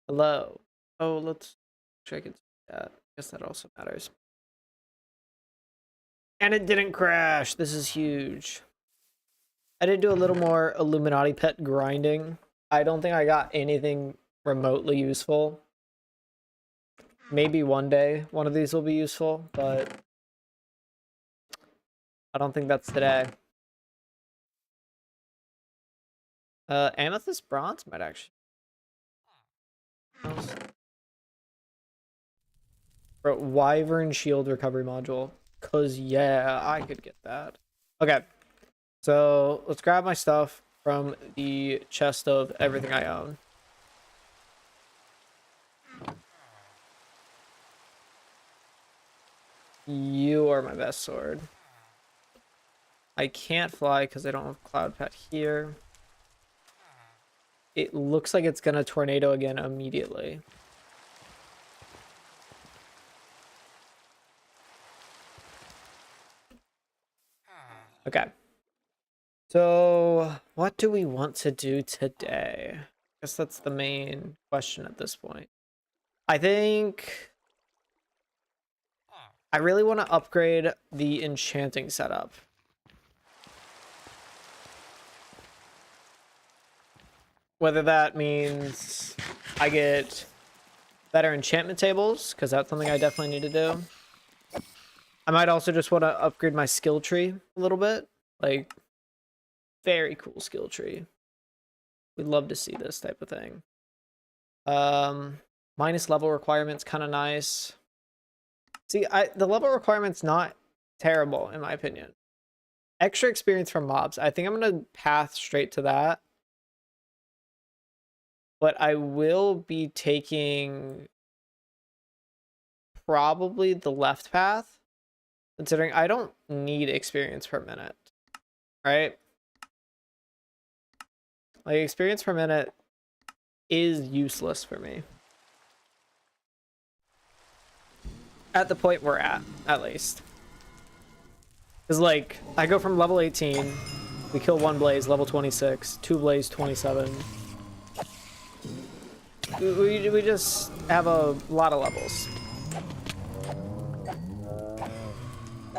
Hello. Oh, let's check it. I guess that also matters. And it didn't crash. This is huge. I did do a little more Illuminati pet grinding. I don't think I got anything remotely useful. Maybe one day one of these will be useful, but I don't think that's today. Amethyst Bronze might actually. Bro, Wyvern Shield Recovery Module. Cause yeah, I could get that. Okay. So let's grab my stuff from the chest of everything I own. You are my best sword. I can't fly because I don't have Cloud Pet here. It looks like it's gonna tornado again immediately. Okay. So what do we want to do today? I guess that's the main question at this point. I think I really want to upgrade the enchanting setup. Whether that means I get better enchantment tables, because that's something I definitely need to do. I might also just want to upgrade my skill tree a little bit. Like, very cool skill tree. We'd love to see this type of thing. Minus level requirements, kind of nice. See, the level requirement's not terrible, in my opinion. Extra experience from mobs. I think I'm going to path straight to that. But I will be taking probably the left path, considering I don't need experience per minute, right? Like, experience per minute is useless for me. At the point we're at least. Because, like, I go from level 18, we kill one blaze, level 26, two blaze, 27. We just have a lot of levels.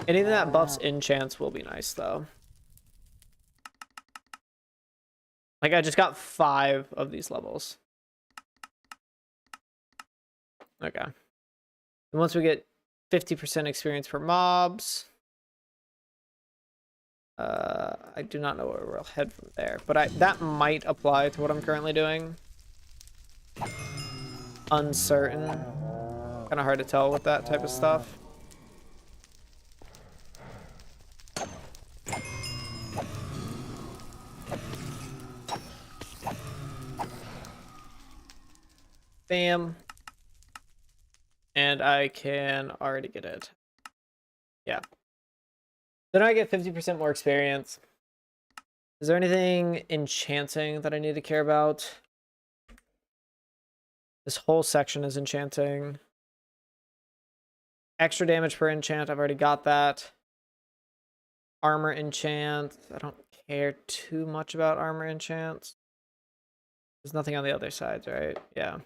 Anything that buffs enchants will be nice, though. Like, I just got 5 of these levels. Okay. And once we get 50% experience for mobs, I do not know where we'll head from there, but that might apply to what I'm currently doing. Uncertain. Kind of hard to tell with that type of stuff. Bam. And I can already get it. Yeah. Then I get 50% more experience. Is there anything enchanting that I need to care about? This whole section is enchanting. Extra damage per enchant, I've already got that. Armor enchant, I don't care too much about armor enchants. There's nothing on the other sides, right? Yeah.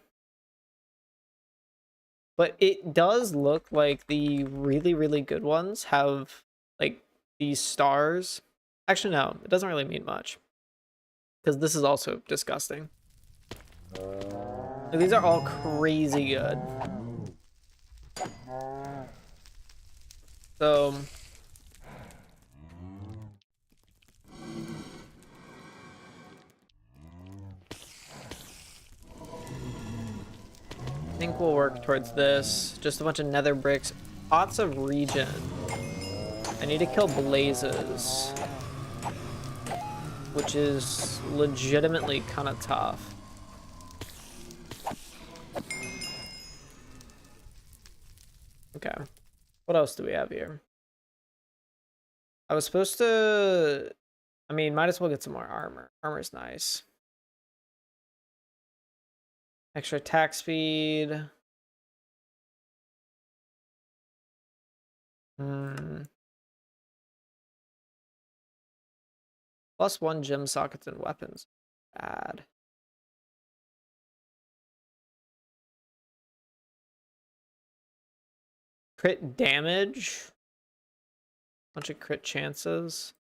But it does look like the really, really good ones have, like, these stars. Actually, no, it doesn't really mean much. Because this is also disgusting. Like, these are all crazy good. So... I think we'll work towards this. Just a bunch of nether bricks. Pots of regen. I need to kill blazes, which is legitimately kind of tough. Okay. What else do we have here? I was supposed to... I mean, might as well get some more armor. Armor's nice. Extra attack speed. +1 gem sockets and weapons. Bad. Crit damage. Bunch of crit chances.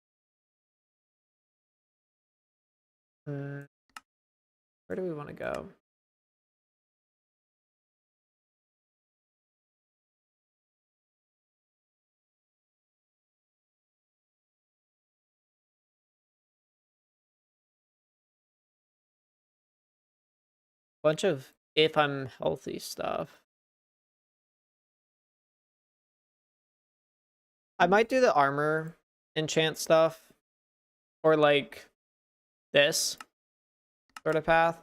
Where do we want to go? Bunch of if I'm healthy stuff. I might do the armor enchant stuff. Or like this sort of path.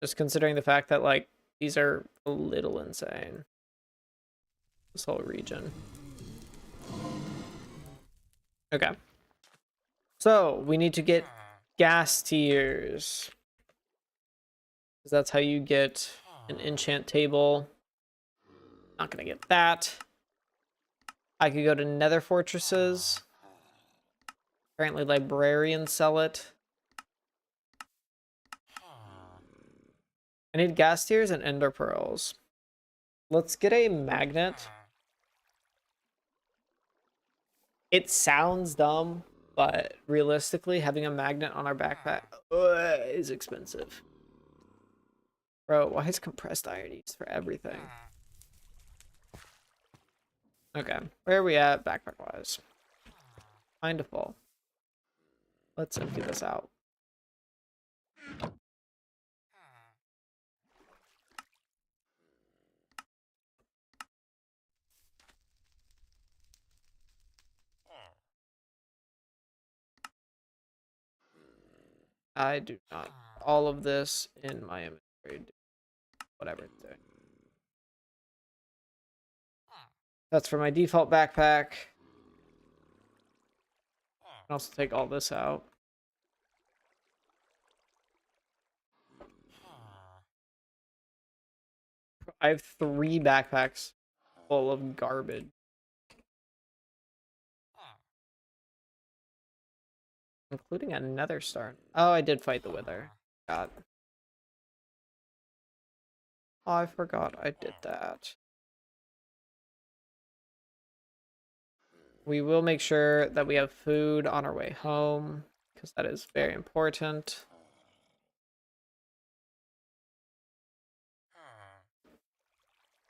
Just considering the fact that like these are a little insane. This whole region. Okay. So we need to get gas tiers. Because that's how you get an enchant table. Not gonna get that. I could go to nether fortresses. Apparently librarians sell it. I need gas tiers and ender pearls. Let's get a magnet. It sounds dumb, but realistically, having a magnet on our backpack is expensive. Bro, why is compressed iron used for everything? Okay, where are we at backpack-wise? Kinda full. Let's empty this out. I do not. All of this in my inventory. Whatever it's doing. That's for my default backpack. I can also take all this out. I have 3 backpacks full of garbage. Including another star. Oh, I did fight the Wither. God. Oh, I forgot I did that. We will make sure that we have food on our way home, because that is very important.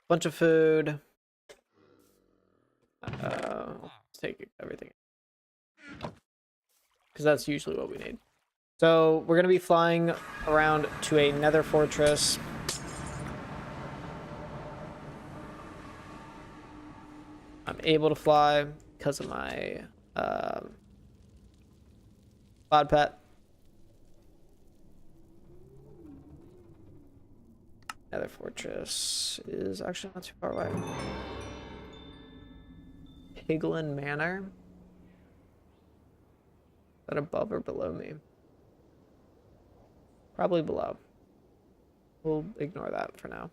Bunch of food. Let's take everything. Because that's usually what we need. So we're going to be flying around to a nether fortress. I'm able to fly because of my cloud pet. Nether fortress is actually not too far away. Piglin Manor. Is that above or below me? Probably below. We'll ignore that for now.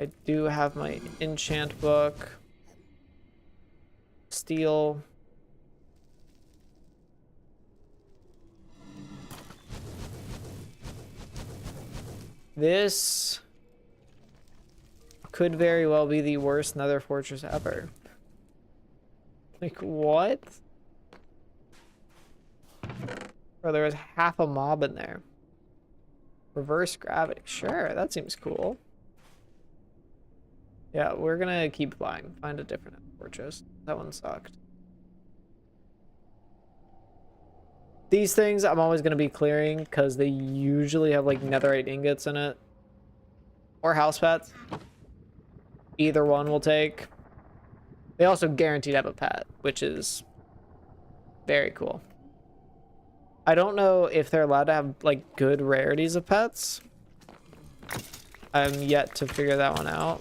I do have my enchant book. Steel. This could very well be the worst nether fortress ever. Like, what? Bro, there was half a mob in there. Reverse gravity. Sure, that seems cool. Yeah, we're gonna keep flying. Find a different fortress. That one sucked. These things I'm always gonna be clearing because they usually have like netherite ingots in it. Or house pets. Either one will take. They also guaranteed to have a pet, which is very cool. I don't know if they're allowed to have like good rarities of pets. I'm yet to figure that one out.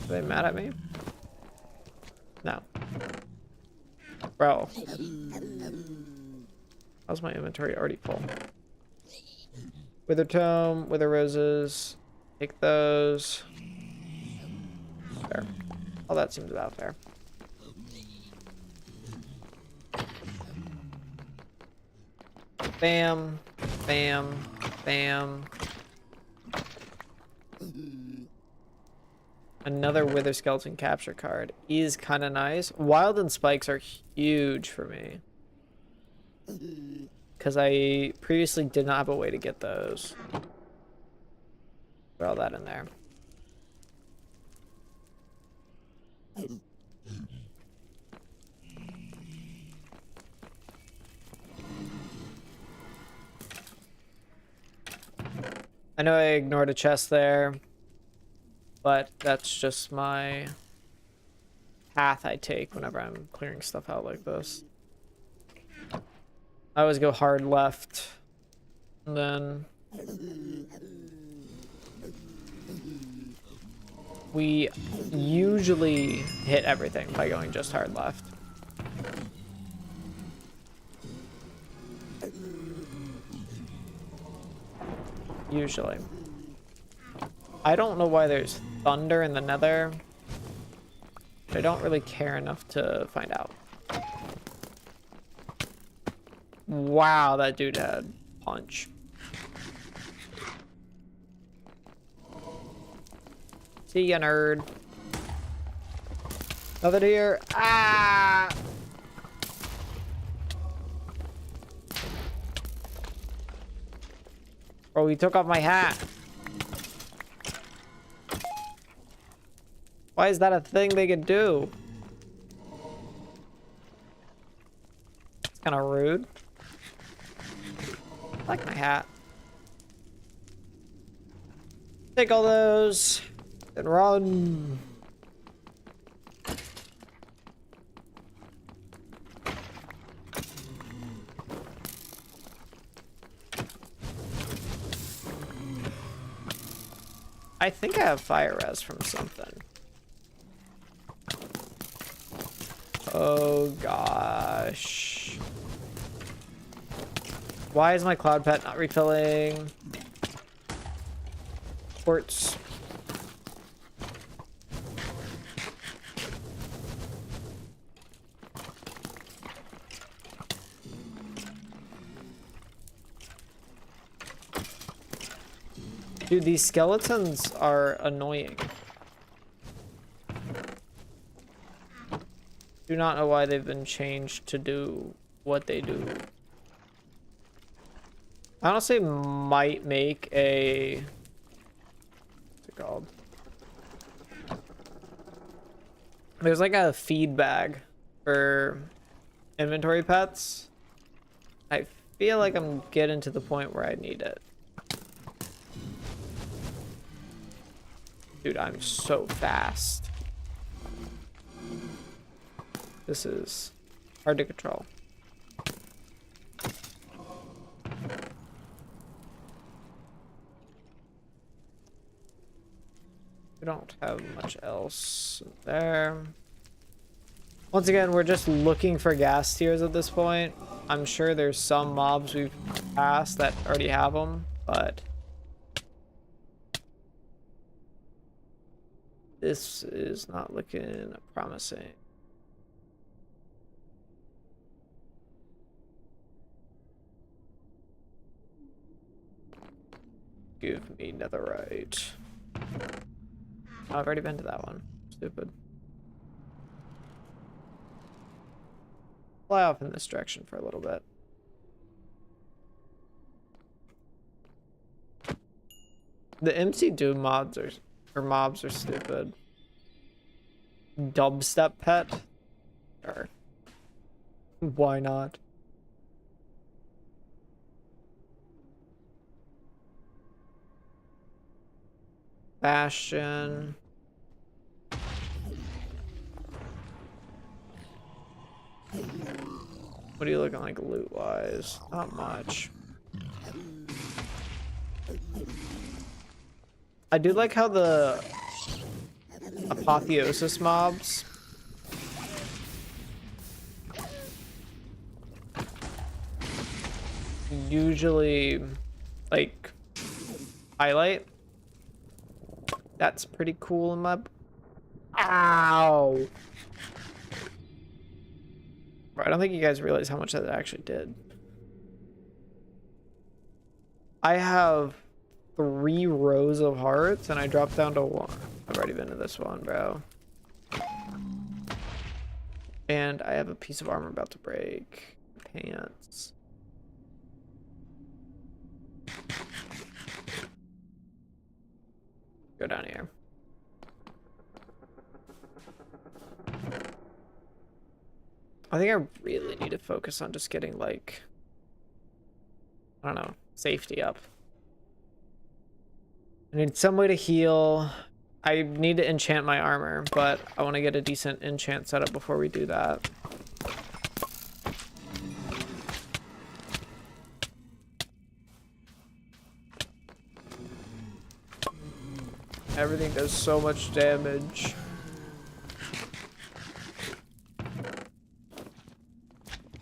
Are they mad at me? No. Bro. How's my inventory already full? Wither tome, wither roses. Take those. There. Oh, that seems about fair. Bam, bam, bam. Another Wither Skeleton capture card is kind of nice. Wild and Spikes are huge for me, because I previously did not have a way to get those. Put all that in there. I know I ignored a chest there, but that's just my path I take whenever I'm clearing stuff out like this. I always go hard left, and then we usually hit everything by going just hard left. Usually. I don't know why there's thunder in the nether. I don't really care enough to find out. Wow, that dude had punch. See ya, nerd. Nothing here. Ah! Bro, he took off my hat. Why is that a thing they could do? It's kind of rude. I like my hat. Take all those and run. I think I have fire res from something. Oh gosh. Why is my cloud pet not refilling? Quartz. Dude, these skeletons are annoying. Do not know why they've been changed to do what they do. I honestly might make a... What's it called? There's like a feed bag for inventory pets. I feel like I'm getting to the point where I need it. Dude, I'm so fast. This is hard to control. We don't have much else there. Once again, we're just looking for gas tiers at this point. I'm sure there's some mobs we've passed that already have them, but this is not looking promising. Give me netherite. Oh, I've already been to that one. Stupid. Fly off in this direction for a little bit. The MC Doom mods or mobs are stupid. Dubstep pet? Sure. Why not? Bastion. What are you looking like loot-wise? Not much. I do like how the apotheosis mobs usually like highlight. That's pretty cool in my Ow! Bro, I don't think you guys realize how much that actually did. I have 3 rows of hearts, and I dropped down to 1. I've already been to this one, bro. And I have a piece of armor about to break. Pants. Go down here. I think I really need to focus on just getting, like, I don't know, safety up. I need some way to heal. I need to enchant my armor, but I want to get a decent enchant setup before we do that. Everything does so much damage.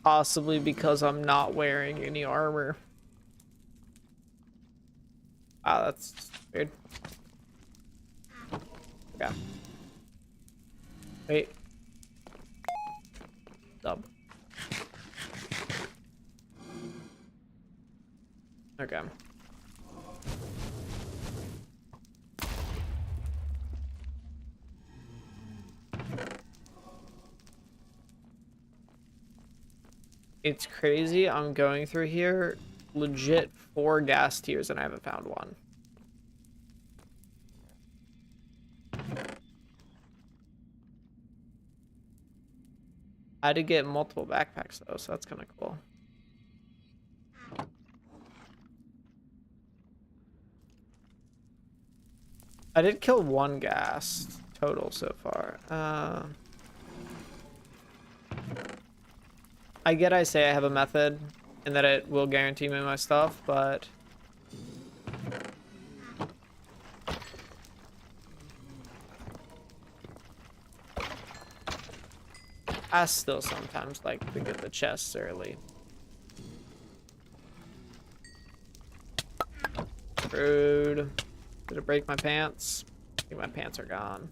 Possibly because I'm not wearing any armor. Ah, that's weird. Yeah. Wait. Sub. Okay. It's crazy. I'm going through here legit 4 gas tiers and I haven't found one. I had to get multiple backpacks though, so that's kind of cool. I did kill 1 gas total so far. I say I have a method and that it will guarantee me my stuff, but I still sometimes like to get the chests early. Rude. Did it break my pants? I think my pants are gone.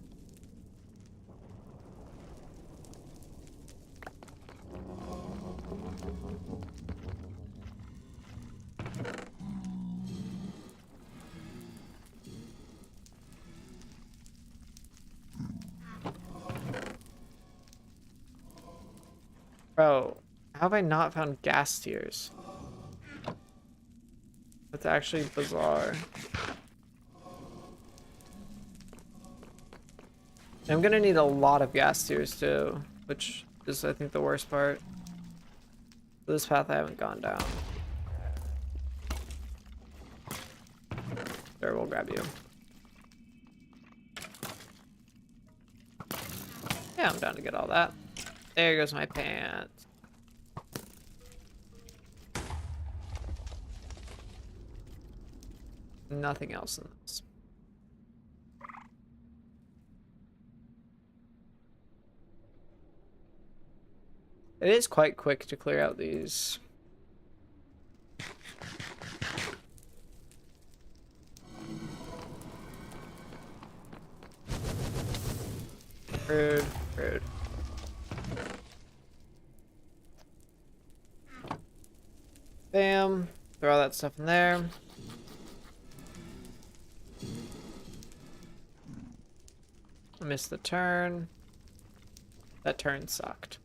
Bro, how have I not found gas tiers? That's actually bizarre. I'm gonna need a lot of gas tiers too, which is I think the worst part. This path I haven't gone down. There, we'll grab you. Yeah, I'm down to get all that. There goes my pants. Nothing else in this. It is quite quick to clear out these. Rude, rude. Bam. Throw all that stuff in there. I missed the turn. That turn sucked.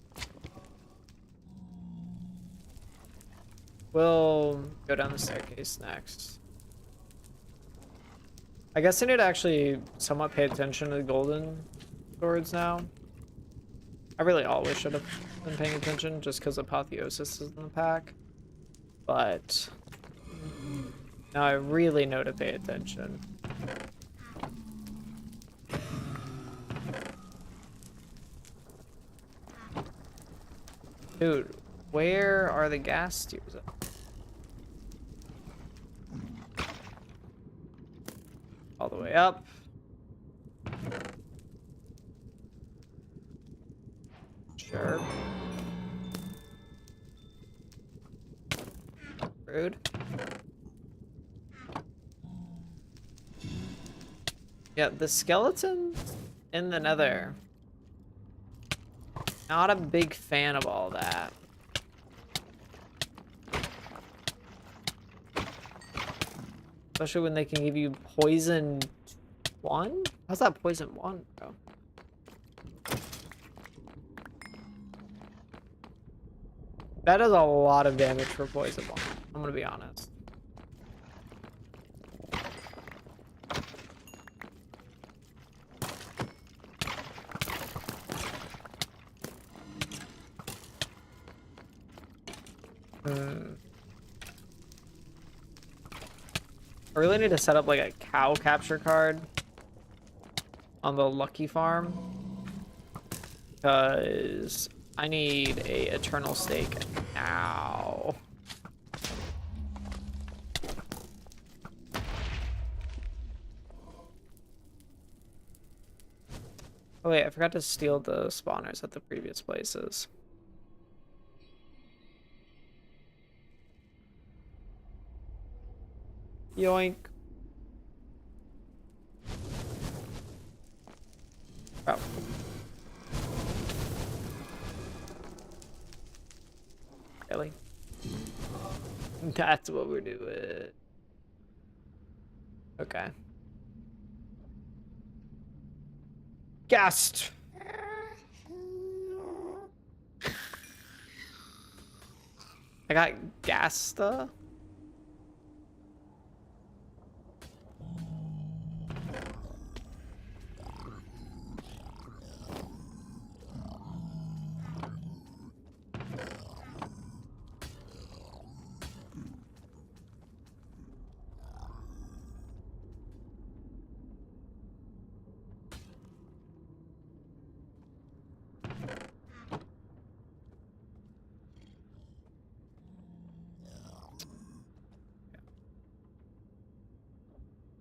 We'll go down the staircase next. I guess I need to actually somewhat pay attention to the golden swords now. I really always should have been paying attention just because Apotheosis is in the pack. But now I really know to pay attention. Dude, where are the gas tiers at? All the way up. Sure. Rude. Yeah, the skeletons in the nether. Not a big fan of all that. Especially when they can give you poison 1? How's that poison 1, bro? That does a lot of damage for poison 1. I'm gonna be honest. I really need to set up like a cow capture card on the Lucky Farm because I need a eternal steak now. Oh wait, I forgot to steal the spawners at the previous places. Yoink. Oh. Really? That's what we're doing. Okay. Gassed. I got Gasta.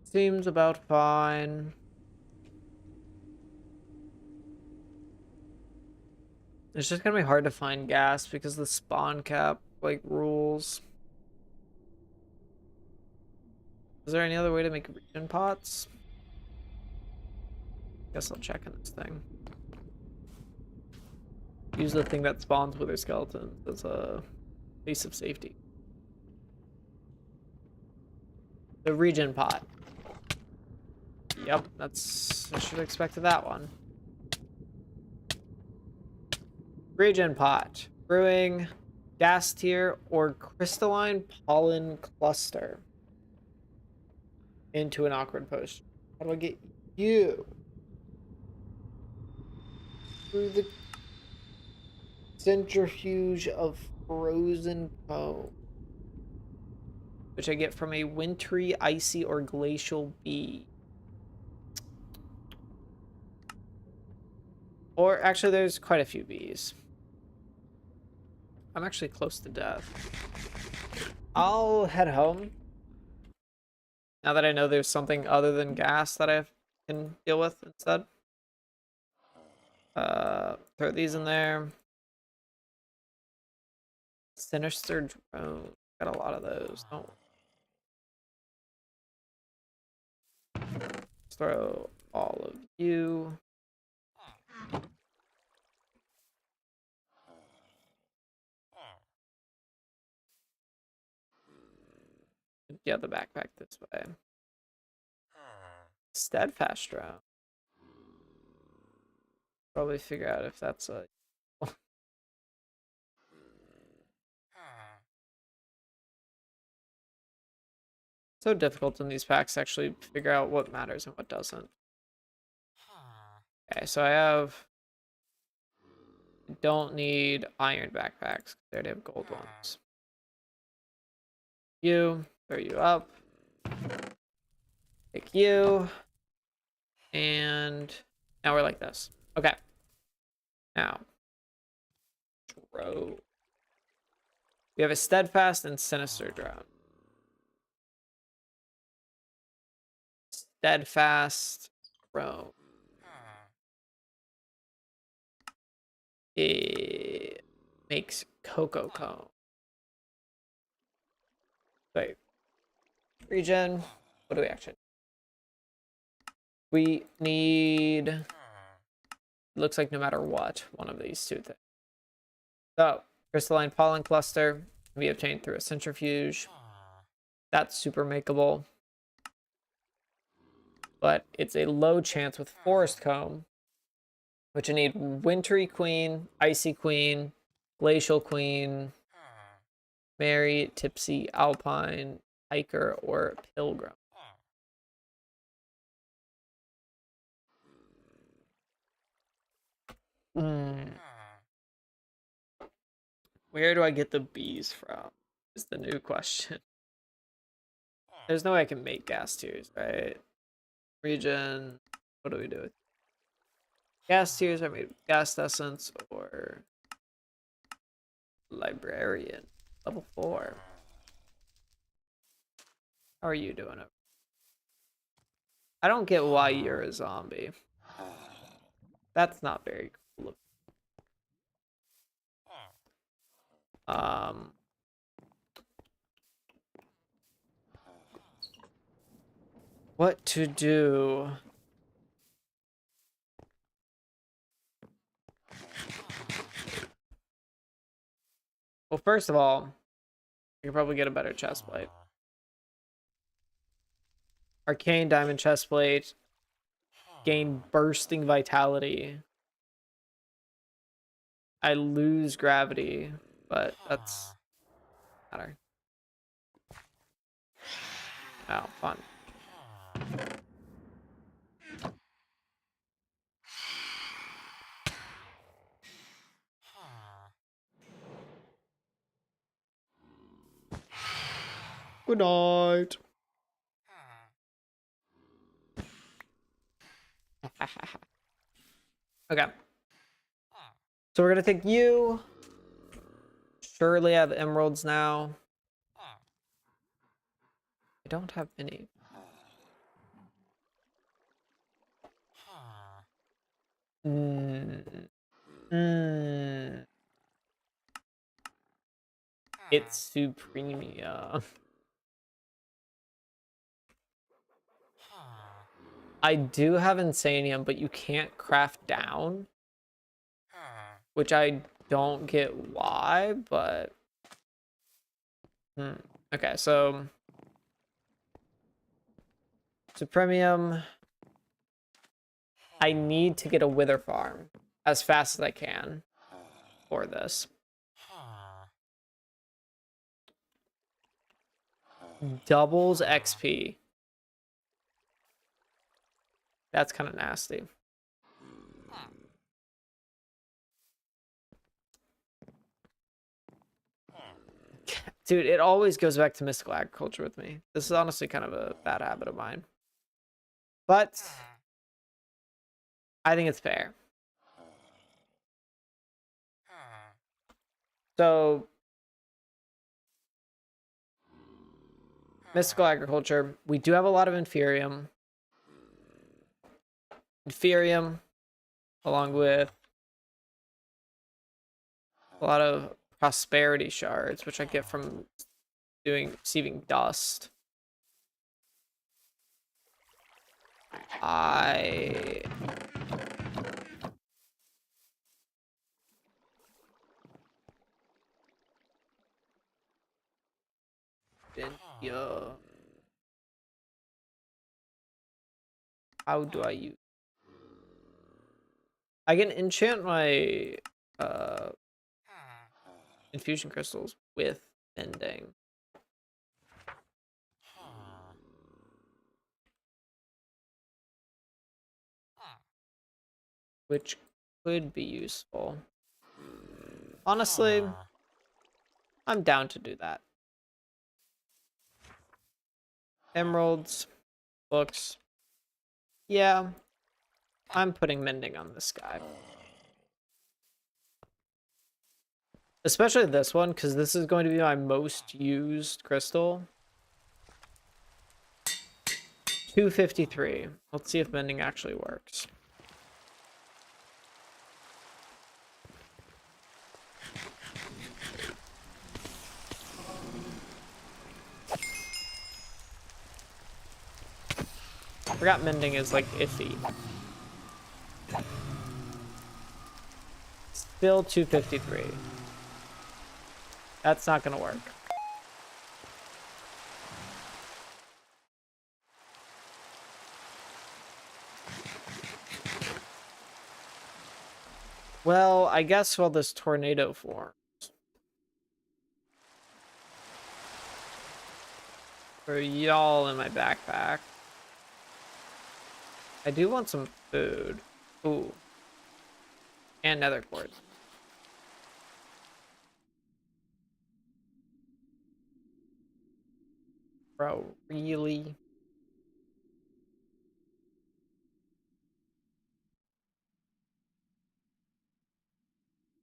Seems about fine. It's just gonna be hard to find gas because the spawn cap like rules. Is there any other way to make region pots? Guess I'll check in this thing. Use the thing that spawns wither skeletons as a piece of safety. The region pot. Yep, I should have expected that one. Region pot. Brewing, gas tier, or crystalline pollen cluster. Into an awkward potion. How do I get you? Through the centrifuge of frozen cone. Which I get from a wintry, icy, or glacial bee. Or actually, there's quite a few bees. I'm actually close to death. I'll head home. Now that I know there's something other than gas that I can deal with instead. Throw these in there. Sinister drone. Got a lot of those. Don't. Let's throw all of you. Yeah, the backpack this way. Steadfast drone. Probably figure out if that's a. So difficult in these packs to actually figure out what matters and what doesn't. Okay, so I don't need iron backpacks. They already have gold ones. You, throw you up. Pick you. And now we're like this. Okay. Now. Throw. We have a steadfast and sinister drone. Steadfast drone. It makes cocoa cone. Wait. Regen. What do we actually? We need looks like no matter what, one of these two things. So, crystalline pollen cluster can be obtained through a centrifuge. That's super makeable. But it's a low chance with forest comb, which I need wintry queen, icy queen, glacial queen, Mary, tipsy, alpine, hiker, or pilgrim. Where do I get the bees from? Is the new question. There's no way I can make gas tears, right? Region. What do we do with gas tears? Are made with gas essence or librarian? Level 4. How are you doing? I don't get why you're a zombie. That's not very cool. What to do? Well, first of all, you can probably get a better chest plate. Arcane diamond chest plate. Gain bursting vitality. I lose gravity, but that's matter. Oh, fun. Good night. Okay. So we're gonna take you. Surely I have emeralds now. I don't have any. It's Supremia. I do have Insanium, but you can't craft down. Which I don't get why, but... Okay, so... Supremium. I need to get a wither farm as fast as I can for this. Doubles XP. That's kind of nasty. Dude, it always goes back to mystical agriculture with me. This is honestly kind of a bad habit of mine. But I think it's fair. So mystical agriculture. We do have a lot of inferium. Inferium, along with a lot of prosperity shards, which I get from receiving dust. How do I use? I can enchant my infusion crystals with mending. Which could be useful. Honestly, I'm down to do that. Emeralds, books. Yeah, I'm putting mending on this guy. Especially this one, because this is going to be my most used crystal. 253. Let's see if mending actually works. I forgot mending is like iffy. Still 253. That's not gonna work. Well, I guess while this tornado forms. For y'all in my backpack. I do want some food. Ooh. And nether quartz. Bro, really?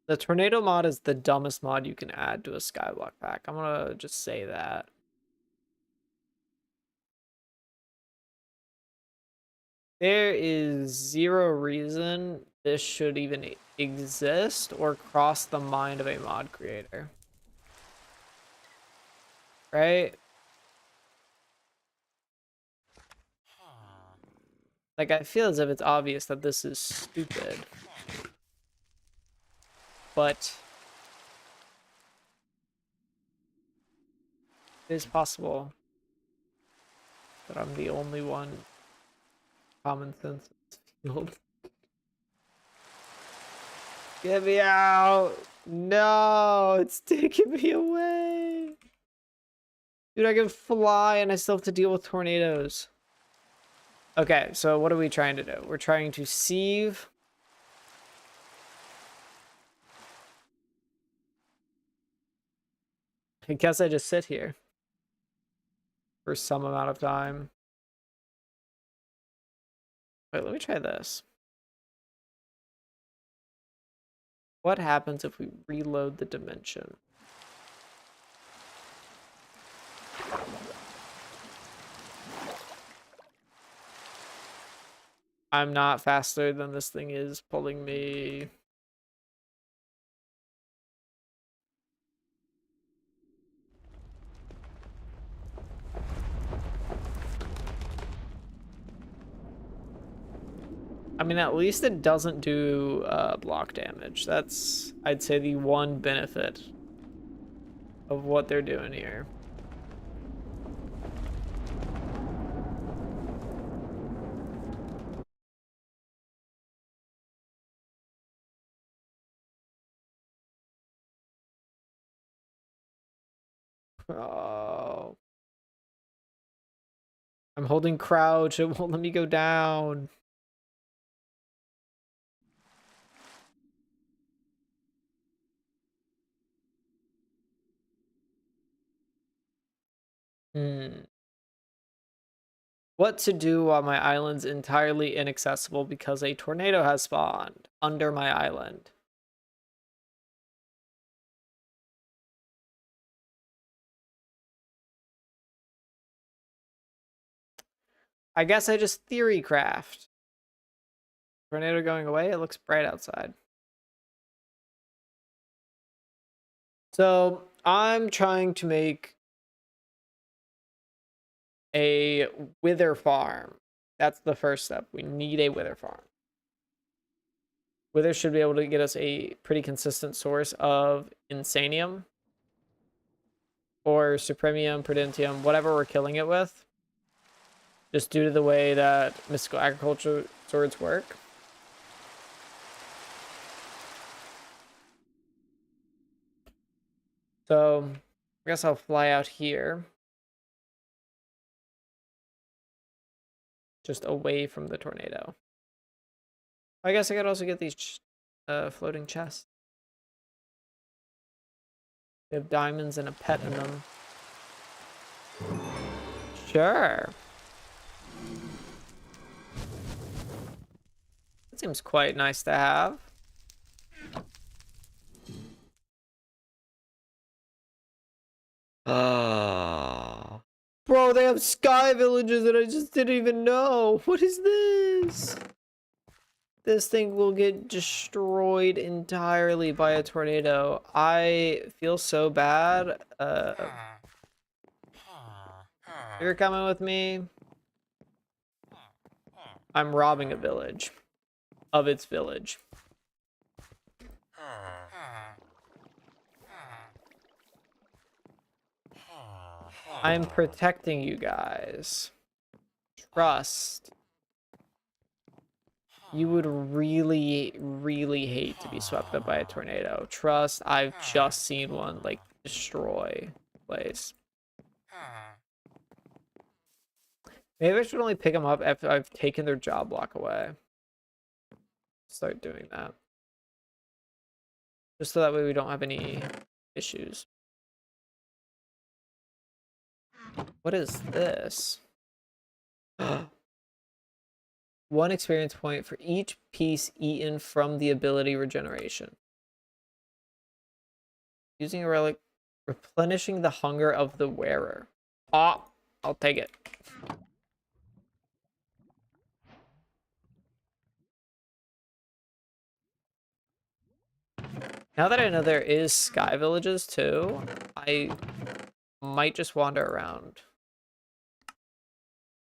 The tornado mod is the dumbest mod you can add to a skyblock pack. I'm gonna just say that. There is zero reason this should even exist or cross the mind of a mod creator. Right? Like, I feel as if it's obvious that this is stupid. But it is possible that I'm the only one common sense field. Get me out! No, it's taking me away. Dude, I can fly and I still have to deal with tornadoes. Okay, so what are we trying to do? We're trying to sieve. I guess I just sit here for some amount of time. Wait, let me try this. What happens if we reload the dimension? I'm not faster than this thing is pulling me. I mean, at least it doesn't do block damage. That's, I'd say, the one benefit of what they're doing here. Oh. I'm holding crouch. It won't let me go down. What to do while my island's entirely inaccessible because a tornado has spawned under my island? I guess I just theory craft. Tornado going away? It looks bright outside. So I'm trying to make a wither farm. That's the first step. We need a wither farm. Wither should be able to get us a pretty consistent source of insanium or supremium, prudentium, whatever we're killing it with. Just due to the way that mystical agriculture swords work. So I guess I'll fly out here. Just away from the tornado. I guess I could also get these floating chests. They have diamonds and a pet in them. Sure. That seems quite nice to have. Bro, they have sky villages that I just didn't even know. What is this? This thing will get destroyed entirely by a tornado. I feel so bad. You're coming with me? I'm robbing a village. Of its village. I'm protecting you guys. Trust. You would really, really hate to be swept up by a tornado. Trust, I've just seen one, like, destroy the place. Maybe I should only pick them up after I've taken their job block away. Start doing that. Just so that way we don't have any issues. What is this? 1 experience point for each piece eaten from the ability regeneration. Using a relic, replenishing the hunger of the wearer. Ah, I'll take it. Now that I know there is sky villages too, I might just wander around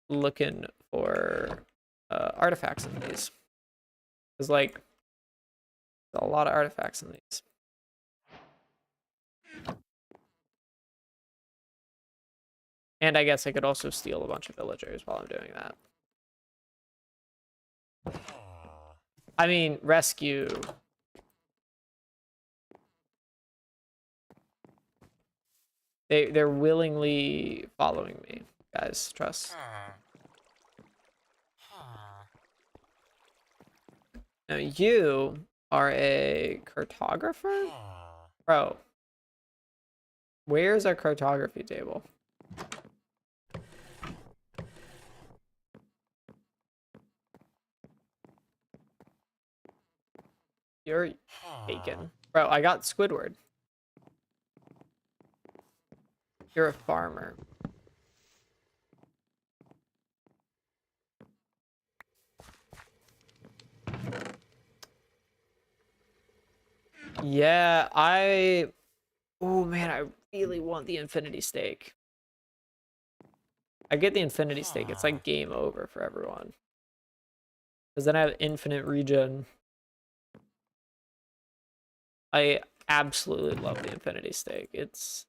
looking for artifacts in these. There's like a lot of artifacts in these. And I guess I could also steal a bunch of villagers while I'm doing that. I mean, rescue. They're willingly following me, guys. Trust. Now you are a cartographer? Bro. Where's our cartography table? You're taken. Bro, I got Squidward. You're a farmer. Yeah, oh man, I really want the infinity stake. I get the infinity stake, it's like game over for everyone. Because then I have infinite regen. I absolutely love the infinity stake. It's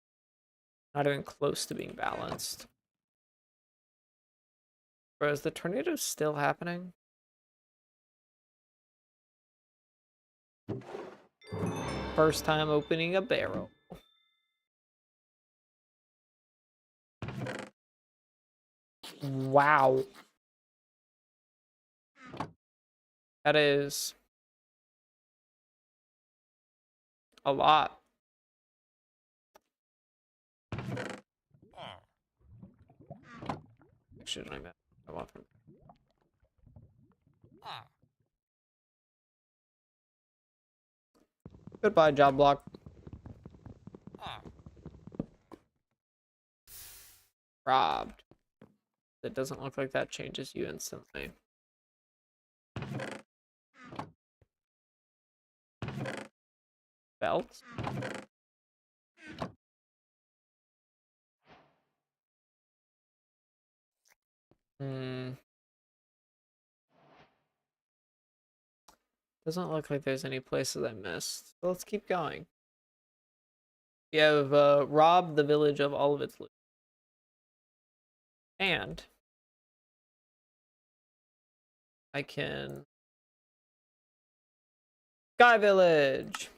not even close to being balanced. Bro, is the tornado still happening? First time opening a barrel. Wow. That is a lot. Actually, I want them. Goodbye, job block. Robbed. It doesn't look like that changes you instantly. Belt? Doesn't look like there's any places I missed. So let's keep going. We have robbed the village of all of its loot. And I can... Sky Village!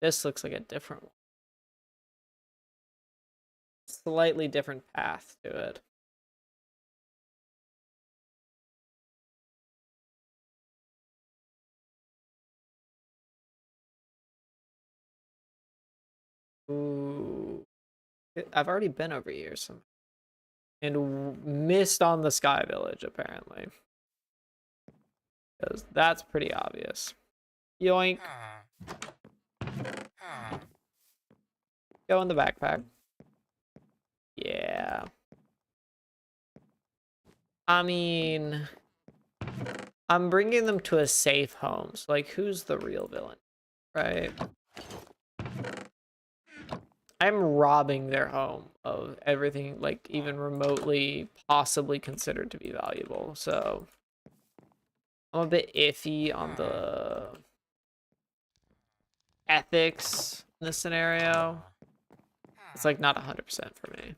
This looks like a different one. Slightly different path to it. Ooh. I've already been over here some and missed on the Sky Village, apparently. Because that's pretty obvious. Yoink. Go in the backpack. Yeah. I mean, I'm bringing them to a safe home. So, like, who's the real villain? Right? I'm robbing their home of everything, like, even remotely possibly considered to be valuable. So, I'm a bit iffy on the ethics in this scenario. It's like not 100% for me.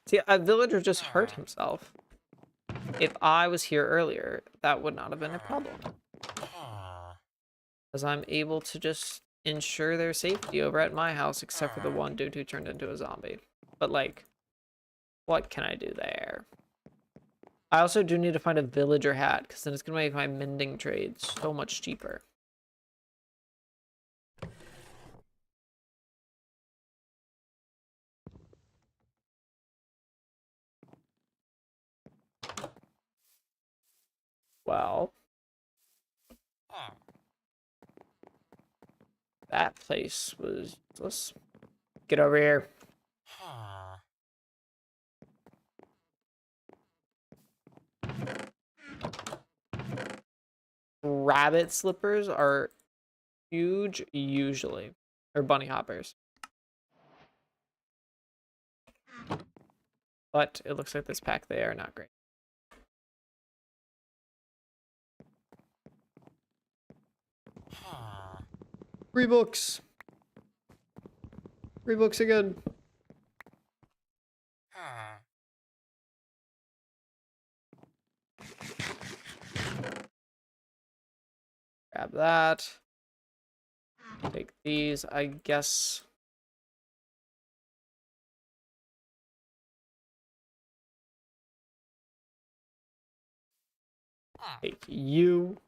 See, a villager just hurt himself. If I was here earlier, that would not have been a problem. Because I'm able to just ensure their safety over at my house, except for the one dude who turned into a zombie. But, like, what can I do there? I also do need to find a villager hat, because then it's going to make my mending trade so much cheaper. Well, that place was useless. Get over here. Rabbit slippers are huge, usually. Or bunny hoppers. But it looks like this pack, they are not great. Free books. Free books again. Grab that. Take these, I guess. Take you.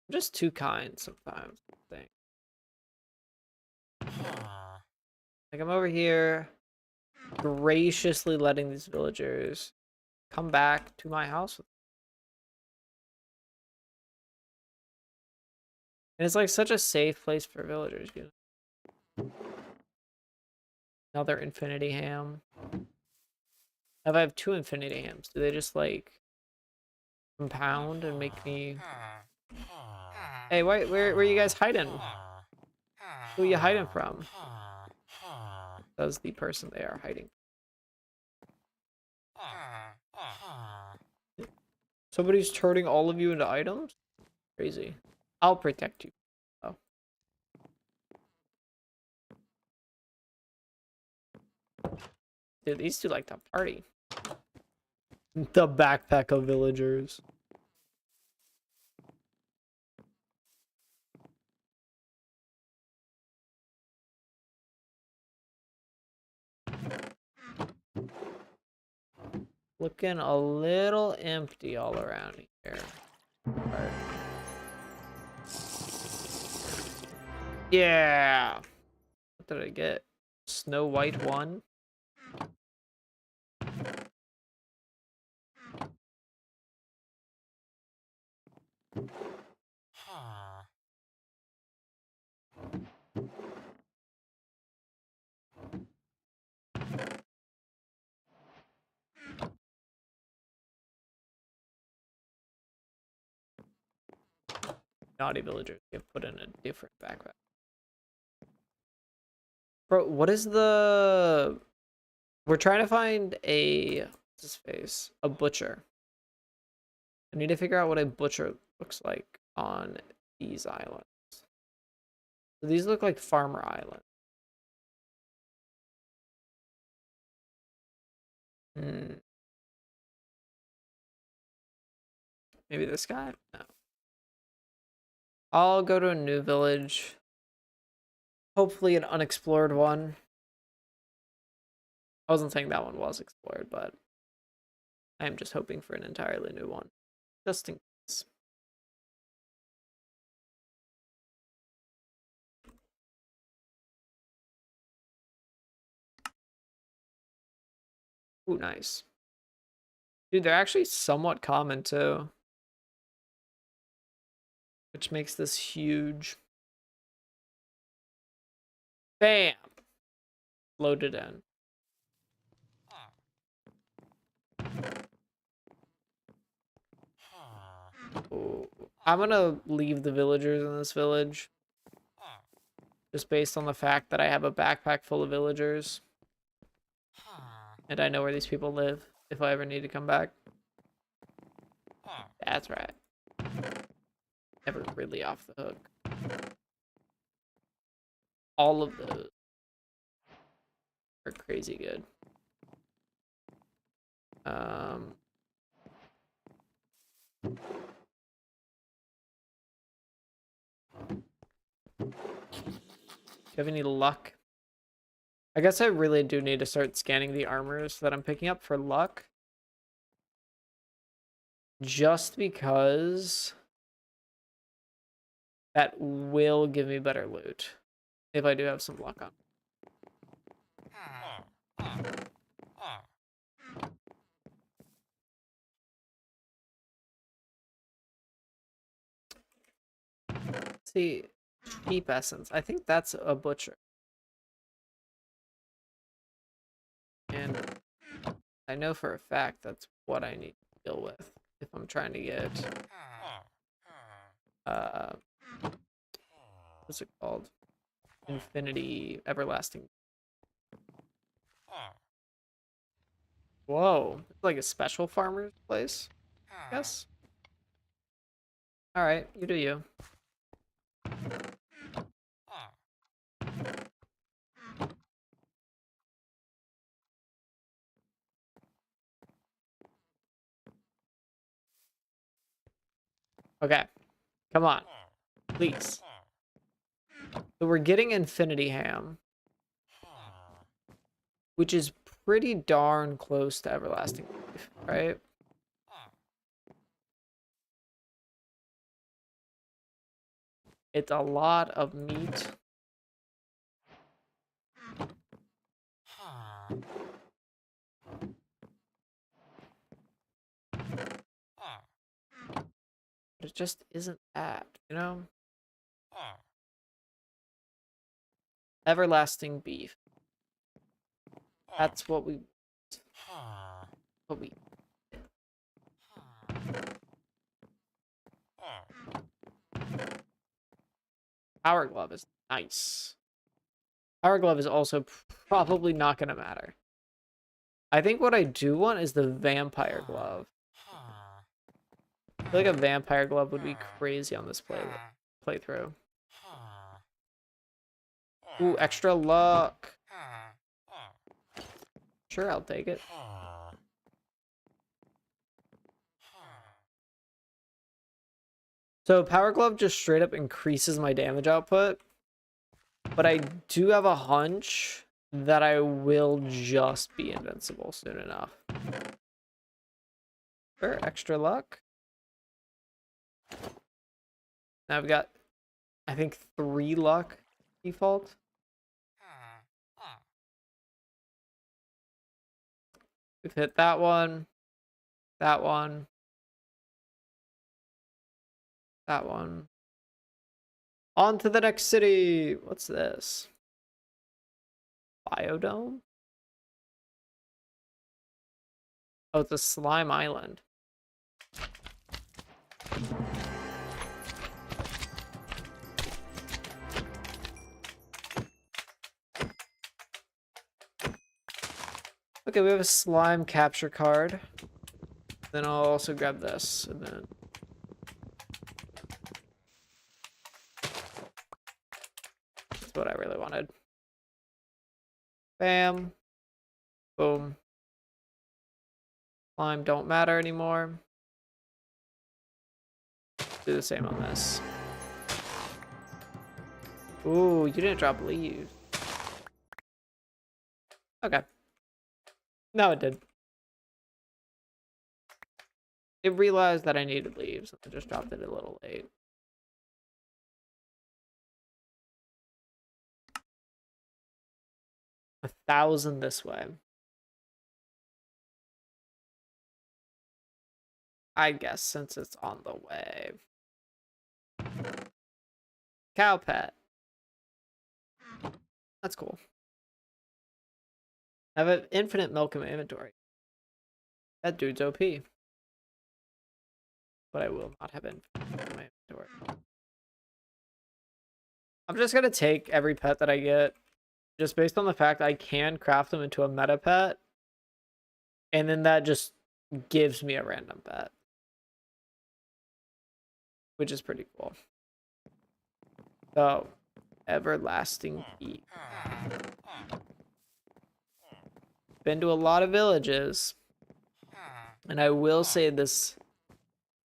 I'm just too kind sometimes, I think. Like, I'm over here graciously letting these villagers come back to my house. And it's like such a safe place for villagers, you know? Another infinity ham. If I have 2 infinity hams, do they just like compound and make me... Hey, where are you guys hiding? Who are you hiding from? That's the person they are hiding. Somebody's turning all of you into items? Crazy. I'll protect you. Oh. Dude, these two like to party. The backpack of villagers. Looking a little empty all around here. Right. Yeah. What did I get? Snow White 1. Naughty villagers get put in a different backpack. Bro, what is the... We're trying to find a... What's his face? A butcher. I need to figure out what a butcher looks like on these islands. So these look like farmer islands. Maybe this guy? No. I'll go to a new village. Hopefully an unexplored one. I wasn't saying that one was explored, but I am just hoping for an entirely new one. Just in case. Ooh, nice. Dude, they're actually somewhat common too. Which makes this huge. Bam! Loaded in. Oh, I'm gonna leave the villagers in this village. Just based on the fact that I have a backpack full of villagers. And I know where these people live if I ever need to come back. That's right. Never really off the hook. All of those are crazy good. Do you have any luck? I guess I really do need to start scanning the armors that I'm picking up for luck. Just because that will give me better loot if I do have some luck on. Let's see, sheep essence. I think that's a butcher. And I know for a fact that's what I need to deal with if I'm trying to get what's it called? Infinity everlasting. Whoa, it's like a special farmer's place, I guess. Alright, you do you. Okay, come on, please. So we're getting Infinity Ham, which is pretty darn close to Everlasting Beef, right? It's a lot of meat. But it just isn't that, you know? Everlasting Beef. That's what we... Power Glove is nice. Power Glove is also probably not going to matter. I think what I do want is the Vampire Glove. I feel like a Vampire Glove would be crazy on this playthrough. Ooh, extra luck. Sure, I'll take it. So Power Glove just straight up increases my damage output. But I do have a hunch that I will just be invincible soon enough. Sure, extra luck. Now I've got, I think, 3 luck default. We've hit that one, that one, that one. On to the next city. What's this? Biodome? Oh, it's a slime island. Okay, we have a slime capture card. Then I'll also grab this, and then... That's what I really wanted. Bam. Boom. Slime don't matter anymore. Do the same on this. Ooh, you didn't drop leaves. Okay. No, it did. It realized that I needed leaves. I just dropped it a little late. $1,000 this way. I guess since it's on the way. Cow pet. That's cool. I have an infinite milk in my inventory. That dude's OP. But I will not have infinite in my inventory. I'm just gonna take every pet that I get, just based on the fact I can craft them into a meta pet, and then that just gives me a random pet, which is pretty cool. So, everlasting key. Been to a lot of villages, and I will say this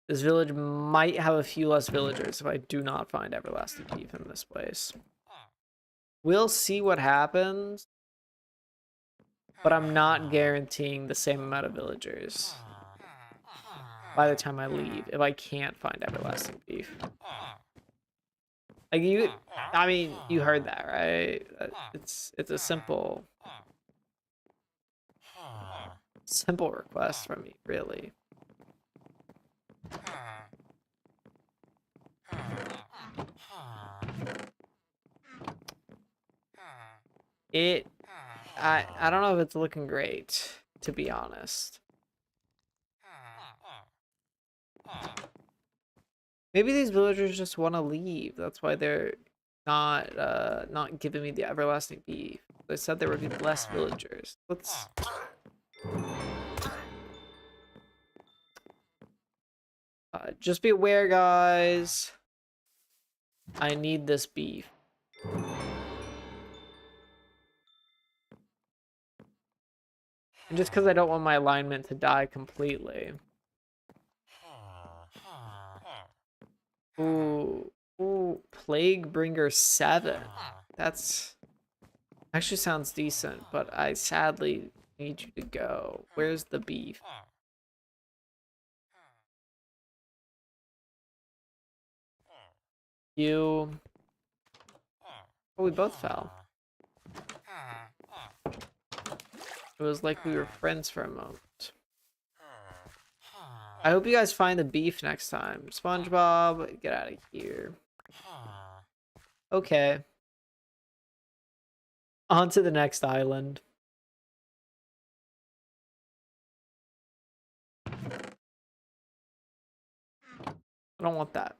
village might have a few less villagers if I do not find everlasting beef in this place. We'll see what happens, but I'm not guaranteeing the same amount of villagers by the time I leave if I can't find everlasting beef. Like I mean, you heard that, right? It's a simple request from me, really. I don't know if it's looking great, to be honest. Maybe these villagers just want to leave. That's why they're not giving me the everlasting beef. They said there would be less villagers. Let's just be aware, guys. I need this beef. And just because I don't want my alignment to die completely. Ooh, Plague Bringer 7. That's actually sounds decent, but I sadly need you to go. Where's the beef? You. Oh, we both fell. It was like we were friends for a moment. I hope you guys find the beef next time. SpongeBob, get out of here. Okay. On to the next island. I don't want that.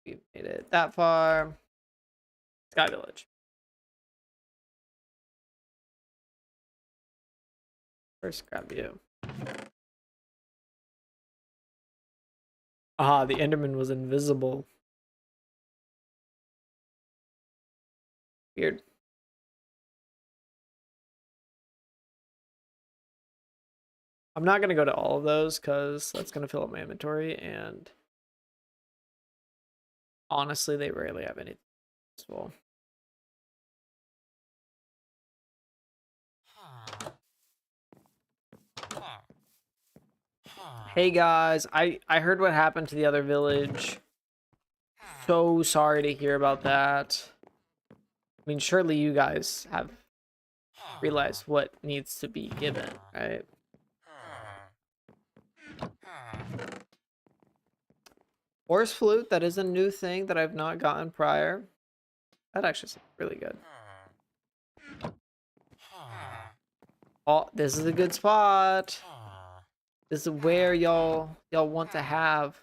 We made it that far. Sky Village. First, grab you. Ah, the Enderman was invisible. Weird. I'm not going to go to all of those because that's going to fill up my inventory, and honestly, they rarely have anything useful. Hey guys, I heard what happened to the other village. So sorry to hear about that. I mean, surely you guys have realized what needs to be given, right? Horse flute, that is a new thing that I've not gotten prior. That actually sounds really good. Oh, this is a good spot. This is where y'all want to have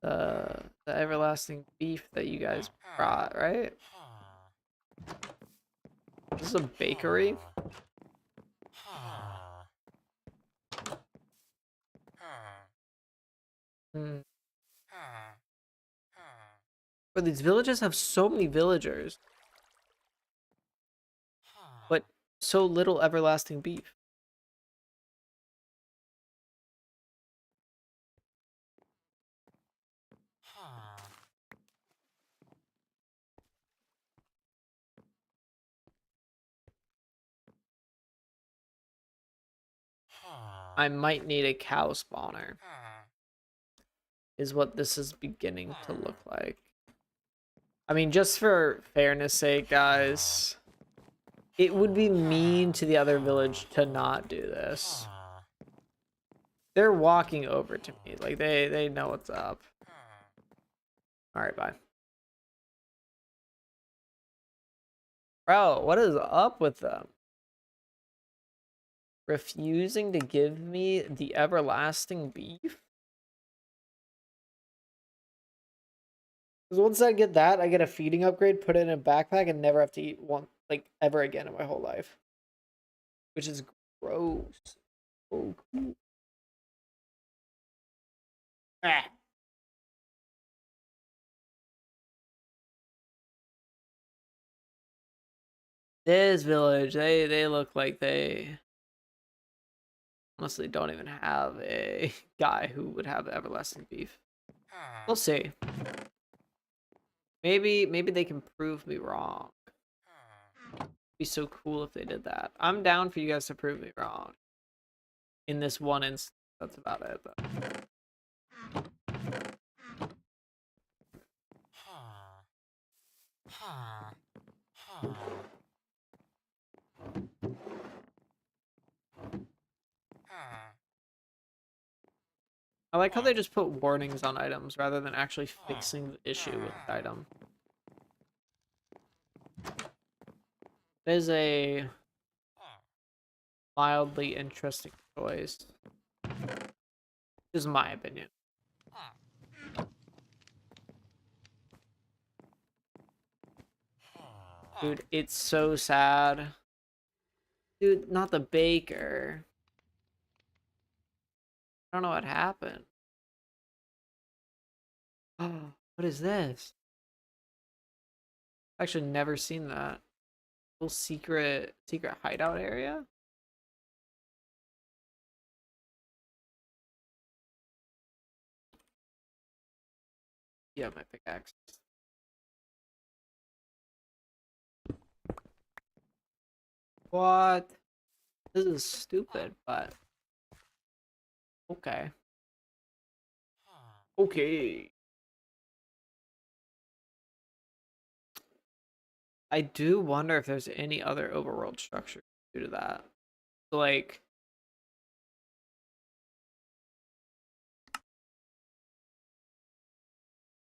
the everlasting beef that you guys brought, right? This is a bakery. But these villages have so many villagers, but so little everlasting beef. I might need a cow spawner, is what this is beginning to look like. I mean, just for fairness sake, guys, it would be mean to the other village to not do this. They're walking over to me, like they know what's up. All right, bye. Bro, what is up with them? Refusing to give me the everlasting beef? Because once I get that, I get a feeding upgrade, put it in a backpack, and never have to eat one, like, ever again in my whole life. Which is gross. Oh, cool. Ah. This village, they look like they honestly don't even have a guy who would have everlasting beef. We'll see. Maybe they can prove me wrong. It'd be so cool if they did that. I'm down for you guys to prove me wrong. In this one instance, that's about it. But I like how they just put warnings on items rather than actually fixing the issue with the item. It is a mildly interesting choice. This is my opinion. Dude, it's so sad. Dude, not the baker. I don't know what happened. Oh, what is this? I've actually never seen that. Little secret hideout area? Yeah, my pickaxe. What? This is stupid, but okay. Okay. I do wonder if there's any other overworld structure due to that. Like,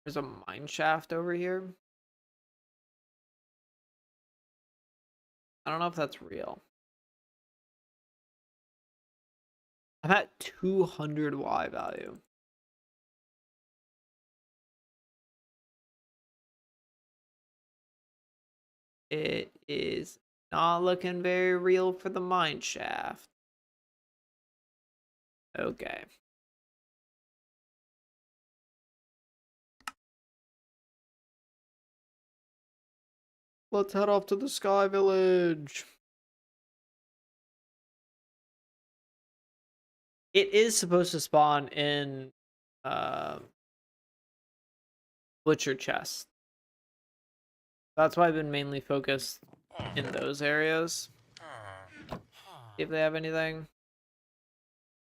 there's a mine shaft over here. I don't know if that's real. I'm at 200 Y value. It is not looking very real for the mine shaft. Okay. Let's head off to the Sky Village. It is supposed to spawn in butcher chest. That's why I've been mainly focused in those areas. See if they have anything.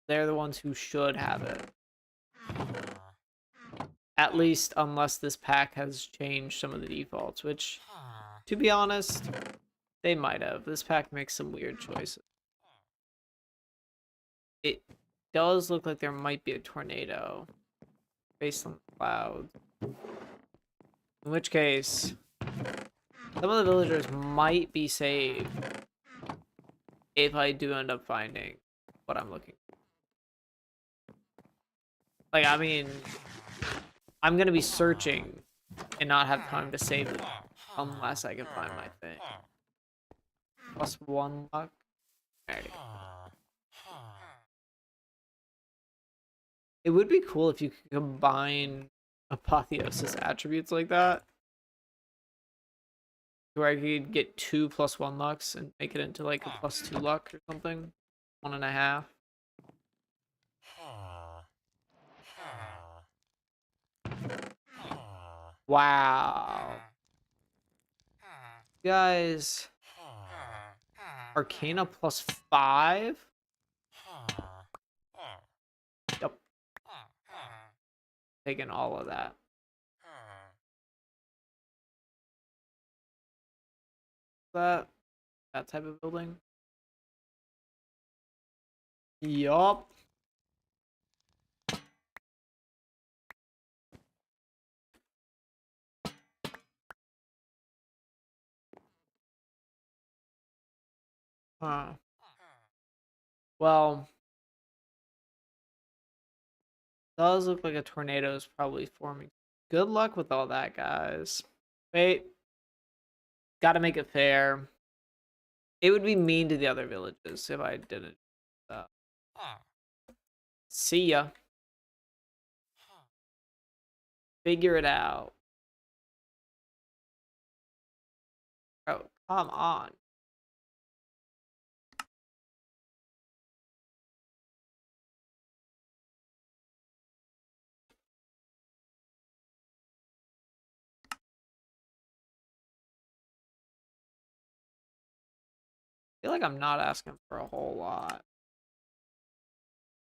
They're the ones who should have it. At least unless this pack has changed some of the defaults, which, to be honest, they might have. This pack makes some weird choices. It does look like there might be a tornado based on the clouds. In which case, some of the villagers might be saved if I do end up finding what I'm looking for. Like, I mean, I'm gonna be searching and not have time to save it unless I can find my thing. +1 luck. Alrighty. It would be cool if you could combine Apotheosis attributes like that. Where I could get 2 +1 lucks and make it into like a +2 luck or something. 1.5. Wow. Guys. Arcana +5? Yep. Taking all of that. That type of building. Yup. Huh. Well, does look like a tornado is probably forming. Good luck with all that, guys. Wait, gotta make it fair. It would be mean to the other villages if I didn't. See ya. Figure it out. Oh, come on. I feel like I'm not asking for a whole lot.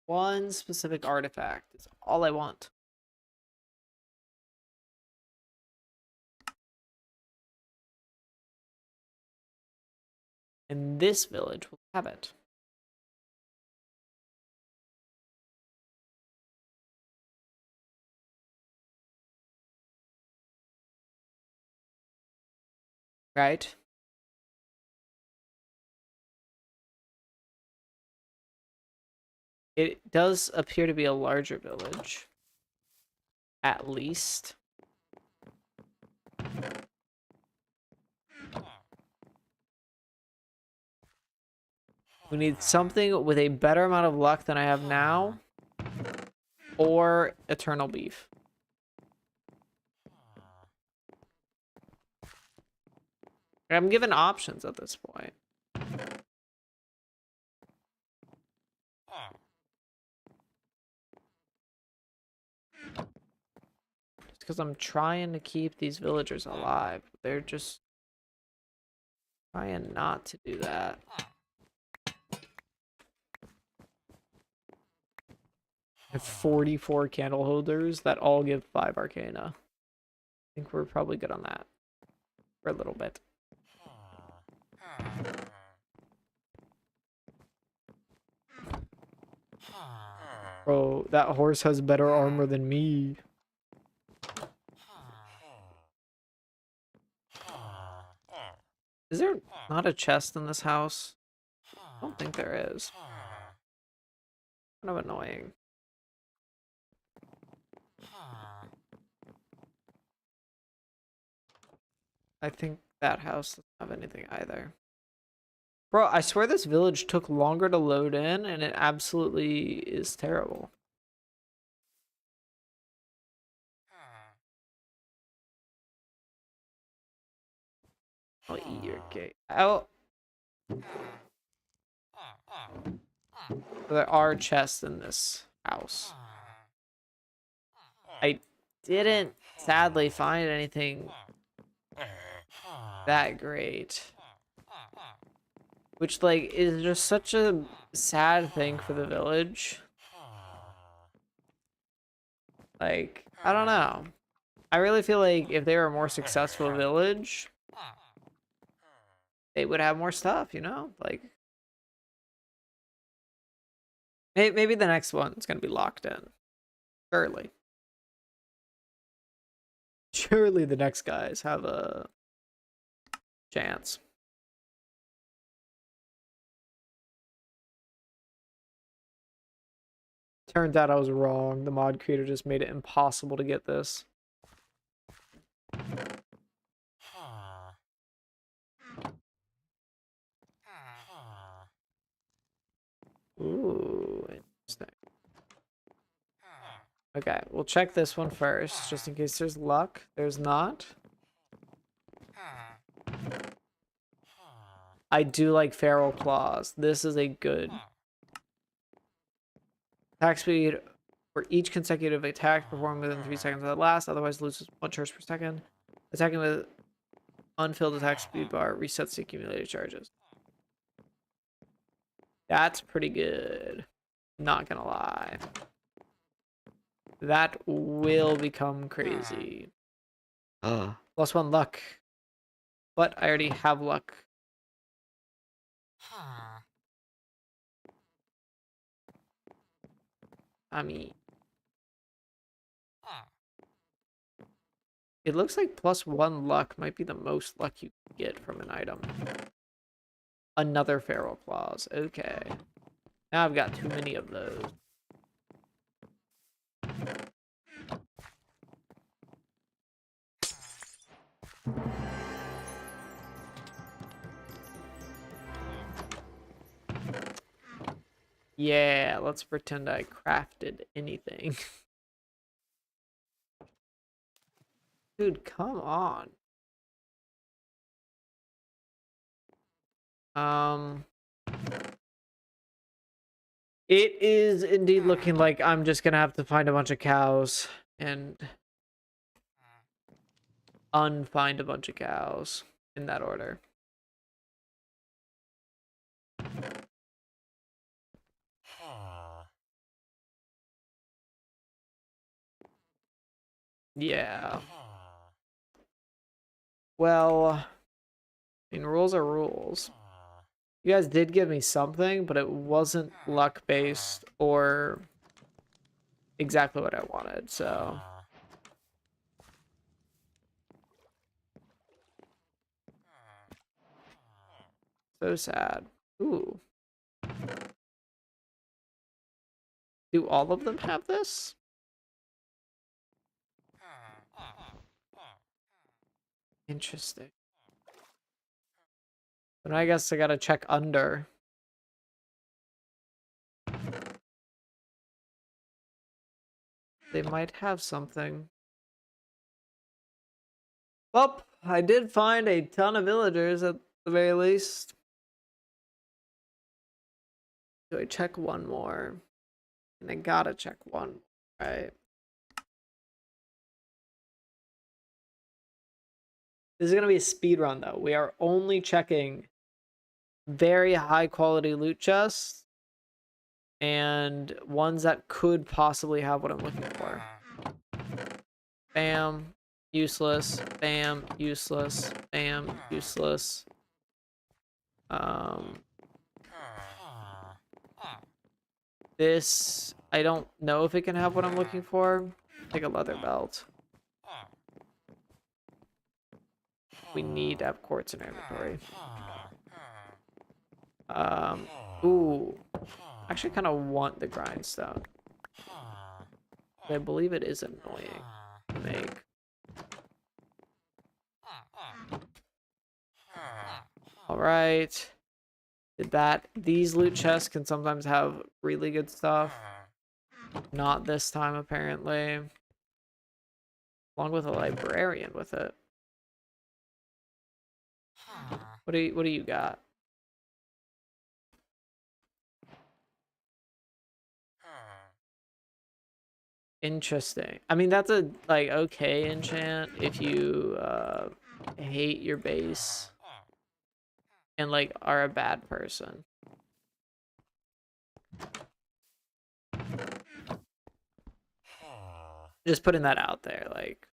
One specific artifact is all I want. And this village will have it. Right? It does appear to be a larger village. At least. We need something with a better amount of luck than I have now. Or eternal beef. I'm given options at this point. Just because I'm trying to keep these villagers alive. They're just trying not to do that. I have 44 candle holders that all give 5 arcana. I think we're probably good on that. For a little bit. Bro, that horse has better armor than me. Is there not a chest in this house? I don't think there is. Kind of annoying. I think that house doesn't have anything either. Bro, I swear this village took longer to load in, and it absolutely is terrible. I'll eat your cake. Oh. There are chests in this house. I didn't, sadly, find anything that great. Which, like, is just such a sad thing for the village. Like, I don't know. I really feel like if they were a more successful village, they would have more stuff, you know? Like, maybe the next one's gonna be locked in. Surely. Surely the next guys have a chance. Turns out I was wrong. The mod creator just made it impossible to get this. Ooh, interesting. Okay, we'll check this one first, just in case there's luck. There's not. I do like feral claws. This is a good attack speed for each consecutive attack performed within 3 seconds of the last, otherwise loses 1 charge per second. Attacking with unfilled attack speed bar resets the accumulated charges. That's pretty good. Not gonna lie. That will become crazy. +1 luck. But I already have luck. I mean, it looks like +1 luck might be the most luck you can get from an item. Another feral claws. Okay. Now I've got too many of those. Yeah, let's pretend I crafted anything. Dude, come on. It is indeed looking like I'm just gonna have to find a bunch of cows and unfind a bunch of cows in that order. Yeah. Well, I mean, rules are rules. You guys did give me something, but it wasn't luck-based or exactly what I wanted, so... So sad. Ooh. Do all of them have this? Interesting. But I guess I gotta check under. They might have something. Well, I did find a ton of villagers at the very least. Do I check one more? And I gotta check one, right? This is gonna be a speed run though. We are only checking very high quality loot chests and ones that could possibly have what I'm looking for. Bam, useless. Bam, useless. Bam, useless. This, I don't know if it can have what I'm looking for. Like a leather belt. We need to have quartz in our inventory. Ooh. I actually kind of want the grindstone. I believe it is annoying to make. Alright. Did that. These loot chests can sometimes have really good stuff. Not this time, apparently. Along with a librarian with it. What do you got? Interesting. I mean, that's a, like, okay enchant if you, hate your base and, like, are a bad person. Just putting that out there, like.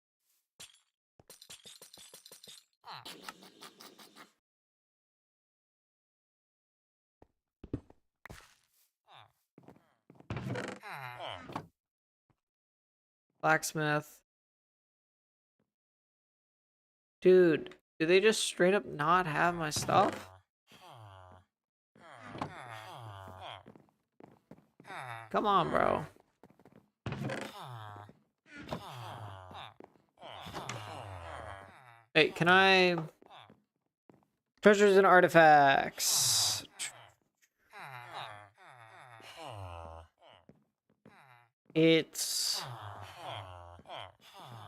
Blacksmith. Dude, do they just straight up not have my stuff? Come on, bro. Hey, can I... Treasures and artifacts. It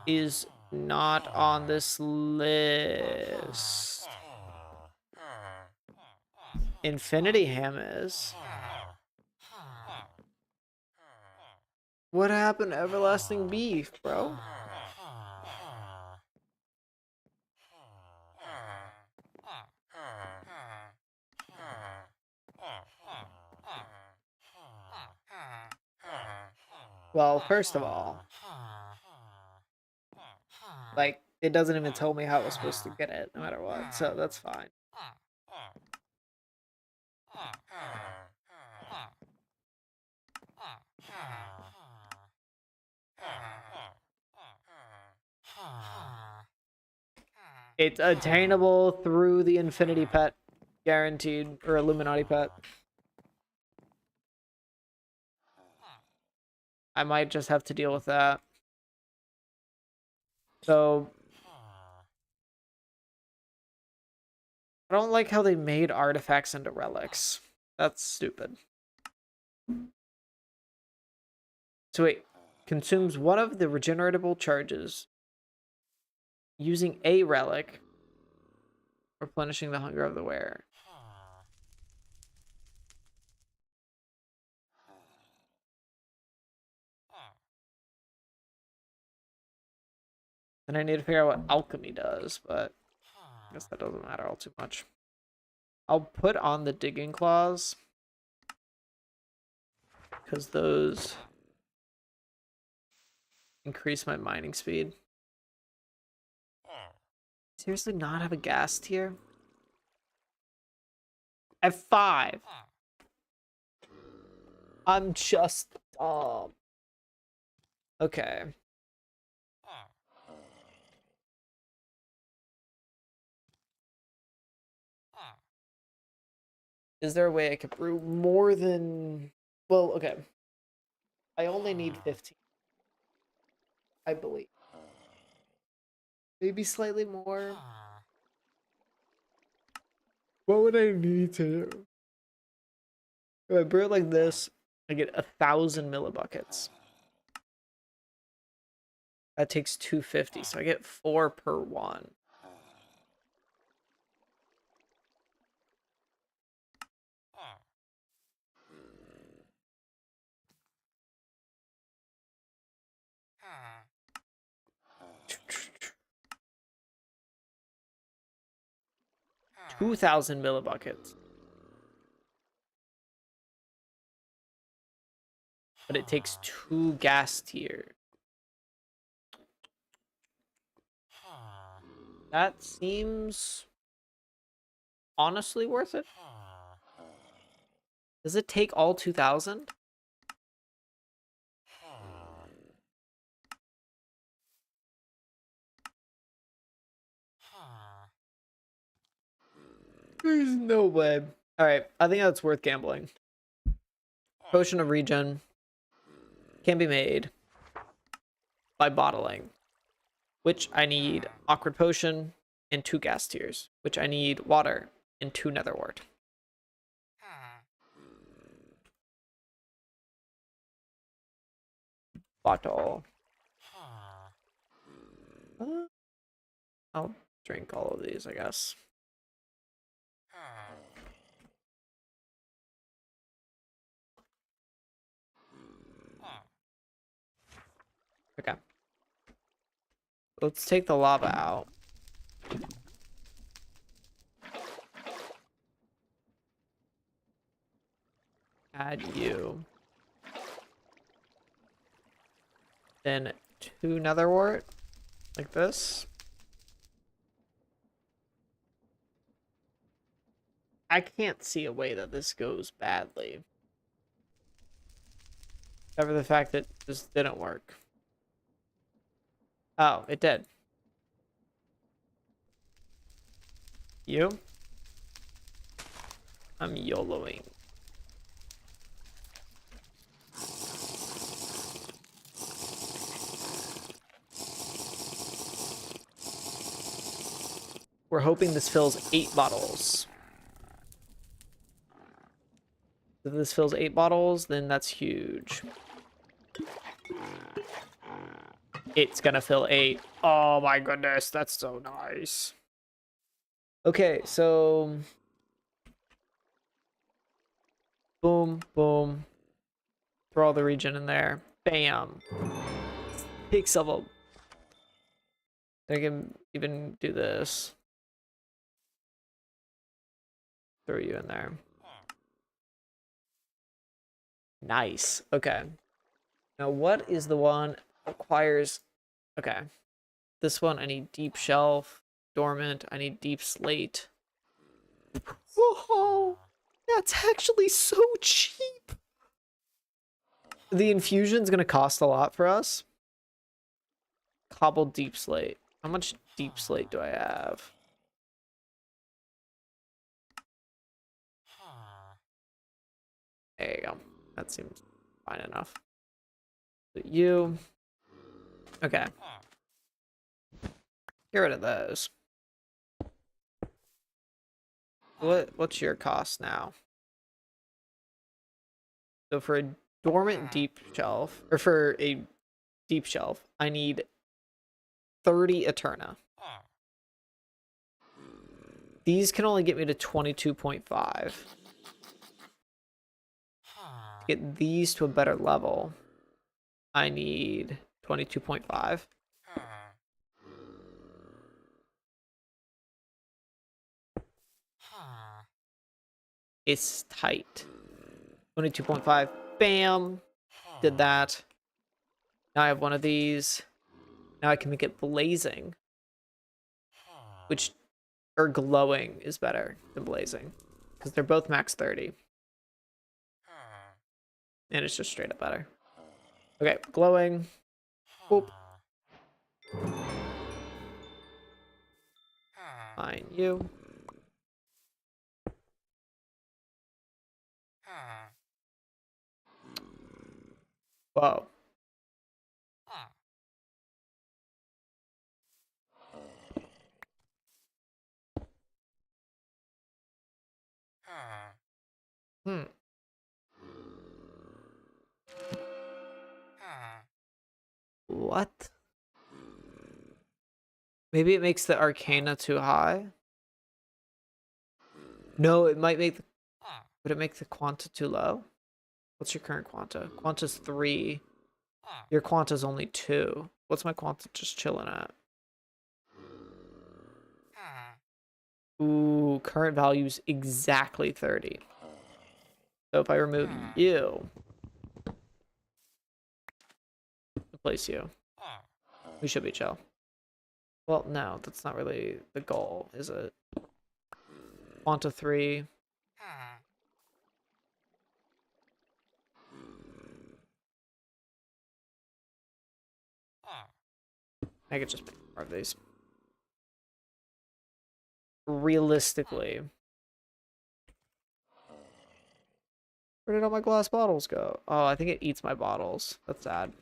is not on this list. Infinity Ham is. What happened to Everlasting Beef, bro? Well, first of all, like, it doesn't even tell me how I was supposed to get it, no matter what, so that's fine. It's attainable through the Infinity Pet, guaranteed, or Illuminati Pet. I might just have to deal with that. So I don't like how they made artifacts into relics. That's stupid. So wait, consumes one of the regeneratable charges using a relic, replenishing the hunger of the wearer. Then I need to figure out what alchemy does, but I guess that doesn't matter all too much. I'll put on the digging claws because those increase my mining speed. Seriously, not have a gas tier? I have 5. I'm just okay. Is there a way I could brew more than... Well, okay. I only need 15, I believe. Maybe slightly more. What would I need to do? If I brew it like this, I get 1,000 millibuckets. That takes 250, so I get 4 per one. $2,000 millibuckets. But it takes 2 gas tier. That seems honestly worth it. Does it take all 2,000? There's no way. Alright, I think that's worth gambling. Potion of regen can be made by bottling, which I need awkward potion and 2 gas tiers, which I need water and 2 nether wart. Bottle. I'll drink all of these, I guess. Okay. Let's take the lava out. Add you. Then 2 nether wart, like this. I can't see a way that this goes badly. Except for the fact that this didn't work. Oh, it did. You? I'm YOLOing. We're hoping this fills 8 bottles. If this fills 8 bottles, then that's huge. It's gonna fill 8. Oh my goodness, that's so nice. Okay, so... Boom, boom. Throw all the regen in there. Bam. Takes up a... I can even do this. Throw you in there. Nice. Okay. Now, what is the one that requires... Okay. This one, I need deep shelf, dormant. I need deep slate. Oh, that's actually so cheap. The infusion's gonna cost a lot for us. Cobbled deep slate. How much deep slate do I have? There you go. That seems fine enough. You. Okay. Get rid of those. What's your cost now? So for a dormant deep shelf, or for a deep shelf, I need 30 Eterna. These can only get me to 22.5. To get these to a better level, I need 22.5. It's tight. 22.5. Bam. Did that. Now I have one of these. Now I can make it blazing. Which, or glowing is better than blazing. Because they're both max 30. And it's just straight up better. Okay, glowing. Boop. Fine, you. Whoa. Hmm. What? Maybe it makes the Arcana too high? No, it might make the... Would it make the Quanta too low? What's your current Quanta? Quanta's 3. Your Quanta's only 2. What's my Quanta just chilling at? Ooh, current value's exactly 30. So if I remove you, replace you, we should be chill. Well, no, that's not really the goal, is it? Quanta 3. I could just make more of these. Realistically. Where did all my glass bottles go? Oh, I think it eats my bottles. That's sad.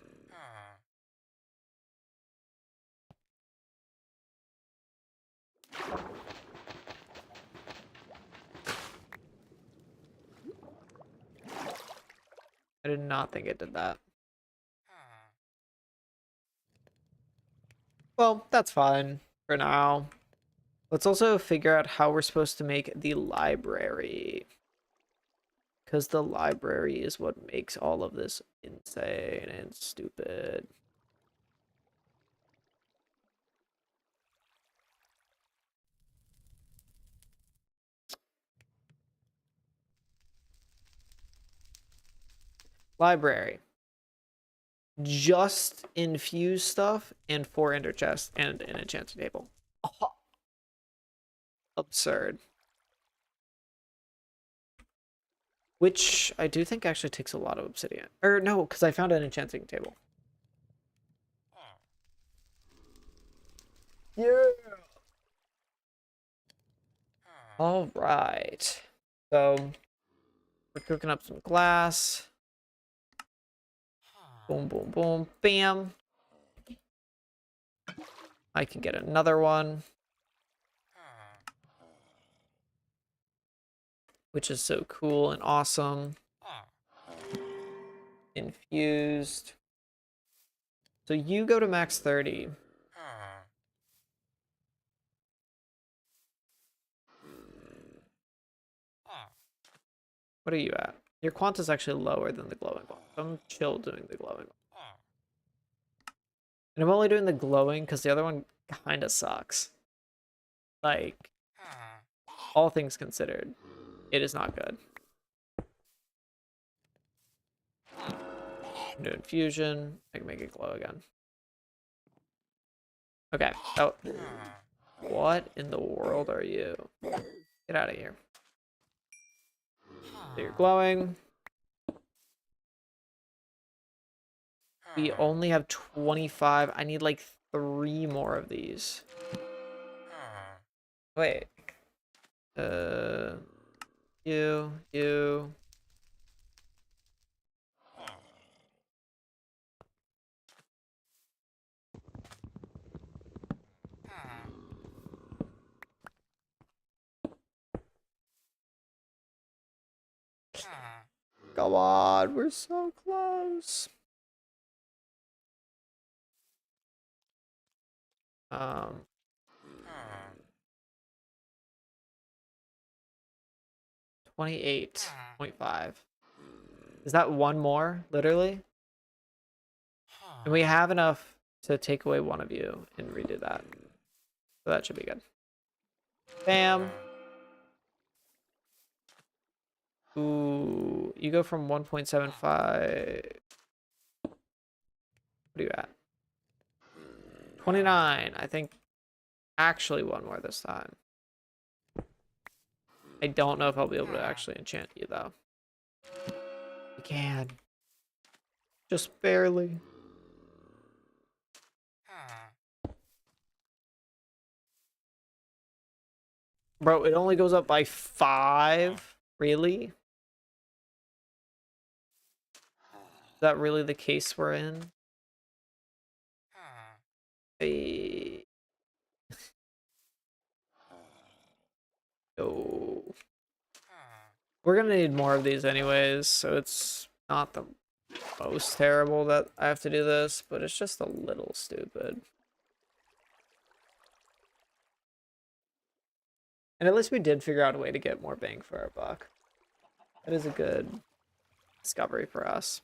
I did not think it did that. Well, that's fine for now. Let's also figure out how we're supposed to make the library. Because the library is what makes all of this insane and stupid. Library. Just infuse stuff and 4 ender chests and an enchanted table. Oh, absurd. Which I do think actually takes a lot of obsidian. Or no, because I found an enchanting table. Yeah. All right. So we're cooking up some glass. Boom, boom, boom, bam. I can get another one. Which is so cool and awesome. Infused. So you go to max 30. What are you at? Your quanta's actually lower than the glowing one. I'm chill doing the glowing one. And I'm only doing the glowing because the other one kind of sucks. Like, all things considered, it is not good. New infusion. I can make it glow again. Okay. Oh. What in the world are you? Get out of here. So you're glowing. We only have 25. I need like 3 more of these. Wait. You. Come on, we're so close. 28.5. Is that one more, literally? And we have enough to take away one of you and redo that. So that should be good. Bam. Ooh, you go from 1.75. What are you at? 29. I think actually one more this time. I don't know if I'll be able to actually enchant you, though. I can. Just barely. Bro, it only goes up by 5? Really? Is that really the case we're in? Oh. We're gonna need more of these anyways, so it's not the most terrible that I have to do this, but it's just a little stupid. And at least we did figure out a way to get more bang for our buck. That is a good discovery for us.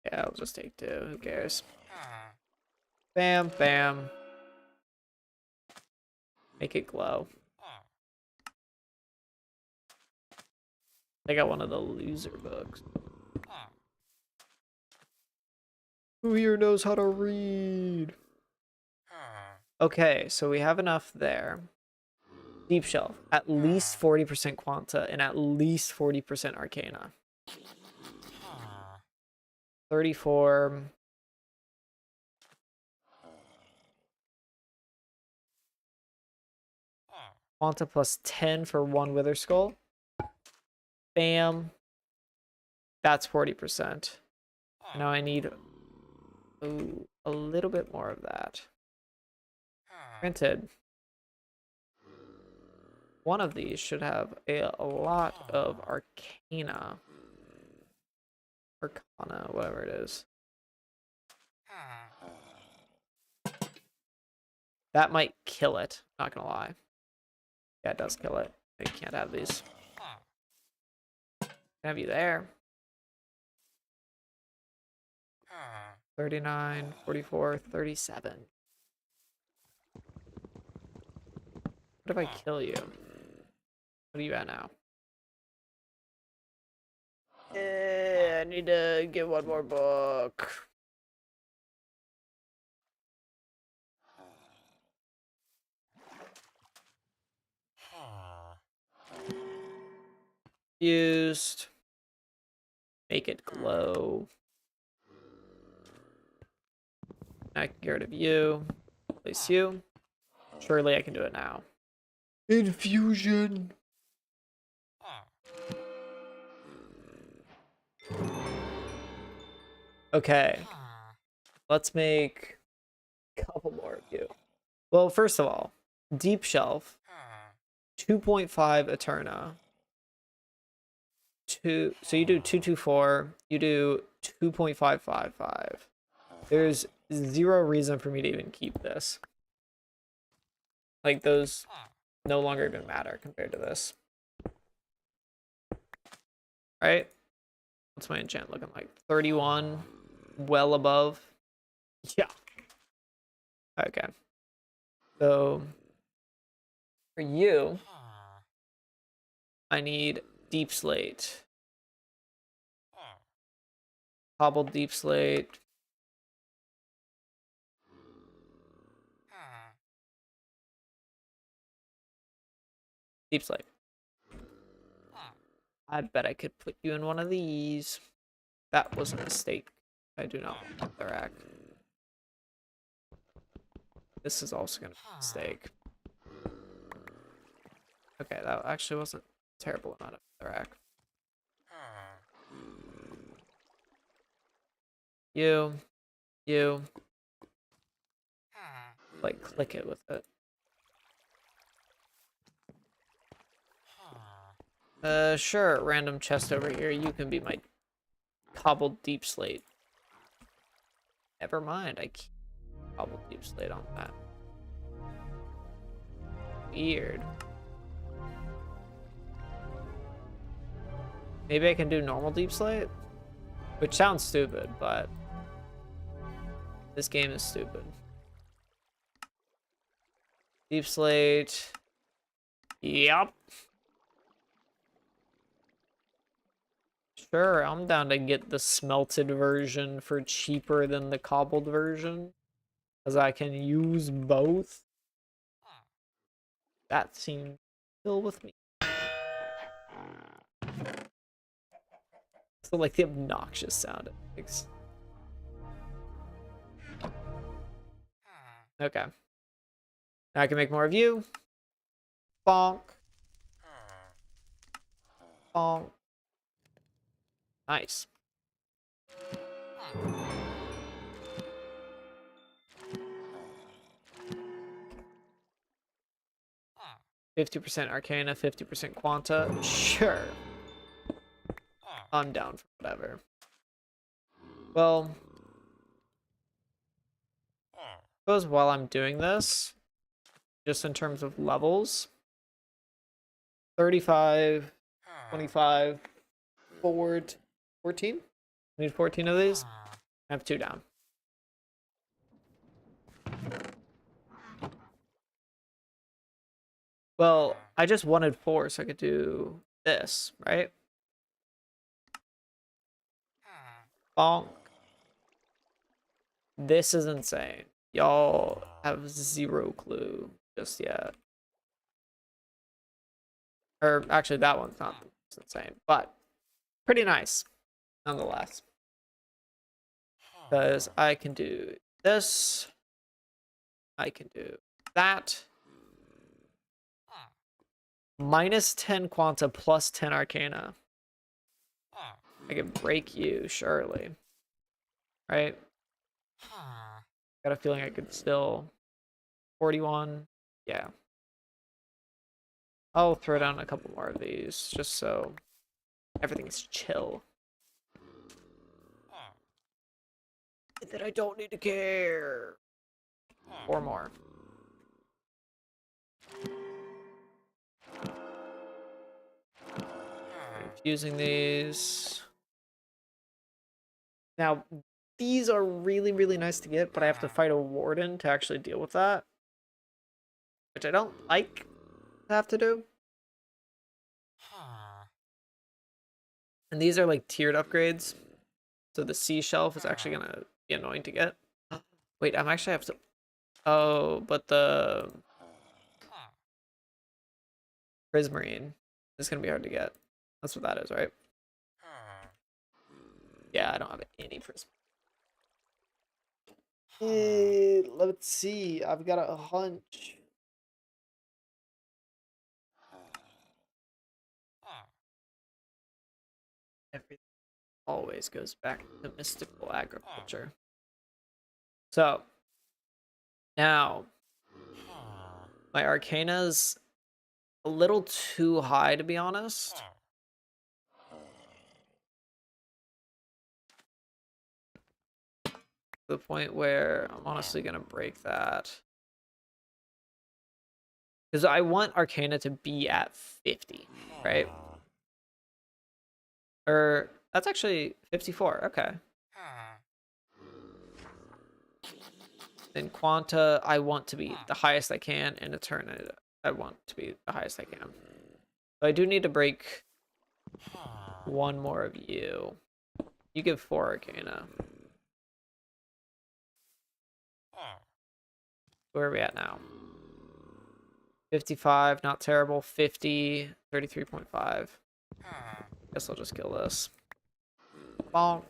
Yeah, I'll just take 2. Who cares? Bam, bam. Make it glow. I got one of the loser books. Who here knows how to read? Okay, so we have enough there. Deep Shelf. At least 40% Quanta and at least 40% Arcana. 34. Quanta plus 10 for 1 Wither Skull. Bam. That's 40%. Now I need a little bit more of that. Granted, one of these should have a lot of Arcana. Arcana, whatever it is. That might kill it, not gonna lie. Yeah, it does kill it. I can't have these. Have you there. 39, 44, 37. What if I kill you? What are you at now? I need to get one more book. Used. Make it glow. I can get rid of you. Place you. Surely I can do it now. Infusion. Okay. Let's make a couple more of you. Well, first of all, Deep Shelf. 2.5 Eterna. So you do 224. You do 2.555. There's 0 reason for me to even keep this. Like, those no longer even matter compared to this. Right? What's my enchant looking like? 31. Well above. Yeah. Okay. So, for you, I need Deep Slate. Hobbled Deep Slate. Deep Slate. I bet I could put you in one of these. That was a mistake. I do not want their act. This is also going to be a mistake. Okay, that actually wasn't a terrible amount of their act. You. Like, click it with it. Sure, random chest over here. You can be my cobbled deep slate. Never mind, I keep cobbled deep slate on that. Weird. Maybe I can do normal deep slate? Which sounds stupid, but this game is stupid. Deep slate. Yup. Sure, I'm down to get the smelted version for cheaper than the cobbled version. Because I can use both. That seems still with me. So like the obnoxious sound it makes. Okay. Now I can make more of you. Bonk. Bonk. Nice. "50% Arcana, 50% Quanta." Sure. I'm down for whatever. Well, I suppose while I'm doing this, just in terms of levels, 35, 25, forward, 14? I need 14 of these. I have 2 down. Well, I just wanted 4 so I could do this, right? Bonk. This is insane. Y'all have 0 clue just yet. Or actually, that one's not insane, but pretty nice nonetheless. Because I can do this. I can do that. Minus 10 Quanta, plus 10 Arcana. I can break you, surely. Right? Got a feeling I could still... 41. Yeah. I'll throw down a couple more of these, just so everything's chill. That I don't need to care. 4 more. Infusing these. Now, these are really, really nice to get, but I have to fight a warden to actually deal with that. Which I don't like to have to do. And these are like tiered upgrades. So the sea shelf is actually going to be annoying to get. Wait, I'm actually have to... Oh, but the... Prismarine is going to be hard to get. That's what that is, right? Yeah, I don't have any Prismarine. Let's see. I've got a hunch. Everything always goes back to mystical agriculture. So, now, my Arcana's a little too high, to be honest. To the point where I'm honestly going to break that. Because I want Arcana to be at 50, right? Or, that's actually 54, okay. Then Quanta, I want to be the highest I can, and Eternity, I want to be the highest I can. So I do need to break 1 more of you. You give 4 Arcana. Where are we at now? 55, not terrible. 50, 33.5. Guess I'll just kill this. Bonk.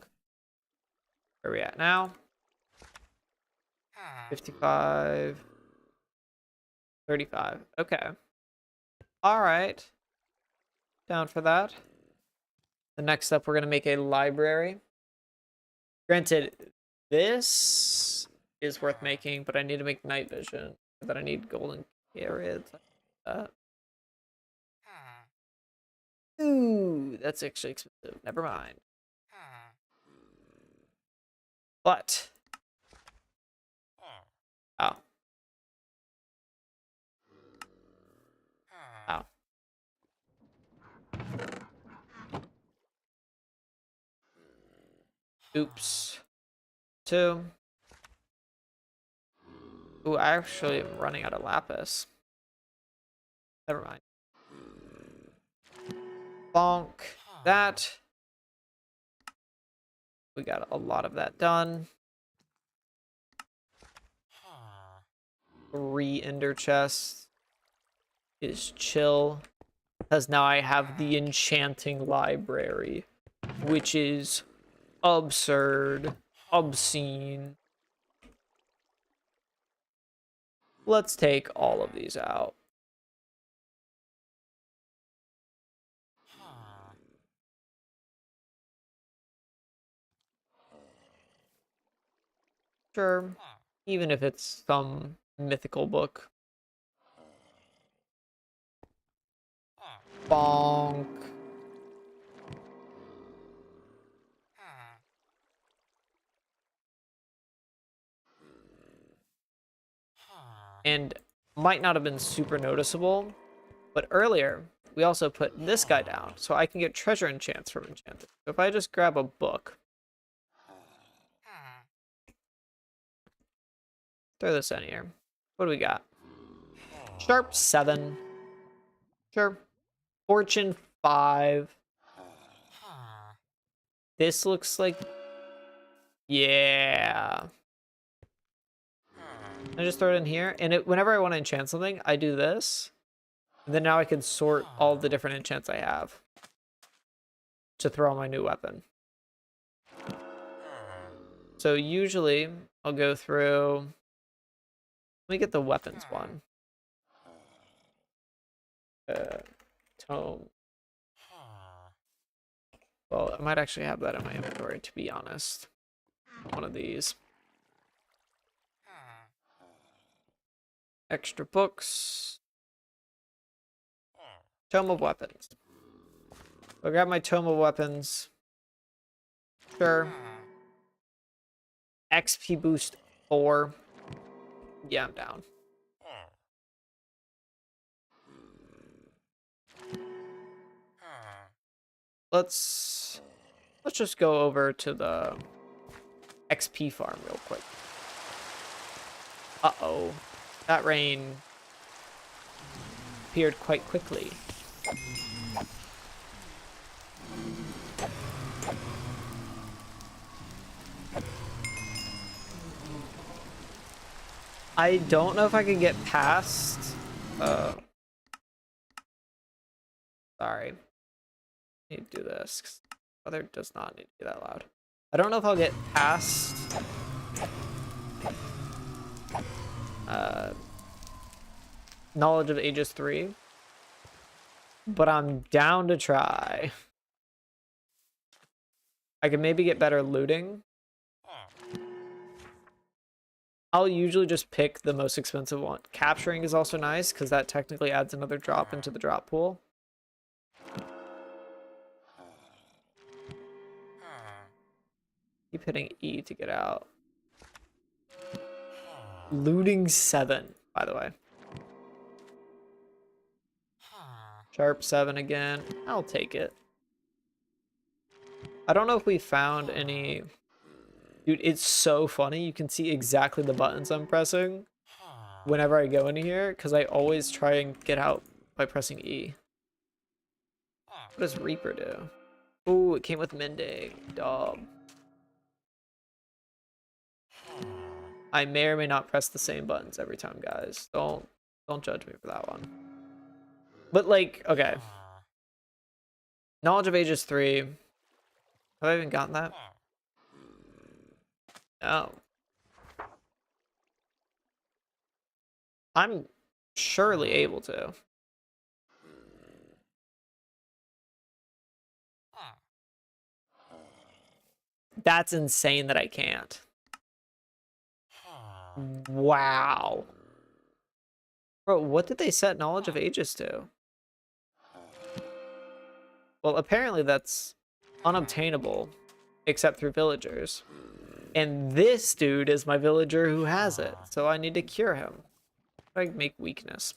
Where are we at now? 55. 35. Okay. Alright. Down for that. The next step, we're going to make a library. Granted, This is worth making, but I need to make night vision. That I need golden carrots. Ooh, that's actually expensive. Never mind. But oh. Oh. Oops. 2. Ooh, I actually am running out of lapis. Never mind. Bonk. That. We got a lot of that done. 3 ender chests is chill. Because now I have the enchanting library, which is absurd, obscene. Let's take all of these out. Sure, even if it's some mythical book. Bonk. And might not have been super noticeable, but earlier we also put this guy down so I can get treasure enchants from enchanted. So if I just grab a book, throw this in here. What do we got? Sharp 7. Sure. Fortune 5. This looks like... Yeah. I just throw it in here, and whenever I want to enchant something, I do this. And then now I can sort all the different enchants I have to throw on my new weapon. So usually, I'll go through... Let me get the weapons one. Tome. Well, I might actually have that in my inventory, to be honest. One of these. Extra books. Tome of Weapons. I'll grab my Tome of Weapons. Sure. XP boost 4. Yeah, I'm down. Let's just go over to the XP farm real quick. Uh-oh. That rain appeared quite quickly. I don't know if I can get past... Sorry. I need to do this, 'cause other does not need to be that loud. I don't know if I'll get past... Knowledge of Ages 3. But I'm down to try. I can maybe get better looting. I'll usually just pick the most expensive one. Capturing is also nice, because that technically adds another drop into the drop pool. Keep hitting E to get out. Looting 7, by the way. Sharp 7 again. I'll take it. I don't know if we found any... Dude, it's so funny. You can see exactly the buttons I'm pressing whenever I go into here, because I always try and get out by pressing E. What does Reaper do? Ooh, it came with Mending. Dog. I may or may not press the same buttons every time, guys. Don't judge me for that one. But like, okay. Knowledge of Ages 3. Have I even gotten that? No. I'm surely able to. That's insane that I can't. Wow. Bro, what did they set knowledge of ages to? Well, apparently that's unobtainable, except through villagers. And this dude is my villager who has it, so I need to cure him. I make weakness.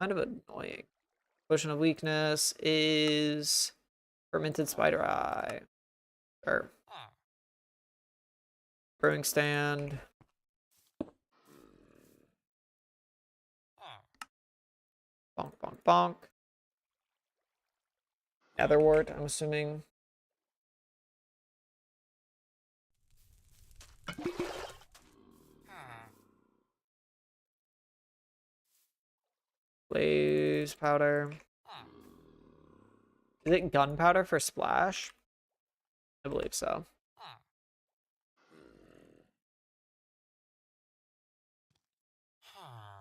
Kind of annoying. Potion of weakness is fermented spider eye. Or brewing stand. Bonk, bonk, bonk. Netherwort, I'm assuming. Blaze powder. Is it gunpowder for splash? I believe so.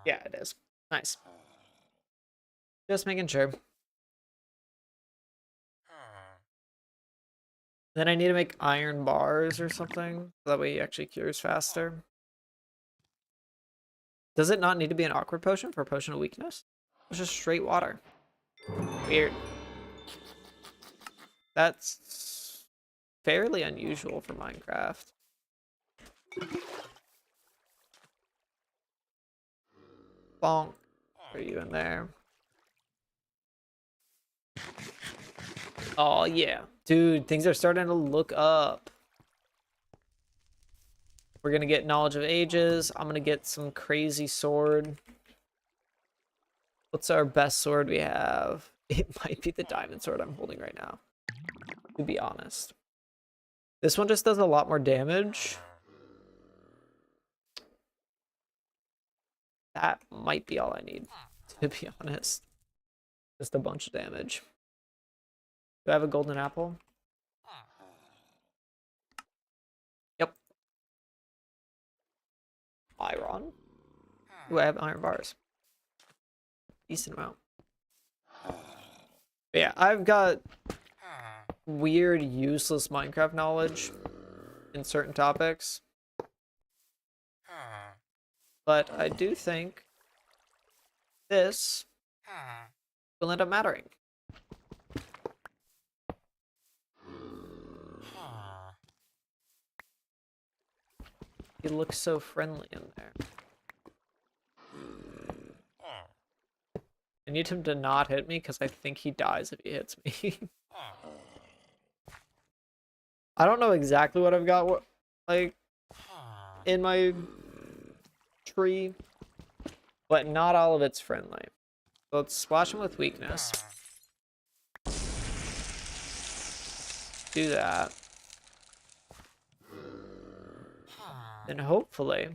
Yeah, it is. Nice. Just making sure. Then I need to make iron bars or something. So that way he actually cures faster. Does it not need to be an awkward potion for a potion of weakness? It's just straight water. Weird. That's fairly unusual for Minecraft. Bonk. Are you in there? Oh, yeah. Dude, things are starting to look up. We're gonna get knowledge of ages. I'm gonna get some crazy sword. What's our best sword we have? It might be the diamond sword I'm holding right now, to be honest. This one just does a lot more damage. That might be all I need, to be honest. Just a bunch of damage. Do I have a golden apple? Yep. Iron. Ooh, I have iron bars. Decent amount. But yeah, I've got weird, useless Minecraft knowledge in certain topics. But I do think this will end up mattering. He looks so friendly in there. I need him to not hit me because I think he dies if he hits me. I don't know exactly what I've got like in my tree, but not all of it's friendly. So let's splash him with weakness. Do that. And hopefully,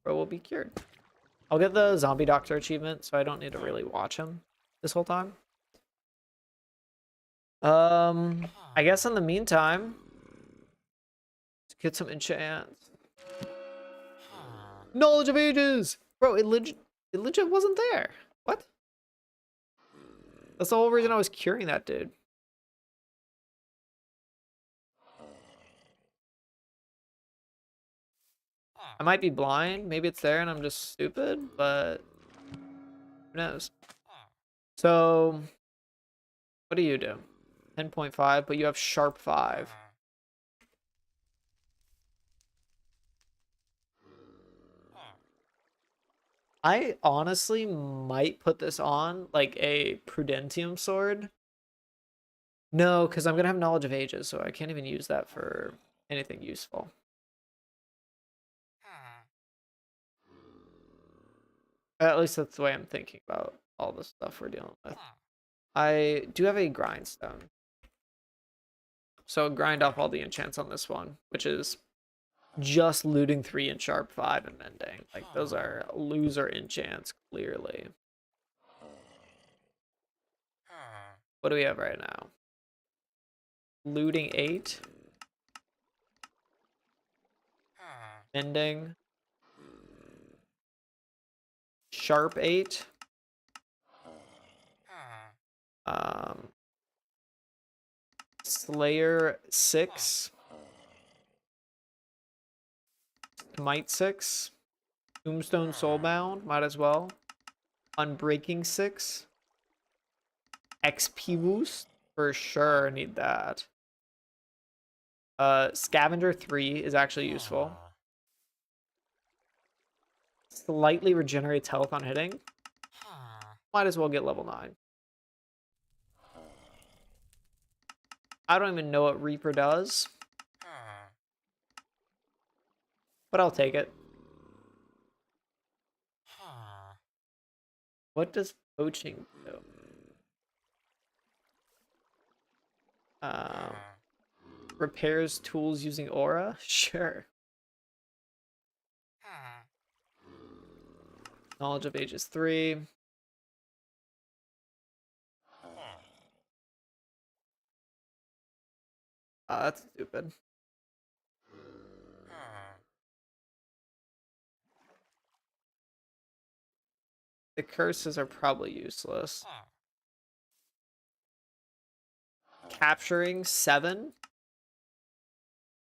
bro will be cured. I'll get the zombie doctor achievement, so I don't need to really watch him this whole time. I guess in the meantime, let's get some enchants. Knowledge of ages! Bro, it legit wasn't there. What? That's the whole reason I was curing that dude. I might be blind. Maybe it's there and I'm just stupid, but who knows? So, what do you do? 10.5, but you have sharp 5. I honestly might put this on like a Prudentium sword. No, because I'm going to have knowledge of ages, so I can't even use that for anything useful. At least that's the way I'm thinking about all the stuff we're dealing with. I do have a grindstone. So grind off all the enchants on this one, which is just looting 3 and sharp 5 and mending. Like, those are loser enchants, clearly. What do we have right now? Looting 8. Mending. Sharp 8. Slayer 6. with Might 6. Tombstone Soulbound, might as well. Unbreaking 6. XP boost, for sure need that. Scavenger 3 is actually useful. Slightly regenerates health on hitting. Might as well get level 9. I don't even know what Reaper does, but I'll take it. What does poaching do? Repairs tools using aura? Sure. Knowledge of ages 3. That's stupid. The curses are probably useless. Capturing 7.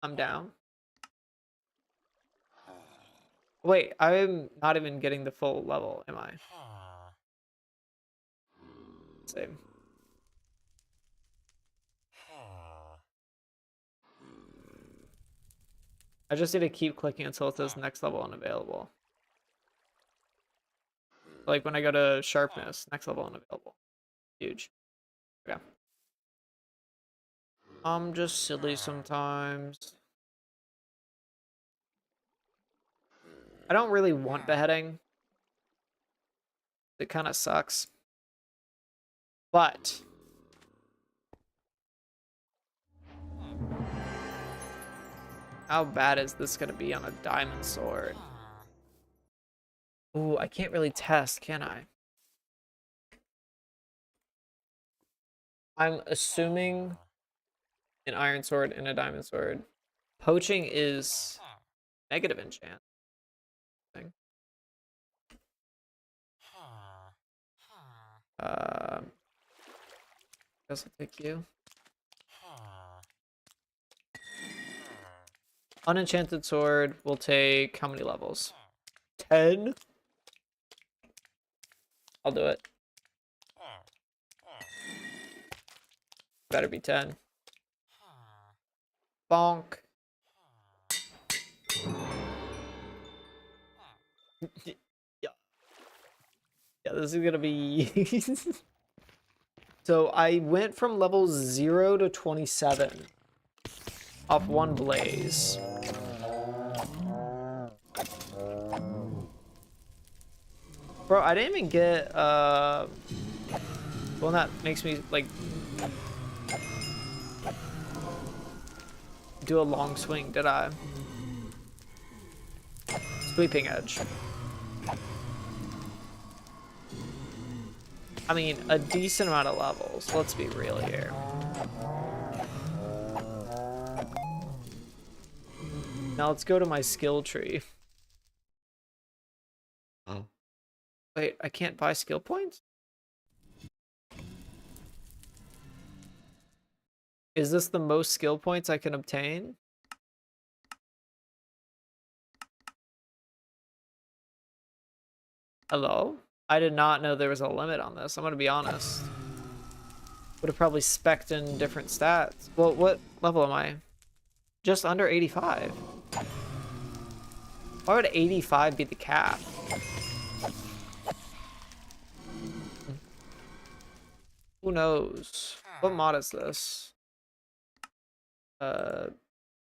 I'm down. Wait, I'm not even getting the full level, am I? Same. I just need to keep clicking until it says next level unavailable. Like when I go to sharpness, next level unavailable. Huge. Okay. I'm just silly sometimes. I don't really want beheading. It kind of sucks. But how bad is this going to be on a diamond sword? Ooh, I can't really test, can I? I'm assuming an iron sword and a diamond sword. Poaching is negative enchant. Guess I'll take you. Unenchanted sword will take how many levels? 10? I'll do it. Better be 10. Bonk. Yeah. Yeah, this is gonna be... So I went from level 0 to 27 off one blaze. Bro, I didn't even get one that makes me like do a long swing, did I? Sweeping edge. I mean, a decent amount of levels. Let's be real here. Now let's go to my skill tree. Oh. Wait, I can't buy skill points? Is this the most skill points I can obtain? Hello? I did not know there was a limit on this. I'm gonna be honest. Would have probably spec'd in different stats. Well, what level am I? Just under 85. Why would 85 be the cap? Who knows? What mod is this?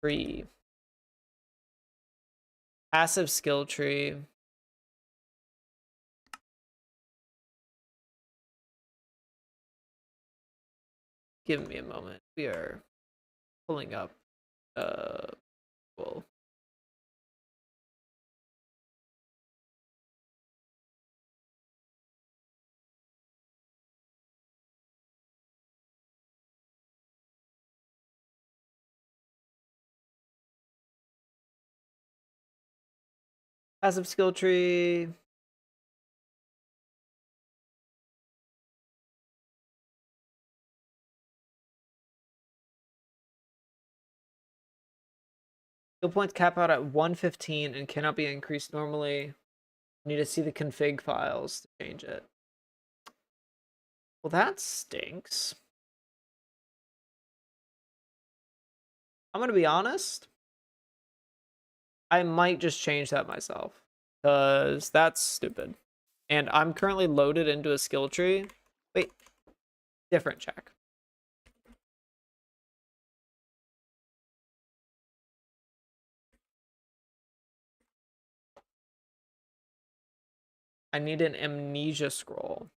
3. Passive skill tree. Give me a moment. We are pulling up. Well. Passive skill tree. Skill points cap out at 115 and cannot be increased normally. Need to see the config files to change it. Well, that stinks. I'm gonna be honest. I might just change that myself because that's stupid. And I'm currently loaded into a skill tree. Wait, different check. I need an amnesia scroll.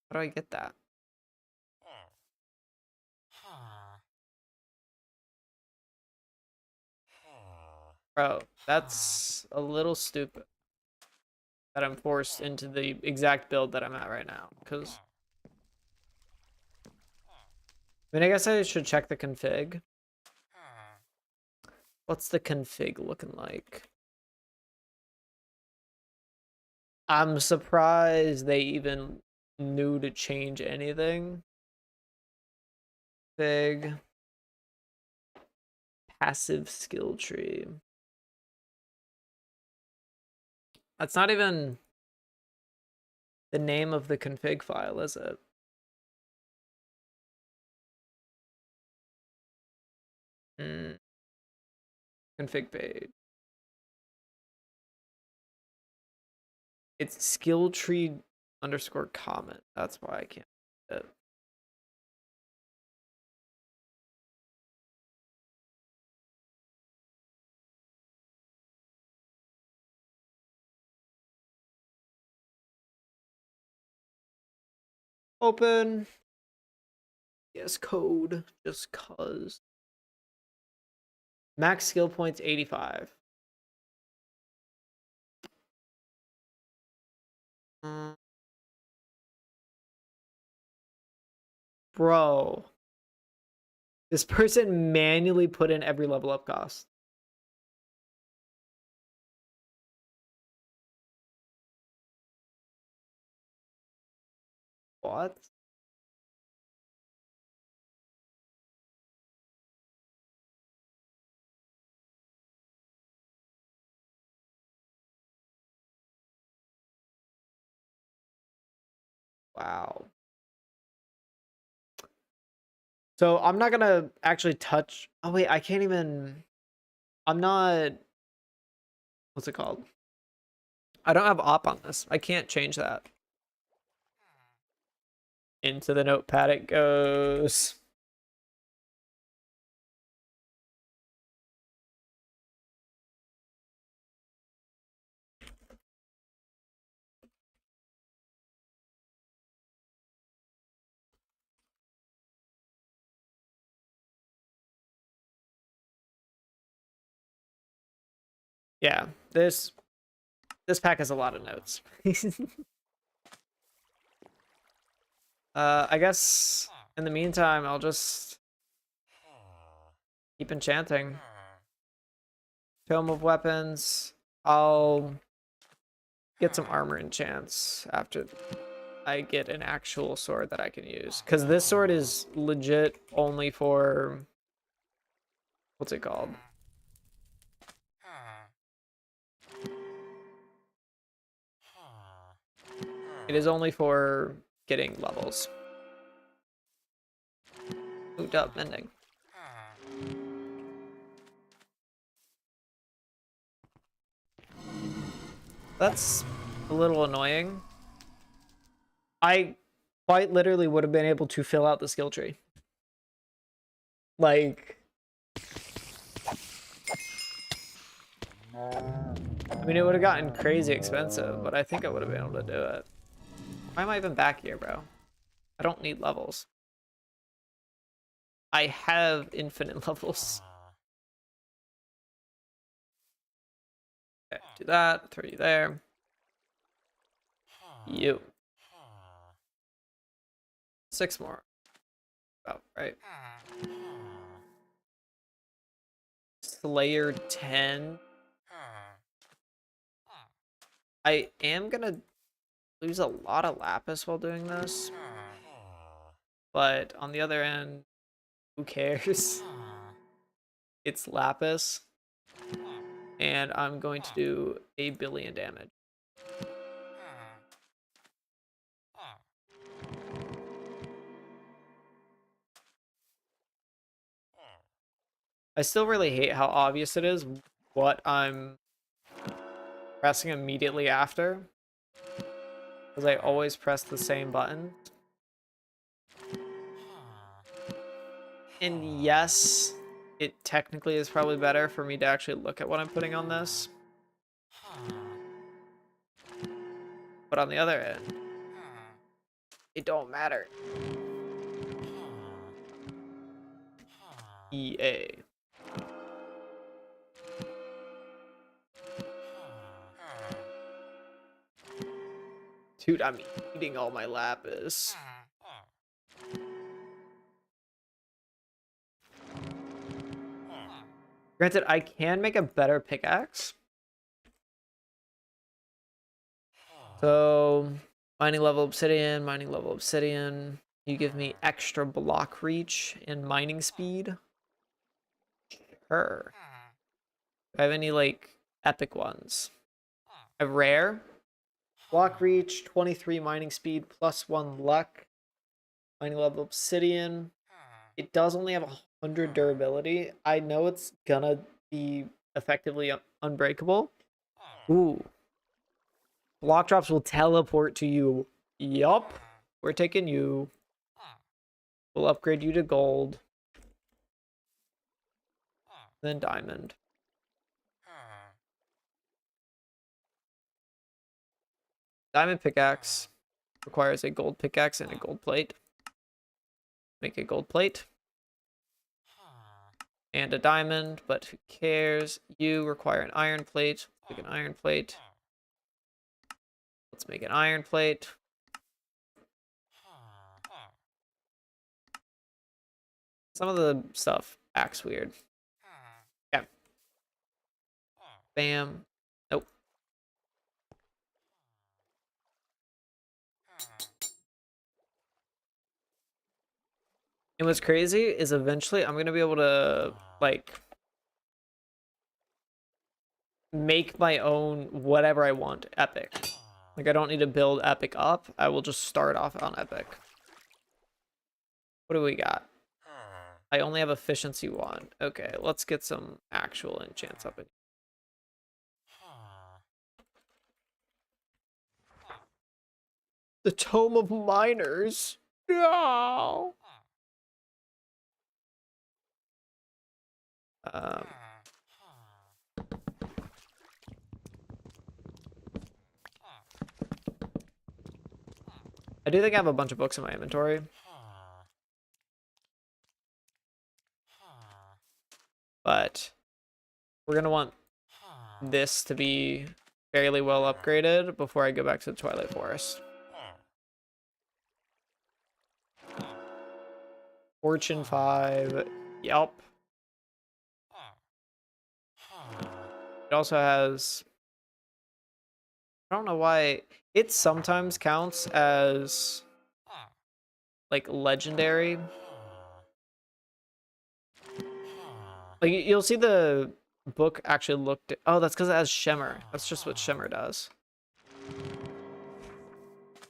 How do I get that? Bro, that's a little stupid that I'm forced into the exact build that I'm at right now. Because, I mean, I guess I should check the config. What's the config looking like? I'm surprised they even knew to change anything. Big passive skill tree. That's not even the name of the config file, is it? Config page. It's skill tree underscore comment. That's why I can't do it. Open. Yes, code. Just cause. Max skill points 85. Bro. This person manually put in every level up cost. What? Wow. So I'm not gonna actually touch. Oh wait, I can't even. I'm not. What's it called? I don't have op on this. I can't change that. Into the notepad it goes. Yeah, this pack has a lot of notes. I guess in the meantime, I'll just keep enchanting. Tome of Weapons. I'll get some armor enchants after I get an actual sword that I can use. Because this sword is legit only for... What's it called? It is only for getting levels. Moved up, mending. That's a little annoying. I quite literally would have been able to fill out the skill tree. Like... I mean, it would have gotten crazy expensive, but I think I would have been able to do it. Why am I even back here, bro? I don't need levels. I have infinite levels. Okay, do that. Throw you there. You. 6 more. Oh, right. Slayer 10. I am gonna lose a lot of lapis while doing this. But on the other end, who cares? It's lapis. And I'm going to do 1,000,000,000 damage. I still really hate how obvious it is what I'm pressing immediately after. Because I always press the same button. And yes, it technically is probably better for me to actually look at what I'm putting on this. But on the other end, it don't matter. EA. Dude, I'm eating all my lapis. Granted, I can make a better pickaxe. So, mining level obsidian, mining level obsidian. You give me extra block reach and mining speed. Sure. Do I have any, like, epic ones? I have rare. Block reach, 23 mining speed, +1 luck. Mining level obsidian. It does only have 100 durability. I know it's gonna be effectively unbreakable. Ooh. Block drops will teleport to you. Yup. We're taking you. We'll upgrade you to gold. Then diamond. Diamond pickaxe requires a gold pickaxe and a gold plate. Make a gold plate. And a diamond, but who cares? You require an iron plate. Make an iron plate. Let's make an iron plate. Some of the stuff acts weird. Yeah. Bam. Nope. And what's crazy is eventually I'm gonna be able to, like, make my own whatever I want epic. Like, I don't need to build epic up. I will just start off on epic. What do we got? I only have efficiency 1. Okay, let's get some actual enchants up in. The Tome of Miners. No. I do think I have a bunch of books in my inventory. But we're gonna want this to be fairly well upgraded before I go back to the Twilight Forest. Fortune 5. Yep. It also has... I don't know why... It sometimes counts as, like, legendary. Like, you'll see the book actually looked... Oh, that's because it has Shimmer. That's just what Shimmer does. I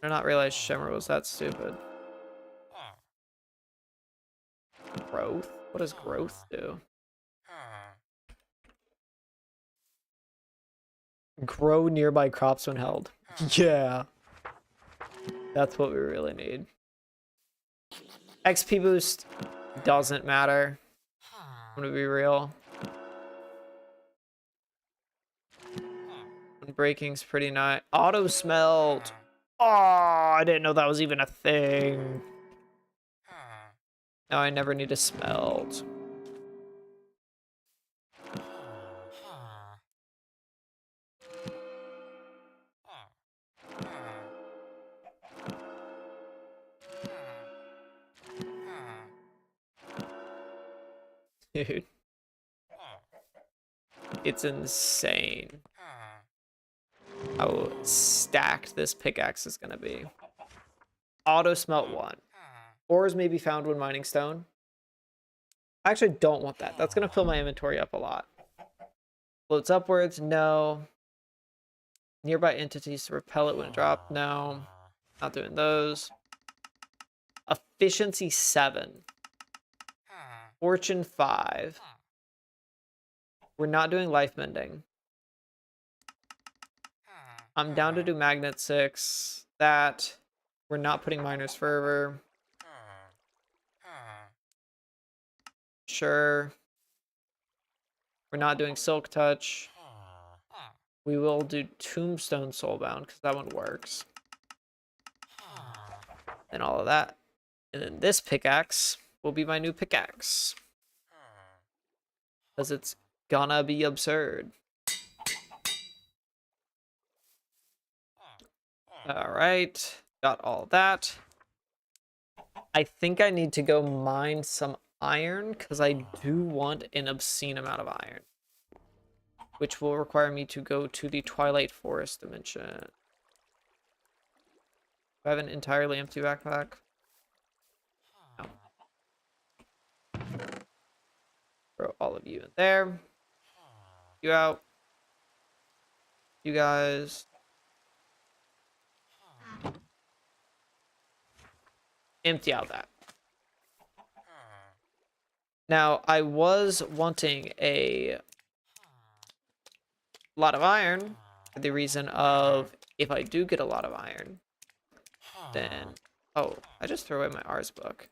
did not realize Shimmer was that stupid. Growth? What does growth do? Grow nearby crops when held. Yeah. That's what we really need. XP boost doesn't matter. I'm gonna be real. Breaking's pretty nice. Auto smelt. Oh, I didn't know that was even a thing. Now I never need to smelt. Dude. It's insane how stacked this pickaxe is going to be. Auto smelt 1. Ores may be found when mining stone. I actually don't want that. That's going to fill my inventory up a lot. Floats upwards, no. Nearby entities to repel it when it dropped, no. Not doing those. Efficiency 7. Fortune 5. We're not doing life mending. I'm down to do magnet 6. That. We're not putting miner's fervor. Sure. We're not doing silk touch. We will do tombstone soulbound because that one works. And all of that. And then this pickaxe will be my new pickaxe. Because it's gonna be absurd. Alright. Got all that. I think I need to go mine some iron because I do want an obscene amount of iron. Which will require me to go to the Twilight Forest dimension. Do I have an entirely empty backpack? No. Throw all of you in there. You out. You guys. Empty out that. Now, I was wanting a lot of iron for the reason of if I do get a lot of iron, then... Oh, I just threw away my Rs book.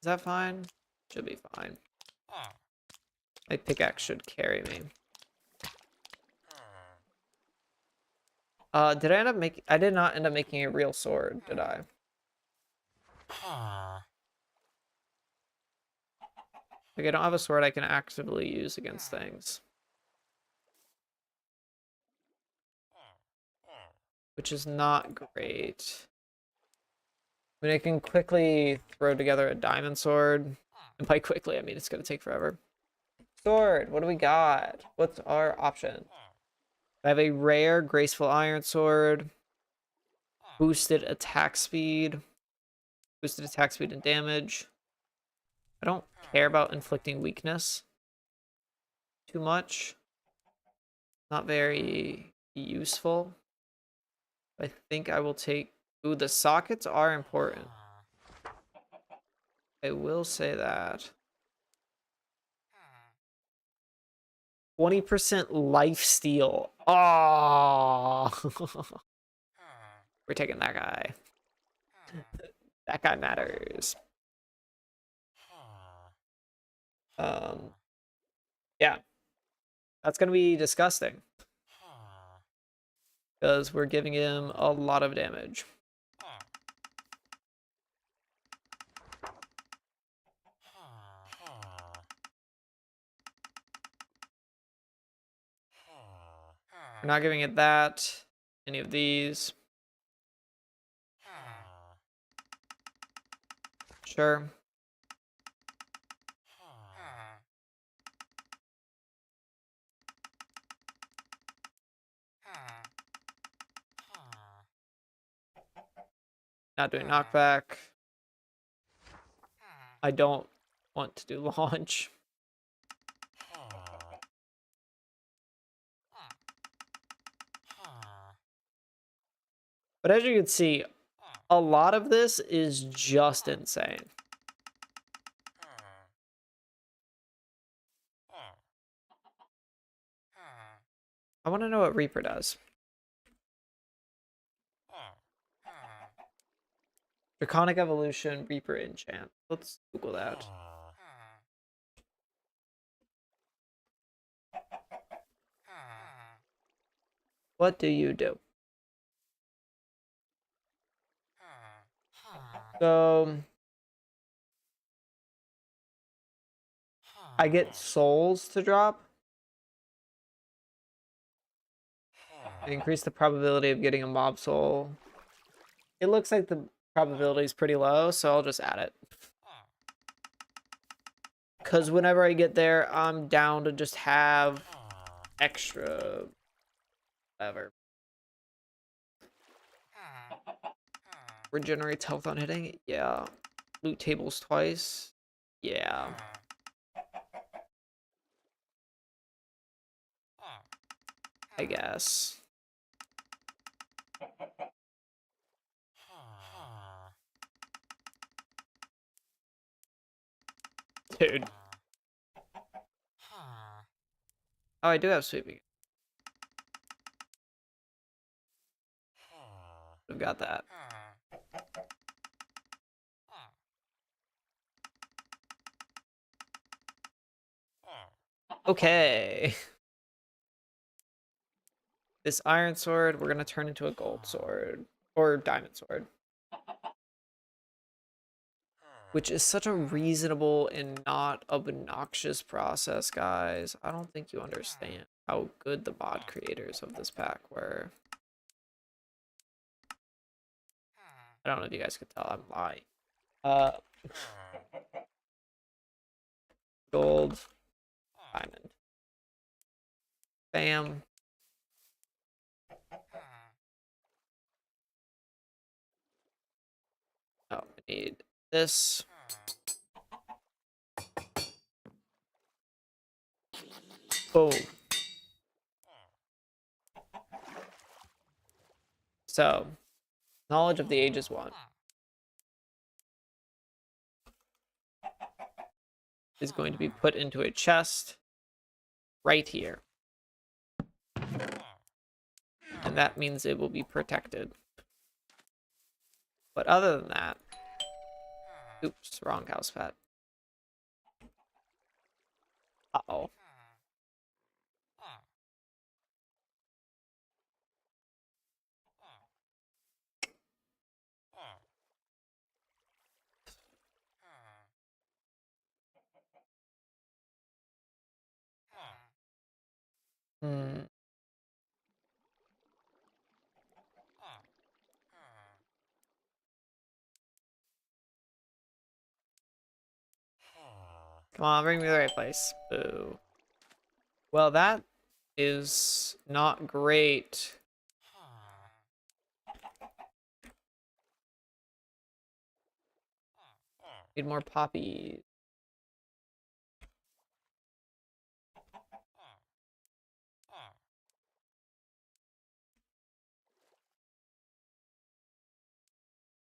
Is that fine? Should be fine. My pickaxe should carry me. Did I end up making... I did not end up making a real sword, did I? Like, I don't have a sword I can actively use against things. Which is not great. I mean, I can quickly throw together a diamond sword. And by quickly, I mean it's going to take forever. Sword, what do we got? What's our option? I have a rare graceful iron sword. Boosted attack speed. Boosted attack speed and damage. I don't care about inflicting weakness too much. Not very useful. I think I will take... Ooh, the sockets are important. I will say that. 20% lifesteal. Oh! We're taking that guy. That guy matters. Yeah. That's gonna be disgusting. Because we're giving him a lot of damage. We're not giving it that. Any of these. Sure. Not doing knockback. I don't want to do launch. But as you can see, a lot of this is just insane. I want to know what Reaper does. Draconic Evolution, Reaper Enchant. Let's Google that. What do you do? So... I get souls to drop. I increase the probability of getting a mob soul. It looks like the probability is pretty low, so I'll just add it. Because whenever I get there, I'm down to just have extra whatever. Regenerates health on hitting? Yeah. Loot tables twice? Yeah. I guess. Dude. Oh, I do have sweeping. I've got that. Okay. This iron sword, we're gonna turn into a gold sword. Or diamond sword. Which is such a reasonable and not obnoxious process, guys. I don't think you understand how good the mod creators of this pack were. I don't know if you guys could tell, I'm lying. Gold. Diamond. Bam. Oh, I need this. Boom. So, knowledge of the ages 1 is going to be put into a chest right here. And that means it will be protected. But other than that, oops, wrong house pet. Uh-oh. Hmm. Come on, bring me to the right place. Boo. Well, that is not great. Need more poppies.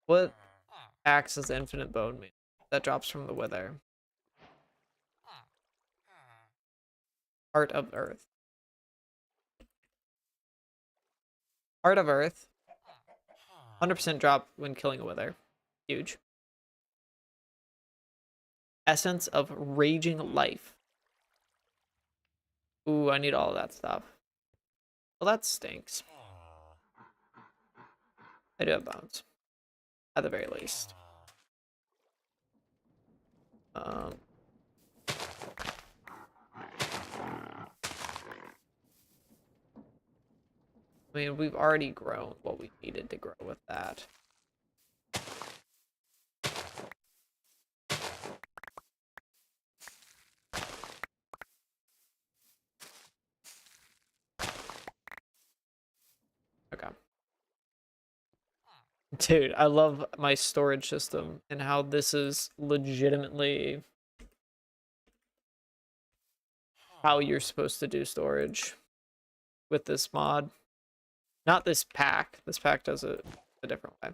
What acts as infinite bone meal that drops from the wither? Heart of Earth. Heart of Earth. 100% drop when killing a wither. Huge. Essence of Raging Life. Ooh, I need all of that stuff. Well, that stinks. I do have bones. At the very least. I mean, we've already grown what we needed to grow with that. Okay. Dude, I love my storage system and how this is legitimately how you're supposed to do storage with this mod. Not this pack. This pack does it a different way.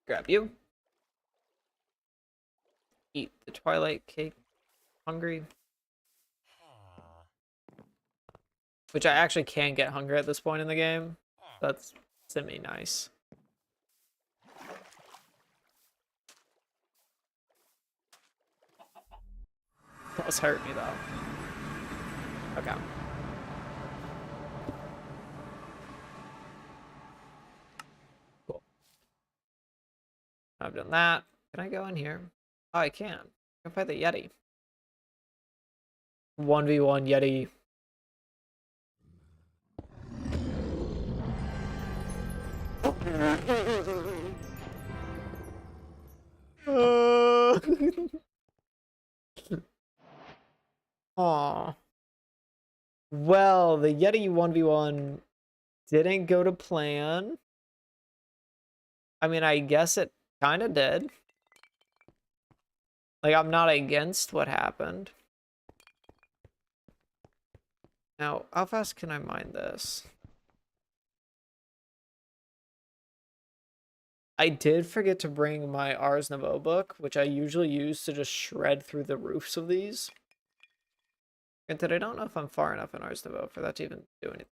Grab you. Eat the Twilight Cake. Hungry. Which I actually can get hungry at this point in the game. That's semi-nice. That was hurt me though. Okay. Cool. I've done that. Can I go in here? Oh, I can. I can fight the Yeti. 1v1 Yeti. Aw. Well, the Yeti 1v1 didn't go to plan. I mean, I guess it kind of did. Like, I'm not against what happened. Now, how fast can I mine this? I did forget to bring my Ars Nouveau book, which I usually use to just shred through the roofs of these. Granted, I don't know if I'm far enough in Ars Nouveau for that to even do anything.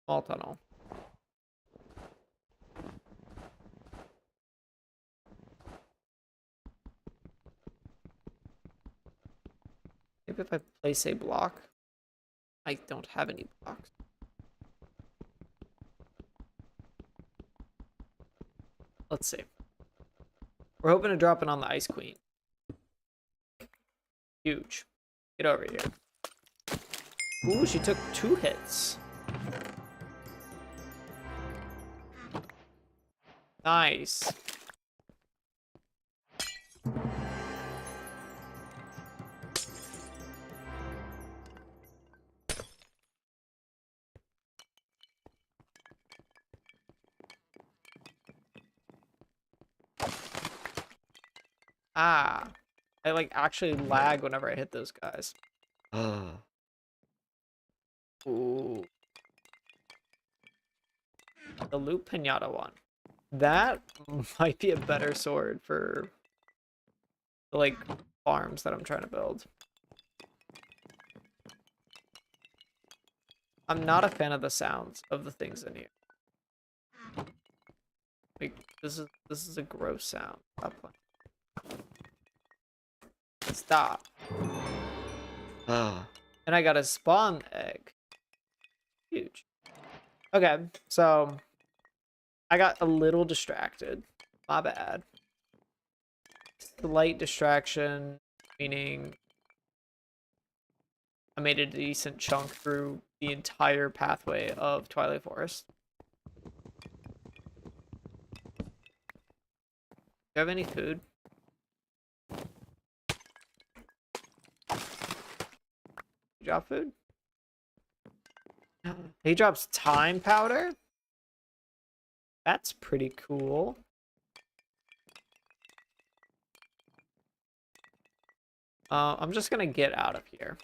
Small tunnel. Maybe if I place a block. I don't have any blocks. Let's see. We're hoping to drop it on the Ice Queen. Huge. Get over here. Ooh, she took 2 hits. Nice. Ah. I like actually lag whenever I hit those guys. Ooh. The loot pinata one. That might be a better sword for the, like, farms that I'm trying to build. I'm not a fan of the sounds of the things in here. Like, this is a gross sound. Stop playing. Stop. And I got a spawn egg. Huge. Okay, so I got a little distracted. My bad. Slight distraction, meaning I made a decent chunk through the entire pathway of Twilight Forest. Do you have any food? You drop food? He drops time powder? That's pretty cool. I'm just gonna get out of here,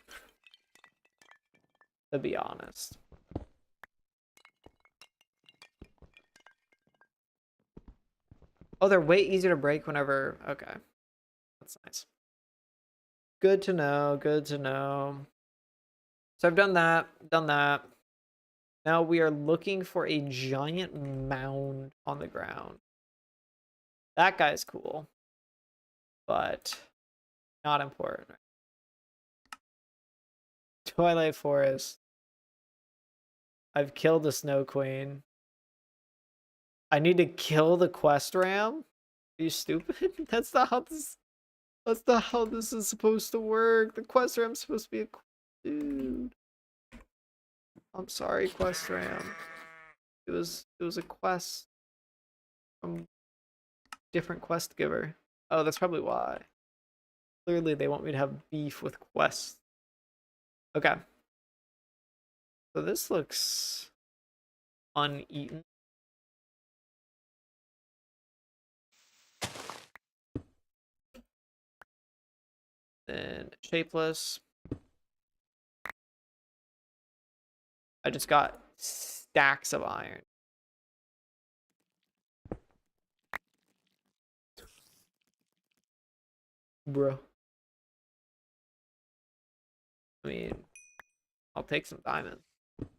to be honest. Oh, they're way easier to break whenever... Okay. That's nice. Good to know, good to know. So I've done that, Now we are looking for a giant mound on the ground. That guy's cool, but not important. Twilight Forest. I've killed the Snow Queen. I need to kill the quest ram? Are you stupid? That's not how this is supposed to work. The quest ram's supposed to be a dude. I'm sorry, quest ram. It was a quest from different quest giver. Oh, that's probably why. Clearly they want me to have beef with quests. Okay. So this looks uneaten. Then shapeless. I just got stacks of iron. Bro. I mean, I'll take some diamonds.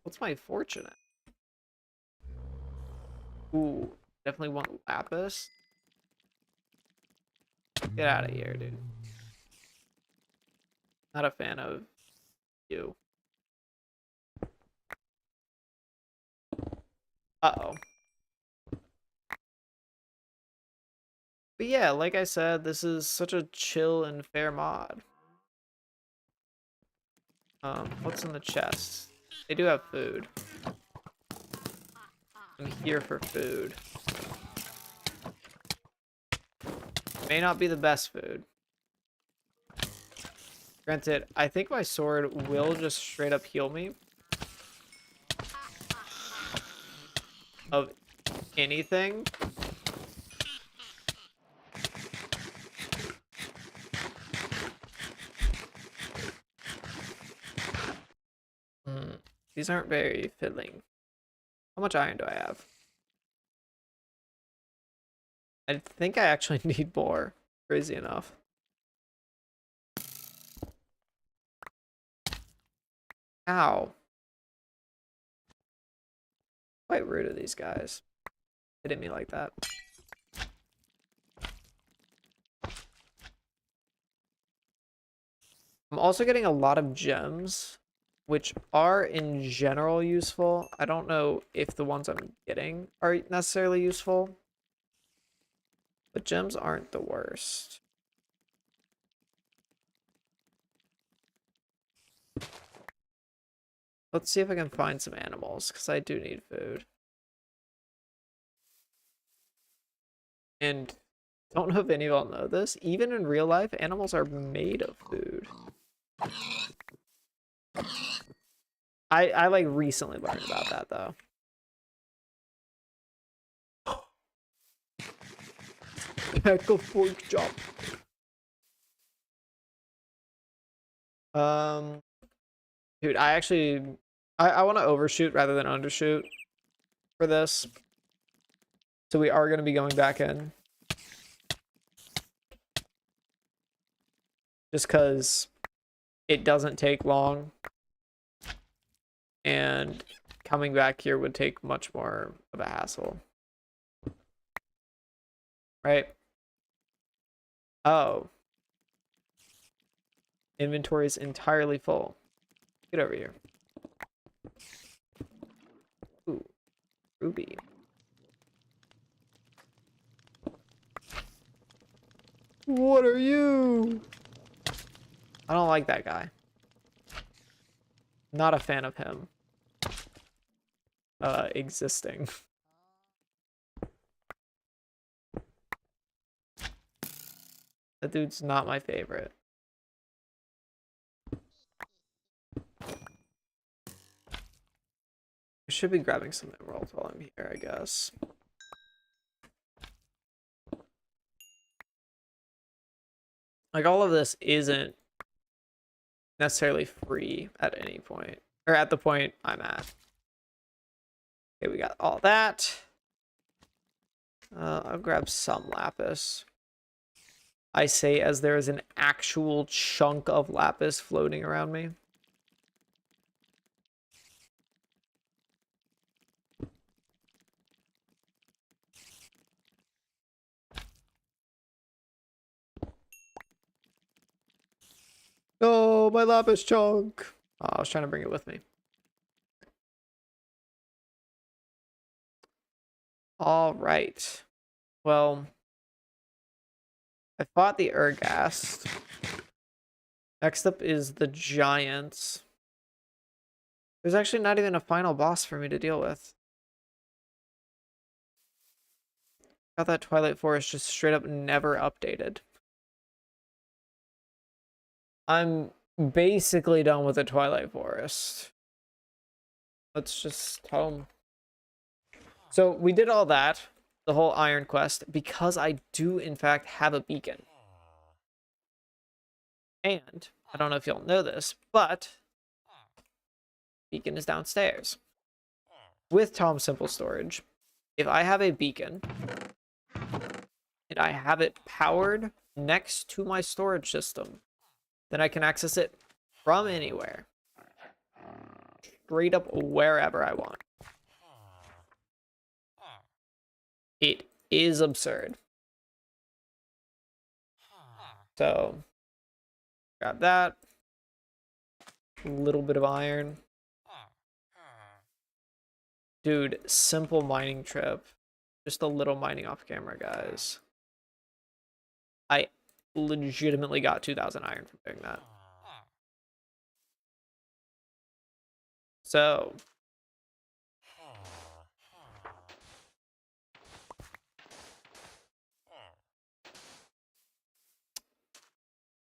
What's my fortune at? Ooh, definitely want lapis. Get out of here, dude. Not a fan of you. Uh-oh. But yeah, like I said, this is such a chill and fair mod. What's in the chest? They do have food. I'm here for food. May not be the best food. Granted, I think my sword will just straight up heal me of anything. These aren't very fiddling. How much iron do I have? I think I actually need more. Crazy enough. Ow. Quite rude of these guys. Hitting me like that. I'm also getting a lot of gems, which are in general useful. I don't know if the ones I'm getting are necessarily useful, but gems aren't the worst. Let's see if I can find some animals, because I do need food. And don't know if any of y'all know this, even in real life, animals are made of food. I like recently learned about that though. Heck of pork chop. Dude, I want to overshoot rather than undershoot for this. So we are going to be going back in. Just because it doesn't take long. And coming back here would take much more of a hassle. Right? Oh. Inventory is entirely full. Get over here. Ooh. Ruby. What are you? I don't like that guy. Not a fan of him. Existing. That dude's not my favorite. I should be grabbing some emeralds while I'm here, I guess. Like, all of this isn't necessarily free at any point. Or at the point I'm at. Okay, we got all that. I'll grab some lapis. I say as there is an actual chunk of lapis floating around me. Oh, my lapis chunk. Oh, I was trying to bring it with me. All right. Well, I fought the Urghast. Next up is the Giants. There's actually not even a final boss for me to deal with. Got that Twilight Forest just straight up never updated. I'm basically done with the Twilight Forest. Let's just tell them. So we did all that, the whole Iron Quest, because I do in fact have a beacon. And I don't know if y'all know this, but beacon is downstairs. With Tom Simple Storage, if I have a beacon and I have it powered next to my storage system, then I can access it from anywhere. Straight up wherever I want. It is absurd. So, grab that. A little bit of iron. Dude, simple mining trip. Just a little mining off camera, guys. I legitimately got 2,000 iron from doing that. So,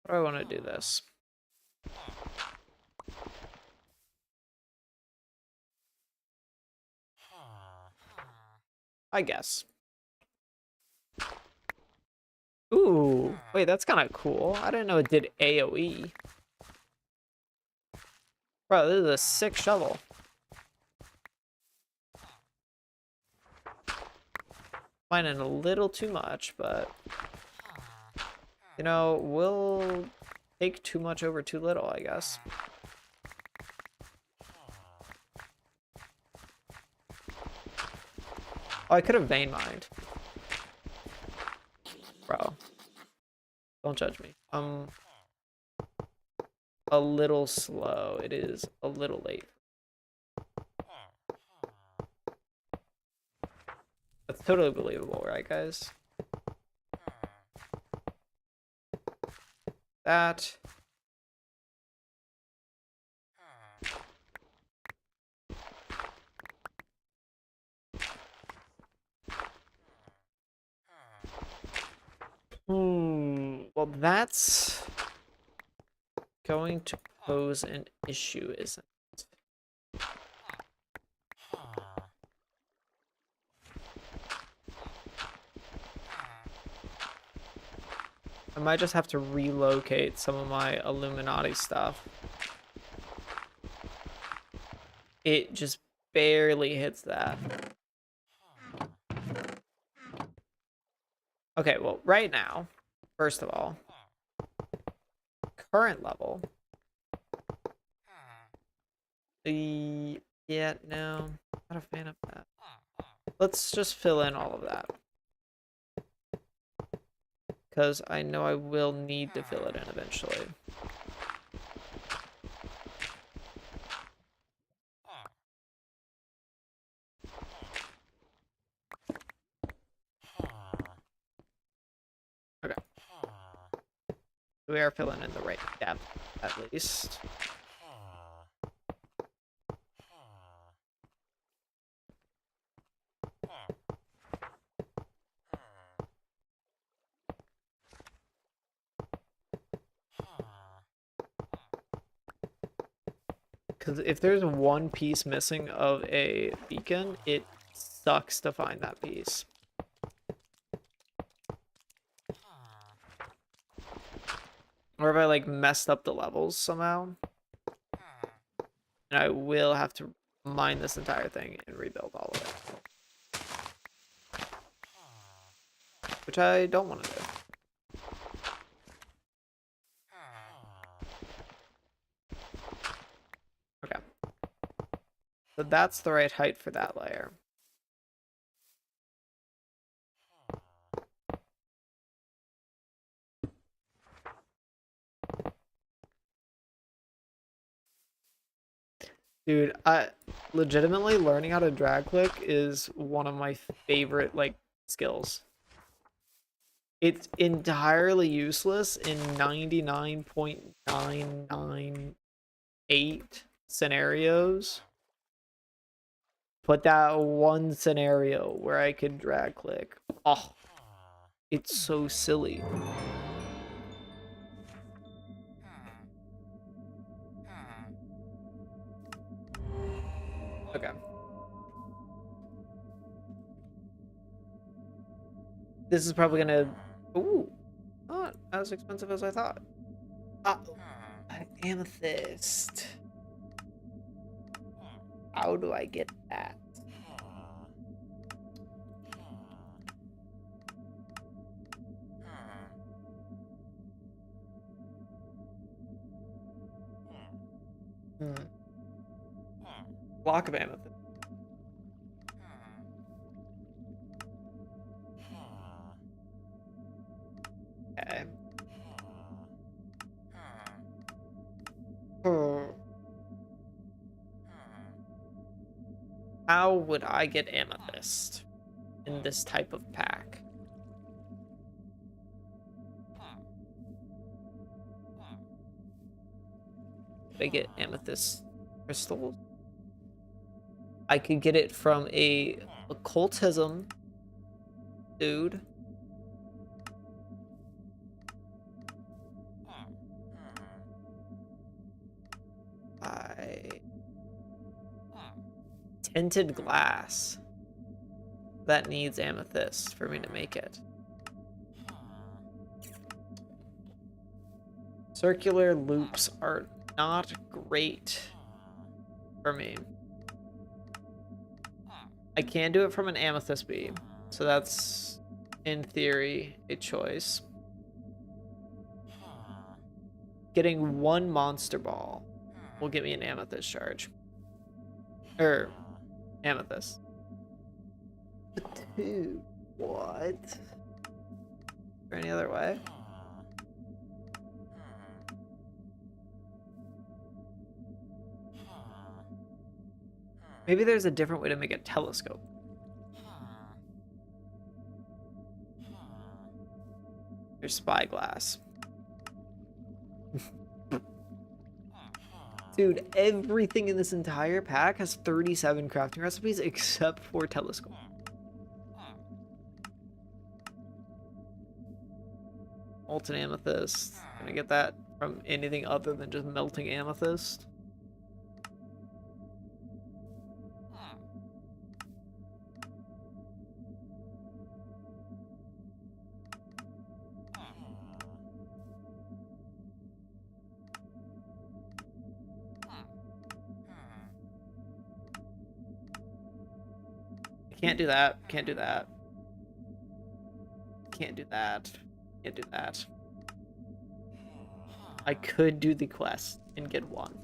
how do I want to do this? I guess. Ooh, wait, that's kind of cool. I didn't know it did AoE. Bro, this is a sick shovel. Finding a little too much, but you know, we'll take too much over too little, I guess. Oh, I could have vein mined. Bro. Don't judge me. A little slow. It is a little late. That's totally believable, right, guys? That. Well, that's going to pose an issue, isn't it? I might just have to relocate some of my Illuminati stuff. It just barely hits that. Okay, well, right now, first of all, current level. Yeah, no, not a fan of that. Let's just fill in all of that. Because I know I will need to fill it in eventually. Okay. We are filling in the right depth, at least. Because if there's one piece missing of a beacon, it sucks to find that piece. Or if I like messed up the levels somehow. And I will have to mine this entire thing and rebuild all of it. Which I don't want to do. Okay. So that's the right height for that layer. Dude, I legitimately learning how to drag click is one of my favorite like skills. It's entirely useless in 99.998 scenarios. But that one scenario where I could drag click. Oh, it's so silly. Okay. This is probably gonna... Ooh, not as expensive as I thought. An amethyst. How do I get that? Block of amethyst. Okay. How would I get amethyst in this type of pack? Could I get amethyst crystals? I could get it from a occultism dude. Right. Tinted glass. That needs amethyst for me to make it. Circular loops are not great for me. I can do it from an amethyst beam, so that's, in theory, a choice. Getting one monster ball will get me an amethyst charge. Amethyst. Two. What? Is there any other way? Maybe there's a different way to make a telescope. There's spyglass. Dude, everything in this entire pack has 37 crafting recipes except for telescope. Molten amethyst. Can I get that from anything other than just melting amethyst? Can't do that. Can't do that. Can't do that. Can't do that. I could do the quest and get one.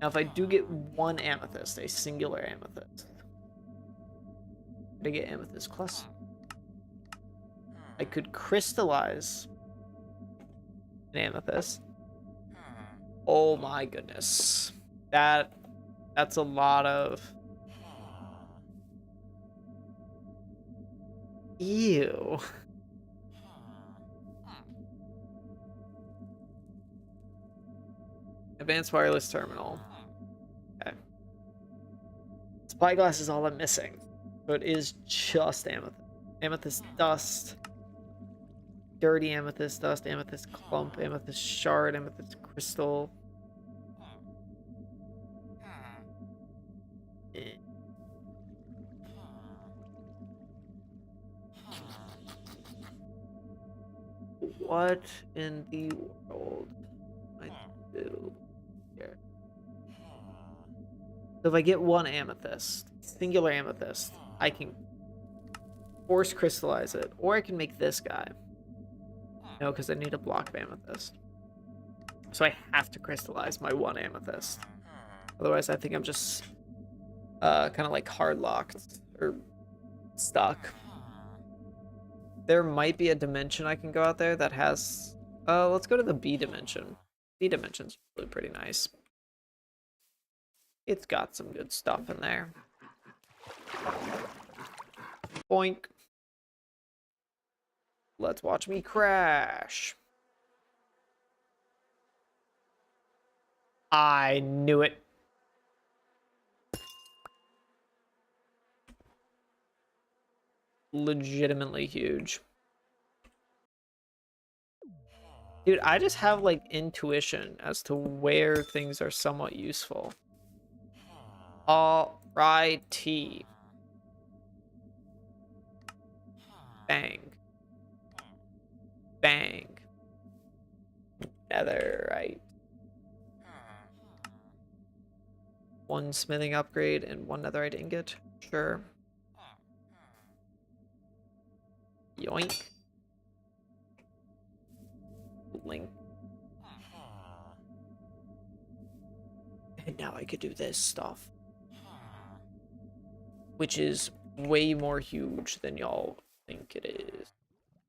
Now, if I do get one amethyst, a singular amethyst, I get amethyst cluster. I could crystallize an amethyst. Oh my goodness. That's a lot of... Ew. Advanced wireless terminal. Okay. Spyglass is all I'm missing. So it is just amethyst. Amethyst dust. Dirty amethyst dust, amethyst clump, amethyst shard, amethyst crystal. What in the world I do here? So if I get one amethyst, singular amethyst, I can force crystallize it, or I can make this guy. No, because I need a block of amethyst. So I have to crystallize my one amethyst. Otherwise, I think I'm just kind of like hard locked or stuck. There might be a dimension I can go out there that has... let's go to the B dimension. B dimension's really pretty nice. It's got some good stuff in there. Boink. Let's watch me crash. I knew it. Legitimately huge. Dude, I just have like intuition as to where things are somewhat useful. Alrighty. Bang. Bang. Netherite. One smithing upgrade and one netherite ingot. Sure. Yoink. Link. And now I could do this stuff. Which is way more huge than y'all think it is.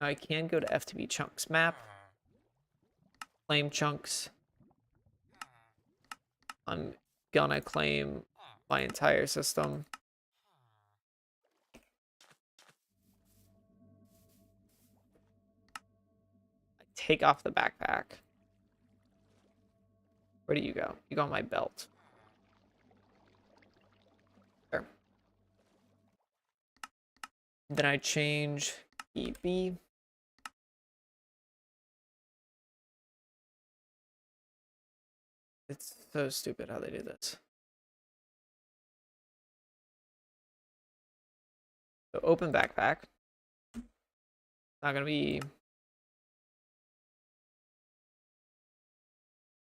Now I can go to FTB chunks map. Claim chunks. I'm gonna claim my entire system. I take off the backpack. Where do you go? You go on my belt. There. Then I change EB. It's so stupid how they do this. So open backpack. Not gonna be.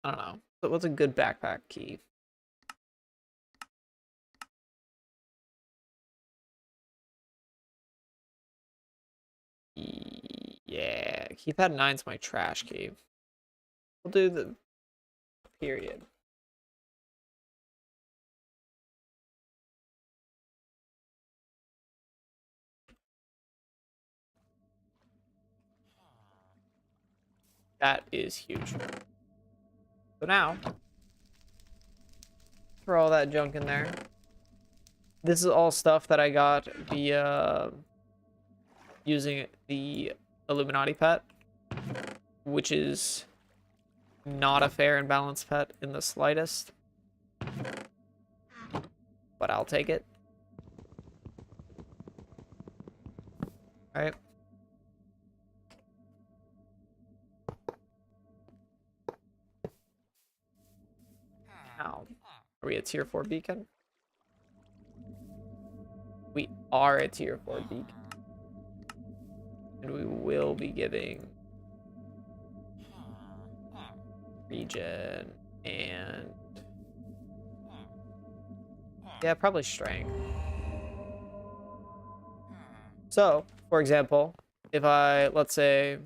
I don't know. But what's a good backpack key? Yeah, keypad 9's my trash key. We'll do the period. That is huge. So now, throw all that junk in there. This is all stuff that I got via using the Illuminati pet, which is not a fair and balanced pet in the slightest. But I'll take it. All right. Now, are we a tier 4 beacon? We are a tier 4 beacon. And we will be giving regen and yeah, probably strength. So, for example, if I, let's say,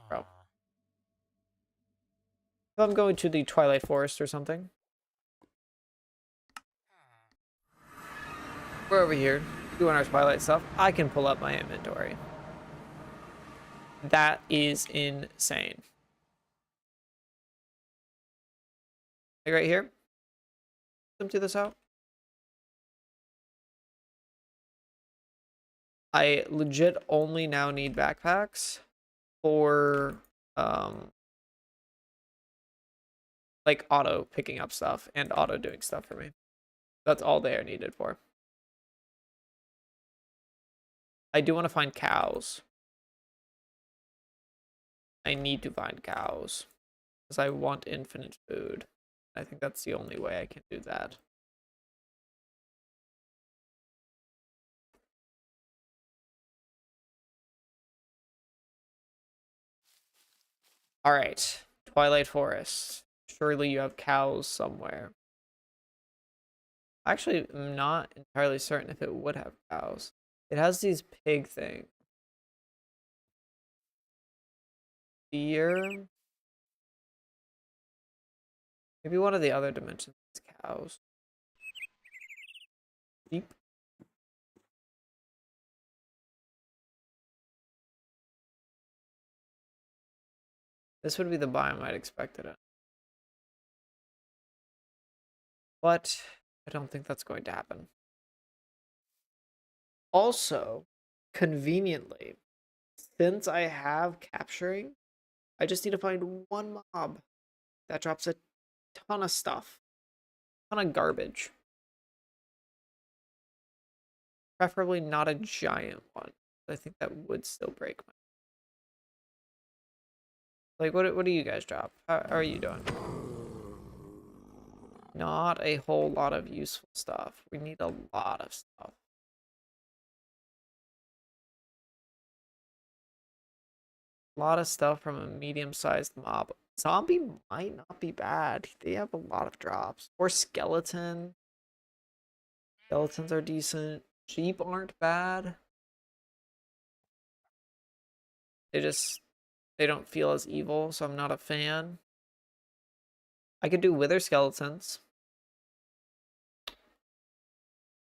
bro, if I'm going to the Twilight Forest or something, we're over here doing our Twilight stuff, I can pull up my inventory. That is insane. Like right here, empty this out. I legit only now need backpacks for like auto picking up stuff and auto doing stuff for me. That's all they are needed for. I do want to find cows. I need to find cows because I want infinite food. I think that's the only way I can do that. All right, Twilight Forest. Surely you have cows somewhere. Actually, I'm not entirely certain if it would have cows. It has these pig things. Deer. Maybe one of the other dimensions is cows. Sheep. This would be the biome I'd expect it in. But I don't think that's going to happen. Also, conveniently, since I have capturing, I just need to find one mob that drops a ton of stuff. A ton of garbage. Preferably not a giant one. I think that would still break my... Like, what do you guys drop? How are you doing? Not a whole lot of useful stuff. We need a lot of stuff. A lot of stuff from a medium-sized mob. Zombie might not be bad. They have a lot of drops. Or skeleton. Skeletons are decent. Sheep aren't bad. They don't feel as evil, so I'm not a fan. I could do wither skeletons.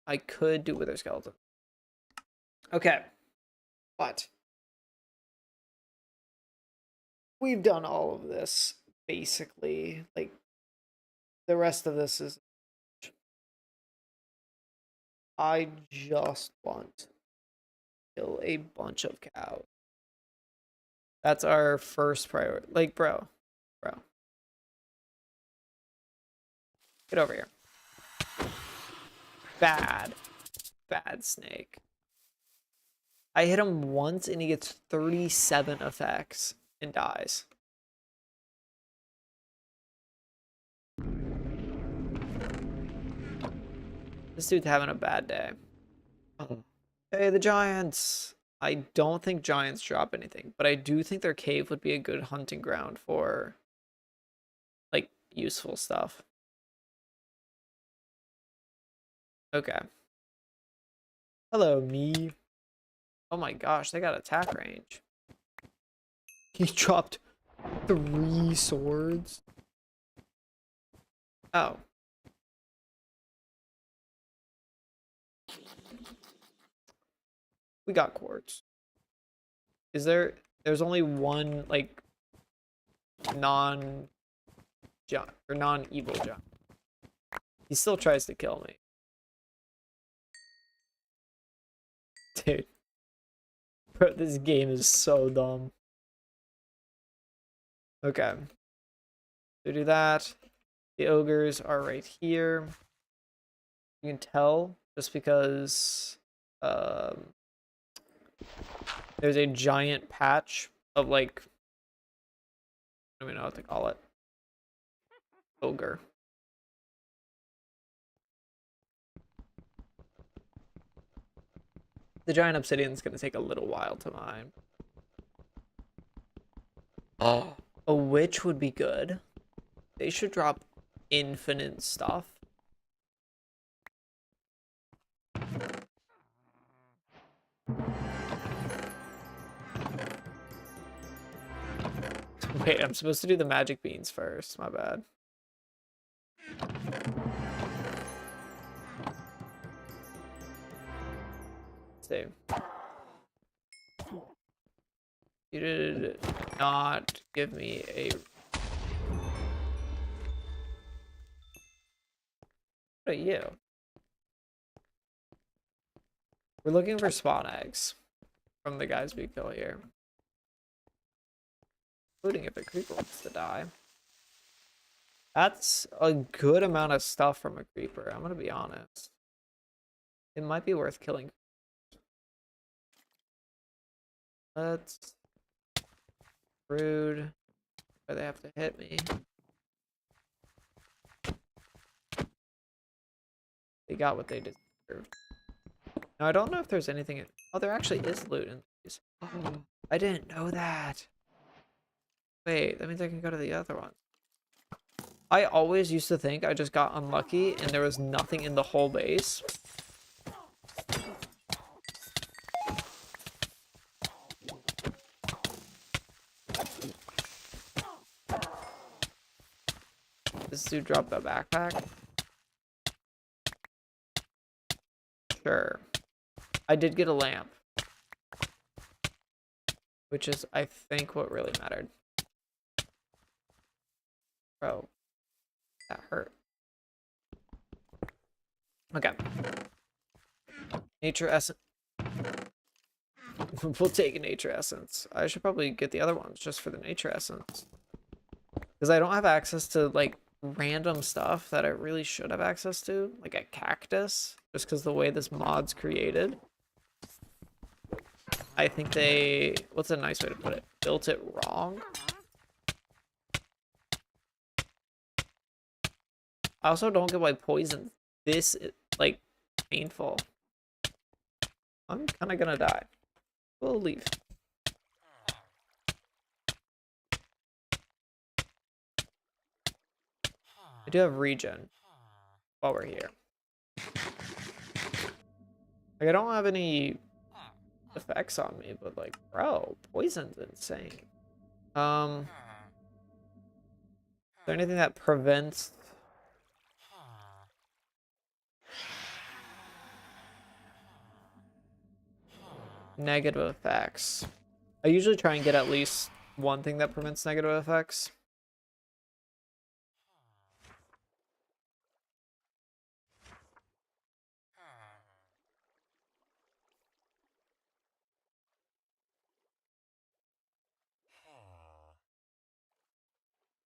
I could do wither skeleton. Okay. But we've done all of this, basically. Like, the rest of this is... I just want to kill a bunch of cows. That's our first priority. Like, bro. Get over here. Bad snake. I hit him once and he gets 37 effects and dies. This dude's having a bad day. Hey, the giants! I don't think giants drop anything, but I do think their cave would be a good hunting ground for, like, useful stuff. Okay. Hello, me. Oh my gosh, they got attack range. He dropped 3 swords. Oh. We got quartz. There's only one, like, non-evil giant. He still tries to kill me. Dude. Bro, this game is so dumb. Okay. So do that. The ogres are right here. You can tell just because there's a giant patch of, like, I don't even know what to call it. Ogre. The giant obsidian is going to take a little while to mine. Oh. A witch would be good. They should drop infinite stuff. Wait, I'm supposed to do the magic beans first. My bad. Save. You did not give me a... What are you? We're looking for spawn eggs from the guys we kill here. Including if a creeper wants to die. That's a good amount of stuff from a creeper, I'm gonna be honest. It might be worth killing. Let's... Rude. Why they have to hit me. They got what they deserved. Now, I don't know if there's anything in... Oh, there actually is loot in these. I didn't know that. Wait, that means I can go to the other one. I always used to think I just got unlucky and there was nothing in the whole base. This dude dropped a backpack? Sure. I did get a lamp. Which is, I think, what really mattered. Bro. That hurt. Okay. Nature essence. We'll take a nature essence. I should probably get the other ones just for the nature essence. Because I don't have access to, like, random stuff that I really should have access to. Like a cactus. Just because the way this mod's created. I think they... What's a nice way to put it? Built it wrong? I also don't get why poison this is, like, painful. I'm kind of gonna die. We'll leave. I do have regen while we're here. Like, I don't have any effects on me, but, like, bro, poison's insane. Is there anything that prevents... negative effects? I usually try and get at least one thing that prevents negative effects.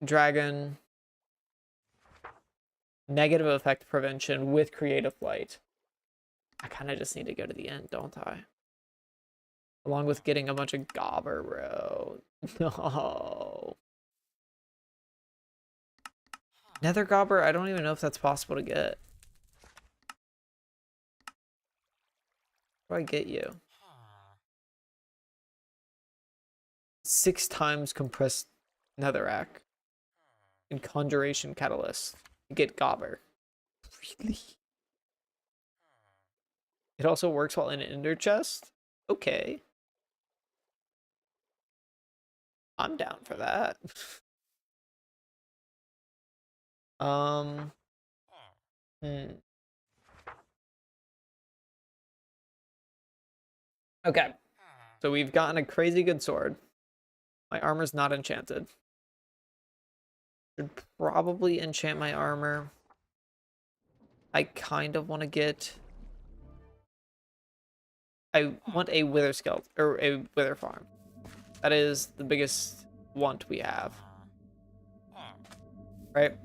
Dragon. Negative effect prevention with creative light. I kind of just need to go to the end, don't I? Along with getting a bunch of gobber, bro. No. Nether gobber, I don't even know if that's possible to get. Where do I get you? 6 times compressed netherrack and conjuration catalyst to get gobber. Really? It also works while in an ender chest? Okay. I'm down for that. Hmm. Okay. So we've gotten a crazy good sword. My armor's not enchanted. Should probably enchant my armor. I kind of want to get... I want a wither skeleton, or a wither farm. That is the biggest want we have. Right?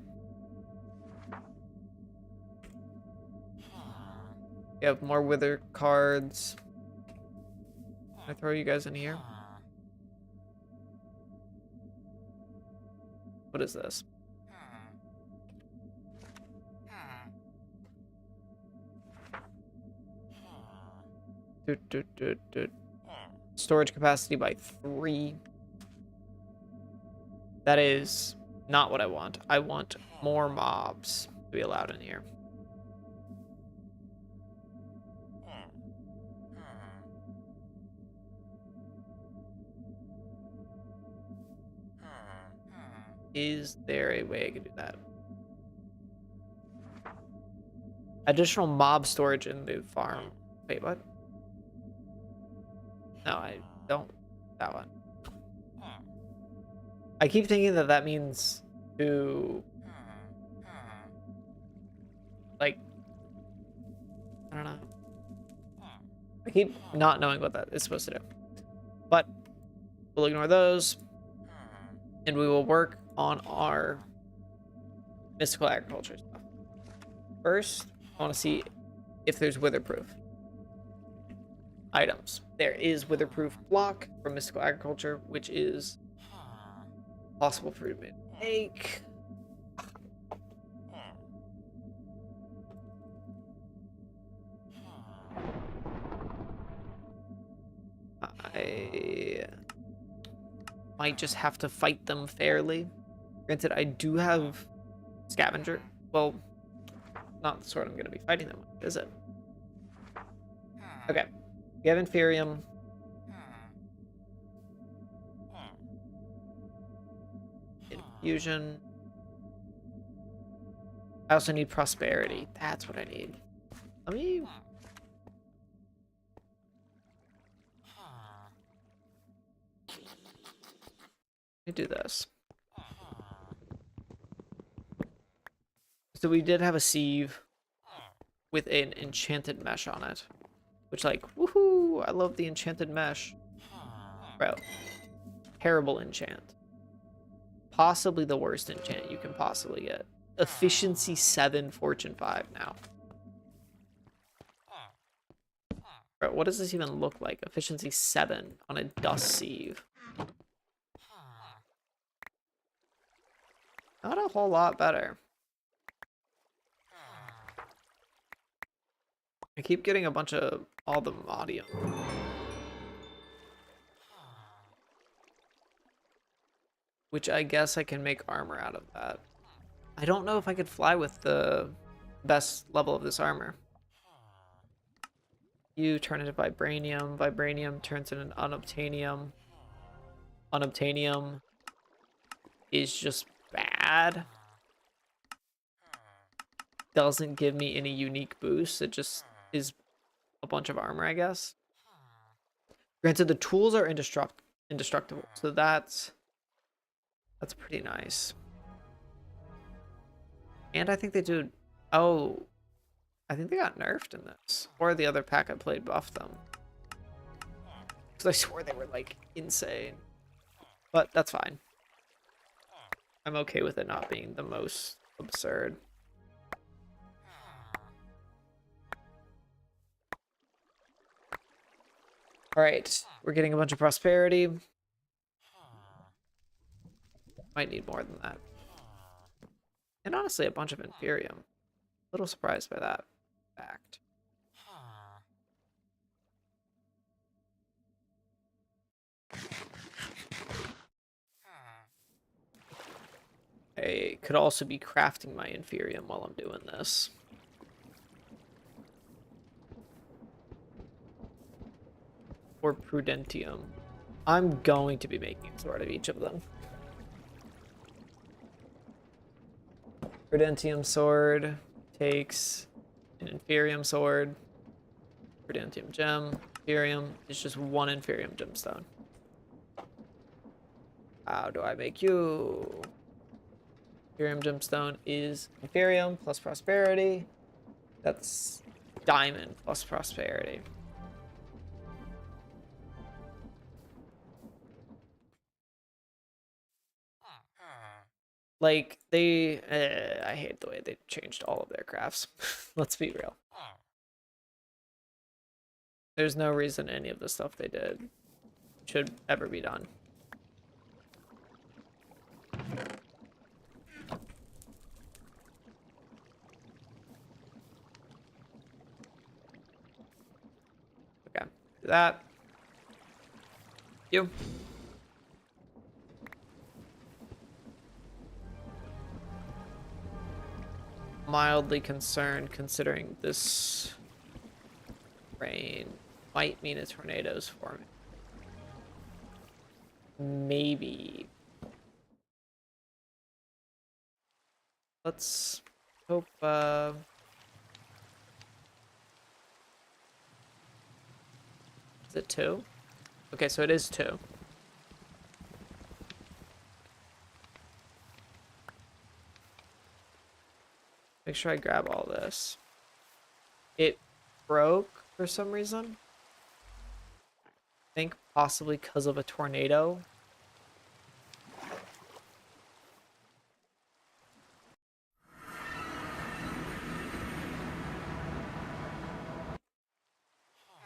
We have more wither cards. Can I throw you guys in here? What is this? Storage capacity by 3. That is not what I want. I want more mobs to be allowed in here. Is there a way I can do that? Additional mob storage in the farm. Wait, what? No, I don't. That one. I keep thinking that that means to... like... I don't know. I keep not knowing what that is supposed to do. But we'll ignore those. And we will work on our mystical agriculture stuff. First, I want to see if there's witherproof items. There is witherproof block from mystical agriculture, which is possible for you to make. I might just have to fight them fairly. Granted, I do have scavenger. Well, not the sort I'm going to be fighting them with, is it? Okay. We have Inferium. Infusion. I also need prosperity. That's what I need. Let me do this. So we did have a sieve with an enchanted mesh on it. Which, like, woohoo! I love the enchanted mesh. Bro. Terrible enchant. Possibly the worst enchant you can possibly get. Efficiency 7, Fortune 5 now. Bro, what does this even look like? Efficiency 7 on a dust sieve. Not a whole lot better. I keep getting a bunch of all the modium. Which I guess I can make armor out of that. I don't know if I could fly with the best level of this armor. You turn into vibranium. Vibranium turns into an unobtainium. Unobtainium is just bad. Doesn't give me any unique boosts. It just is a bunch of armor, I guess. Granted, the tools are indestructible, so that's pretty nice. And I think they do... Oh, I think they got nerfed in this. Or the other pack I played buffed them. Because I swore they were, like, insane. But that's fine. I'm okay with it not being the most absurd. All right, we're getting a bunch of prosperity. Might need more than that. And honestly, a bunch of Imperium. A little surprised by that fact. I could also be crafting my Inferium while I'm doing this. Or Prudentium. I'm going to be making a sword of each of them. Prudentium sword takes an Inferium sword. Prudentium gem. Inferium is just one Inferium gemstone. How do I make you? Inferium gemstone is Inferium plus prosperity. That's diamond plus prosperity. Like, I hate the way they changed all of their crafts. Let's be real. There's no reason any of the stuff they did should ever be done. Okay, do that. You. Mildly concerned considering this rain might mean a tornado's forming. Maybe. Let's hope, is it 2? Okay, so it is 2. Make sure I grab all this. It broke for some reason. I think possibly because of a tornado.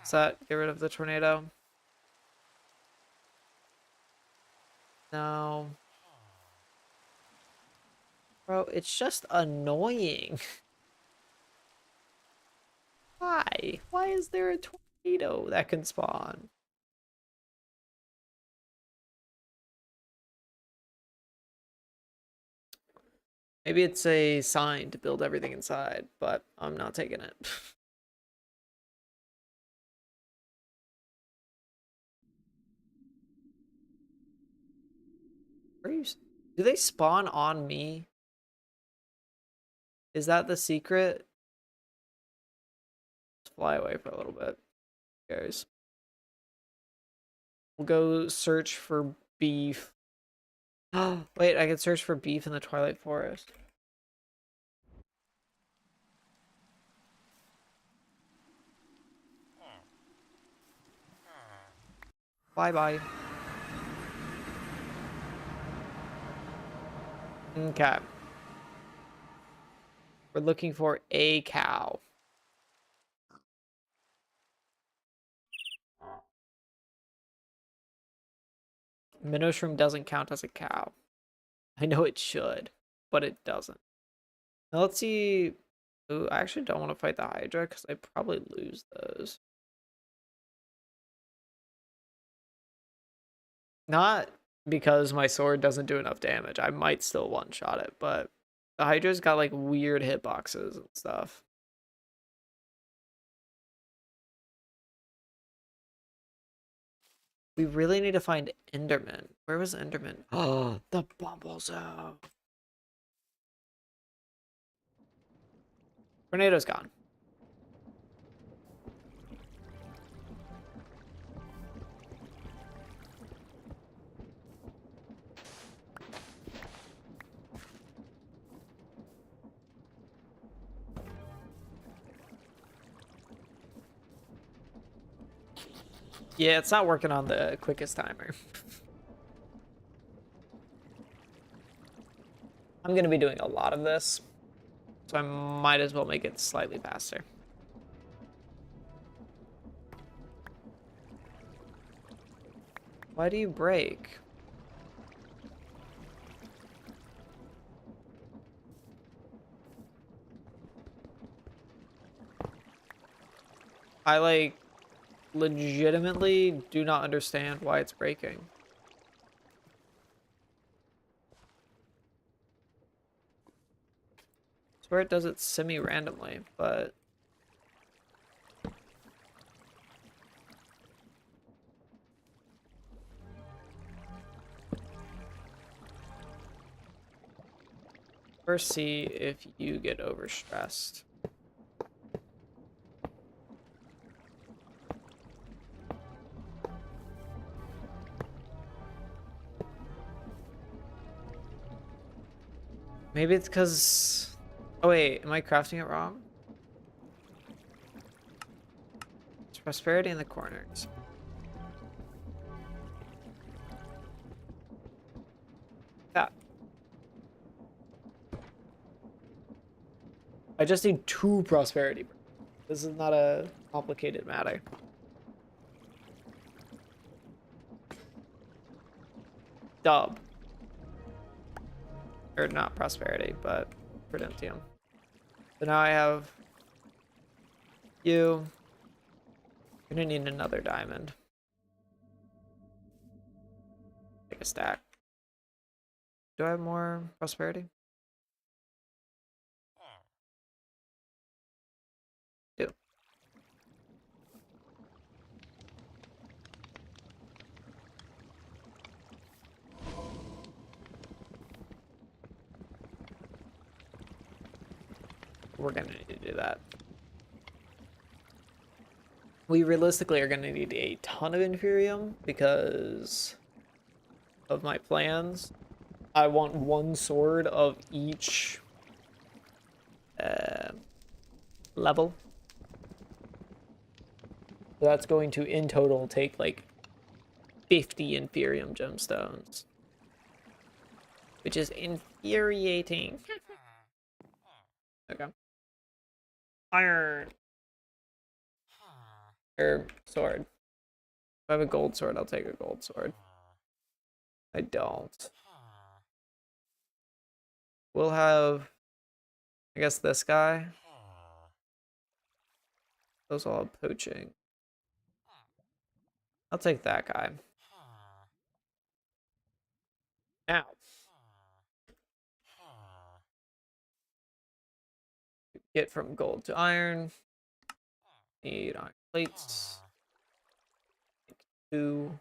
Does that get rid of the tornado? No. Bro, it's just annoying. Why? Why is there a tornado that can spawn? Maybe it's a sign to build everything inside, but I'm not taking it. Are you? Do they spawn on me? Is that the secret? Let's fly away for a little bit, guys. We'll go search for beef. Wait, I can search for beef in the Twilight Forest. Bye-bye. Okay. We're looking for a cow. Minnow shroom doesn't count as a cow. I know it should, but it doesn't. Now let's see. Ooh, I actually don't want to fight the Hydra because I probably lose those. Not because my sword doesn't do enough damage. I might still one-shot it, but the Hydra's got like weird hitboxes and stuff. We really need to find Enderman. Where was Enderman? Oh, the BumbleZone. Tornado's gone. Yeah, it's not working on the quickest timer. I'm going to be doing a lot of this, so I might as well make it slightly faster. Why do you break? I, like, legitimately do not understand why it's breaking. I swear it does it semi-randomly, but... First, see if you get overstressed. Maybe it's because... Oh wait, am I crafting it wrong? It's prosperity in the corners. Yeah. I just need 2 prosperity. This is not a complicated matter. Dub. Or not prosperity, but Prudentium. So now I have you. I'm gonna need another diamond. Take a stack. Do I have more prosperity? Do. We're gonna need to do that. We realistically are gonna need a ton of Inferium because of my plans. I want 1 sword of each level. So that's going to, in total, take like 50 Inferium gemstones. Which is infuriating. Okay. Iron. Or sword. If I have a gold sword, I'll take a gold sword. I don't. We'll have, I guess, this guy. Those all have poaching. I'll take that guy. Now. Get from gold to iron. Need iron plates. 2.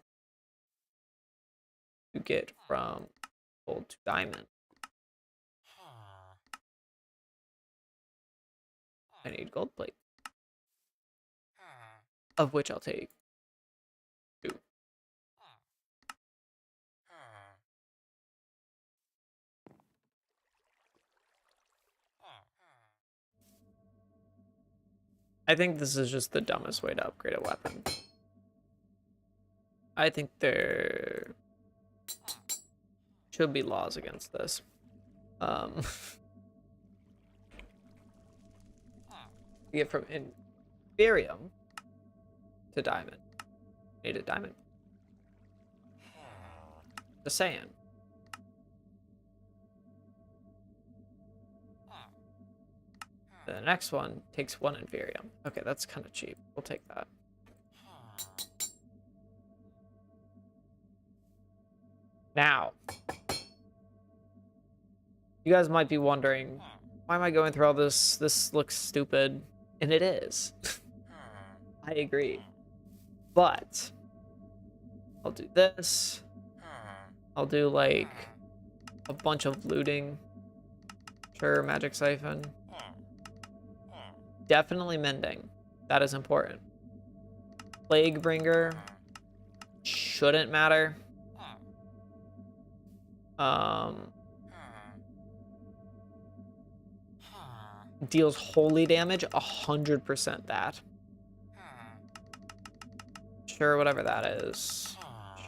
To get from gold to diamond. I need gold plate. Of which I'll take 2. I think this is just the dumbest way to upgrade a weapon. I think there should be laws against this. Get from Inferium to diamond. Need a diamond. Just saying. The next one takes 1 Inferium. Okay, that's kind of cheap. We'll take that. Now, you guys might be wondering, why am I going through all this? This looks stupid. And it is. I agree. But I'll do this. I'll do like a bunch of looting. Sure, magic siphon. Definitely mending. That is important. Plague bringer shouldn't matter. Deals holy damage, 100% that. Sure, whatever that is.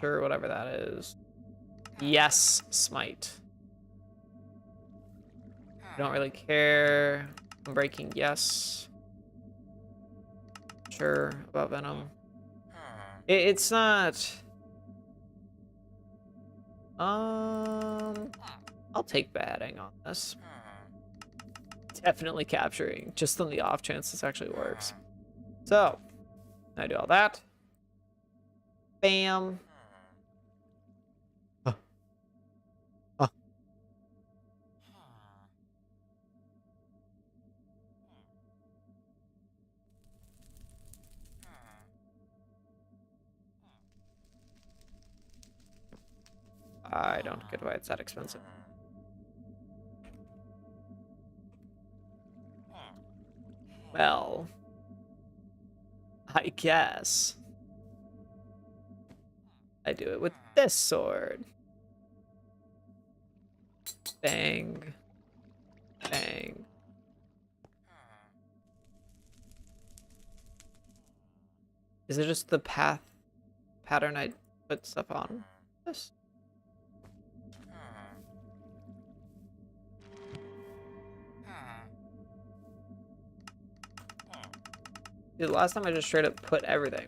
Sure, whatever that is. Yes, smite. Don't really care. I'm breaking, yes. Sure, about venom. It's not... I'll take batting on this. Definitely capturing, just on the off chance this actually works. So, I do all that. Bam. Huh. Huh. I don't get why it's that expensive. Well, I guess I do it with this sword. Bang. Bang. Is it just the pattern I put stuff on? This? Dude, last time I just straight up put everything.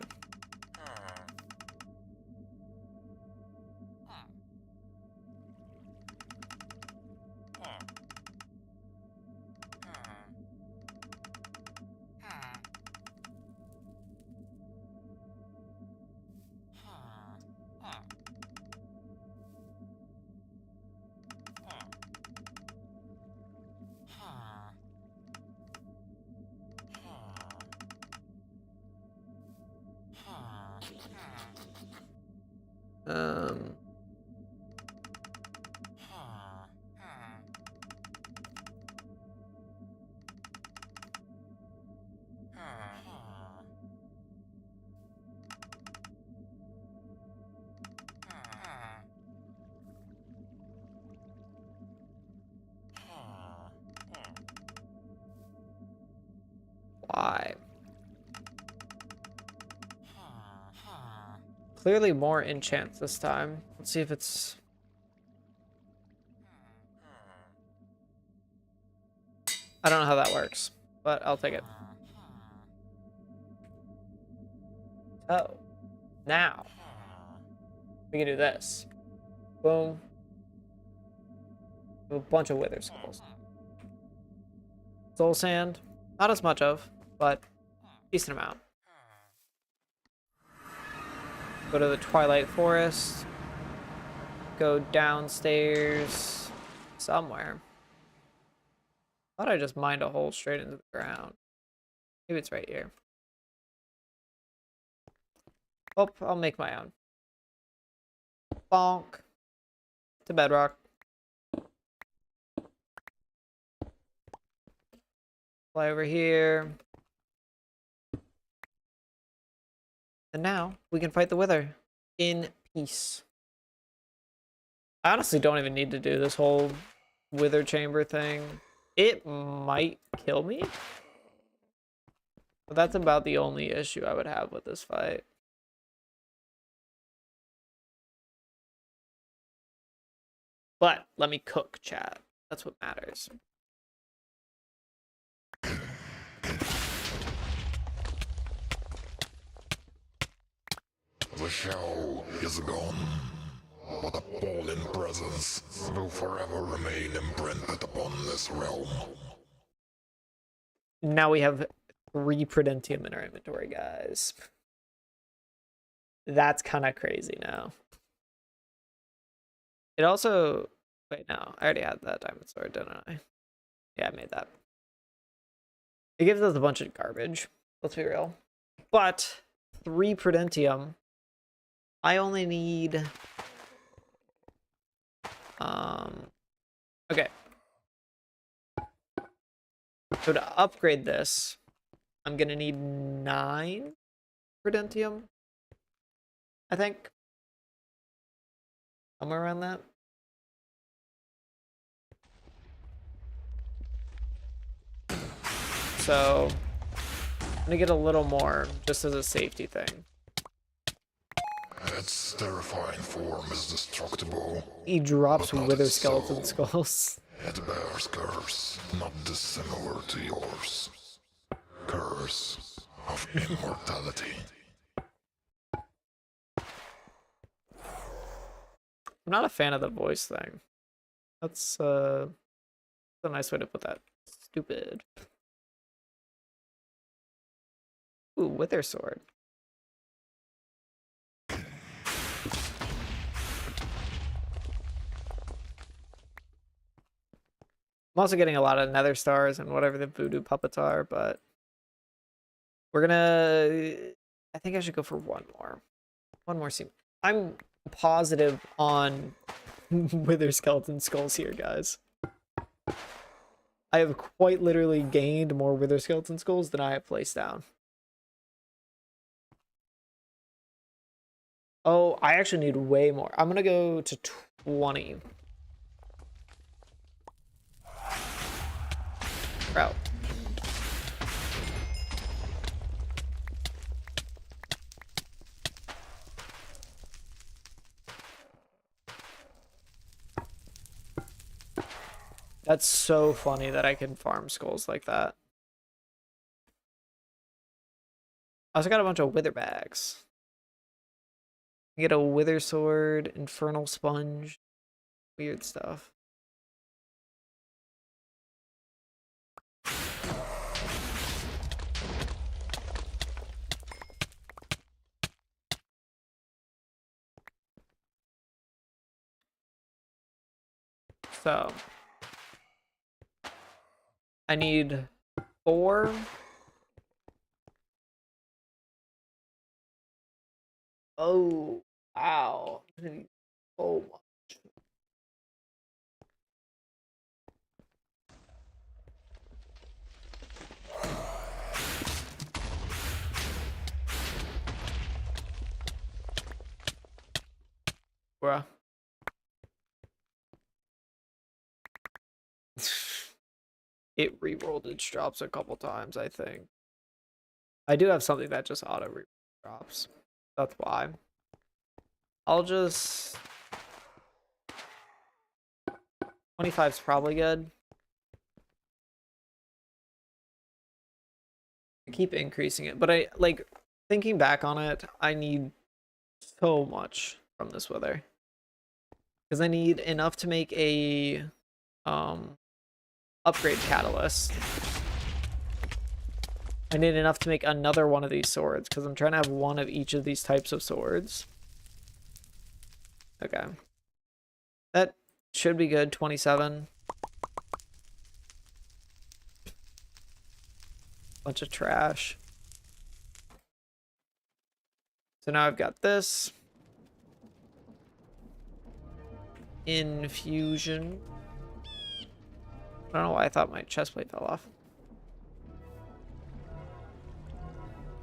Um, why? Clearly more enchants this time. Let's see if it's... I don't know how that works, but I'll take it. Oh, now we can do this. Boom. A bunch of wither skulls. Soul sand, not as much of, but decent amount. Go to the Twilight Forest. Go downstairs somewhere. Thought I just mined a hole straight into the ground. Maybe it's right here. Oh, I'll make my own. Bonk. To bedrock. Fly over here. And now we can fight the Wither in peace. I honestly don't even need to do this whole Wither chamber thing. It might kill me. But that's about the only issue I would have with this fight. But let me cook, chat. That's what matters. The show is gone, but appalling presence will forever remain imprinted upon this realm. Now we have 3 Prudentium in our inventory, guys. That's kind of crazy now. It also... Wait, no. I already had that diamond sword, didn't I? Yeah, I made that. It gives us a bunch of garbage. Let's be real. But 3 Prudentium... I only need... Okay. So to upgrade this, I'm gonna need 9 Prudentium, I think. Somewhere around that. So I'm gonna get a little more just as a safety thing. Its terrifying form is destructible. He drops but not wither its skeleton soul. skulls. It bears curse, not dissimilar to yours. Curse of immortality. I'm not a fan of the voice thing. That's a nice way to put that. Stupid. Ooh, Wither Sword. I'm also getting a lot of nether stars and whatever the voodoo puppets are, but we're gonna... I think I should go for one more. One more seam. I'm positive on Wither Skeleton Skulls here, guys. I have quite literally gained more Wither Skeleton Skulls than I have placed down. Oh, I actually need way more. I'm gonna go to 20. Bro. That's so funny that I can farm skulls like that. I also got a bunch of wither bags. I get a wither sword, infernal sponge, weird stuff. So I need 4. Oh, wow. I need so much. Bruh. It re-rolled its drops a couple times, I think. I do have something that just auto drops. That's why. I'll just... 25's probably good. I keep increasing it, but I like thinking back on it, I need so much from this wither. Because I need enough to make a upgrade catalyst. I need enough to make another one of these swords, because I'm trying to have one of each of these types of swords. Okay. That should be good, 27. Bunch of trash. So now I've got this. Infusion. I don't know why I thought my chest plate fell off.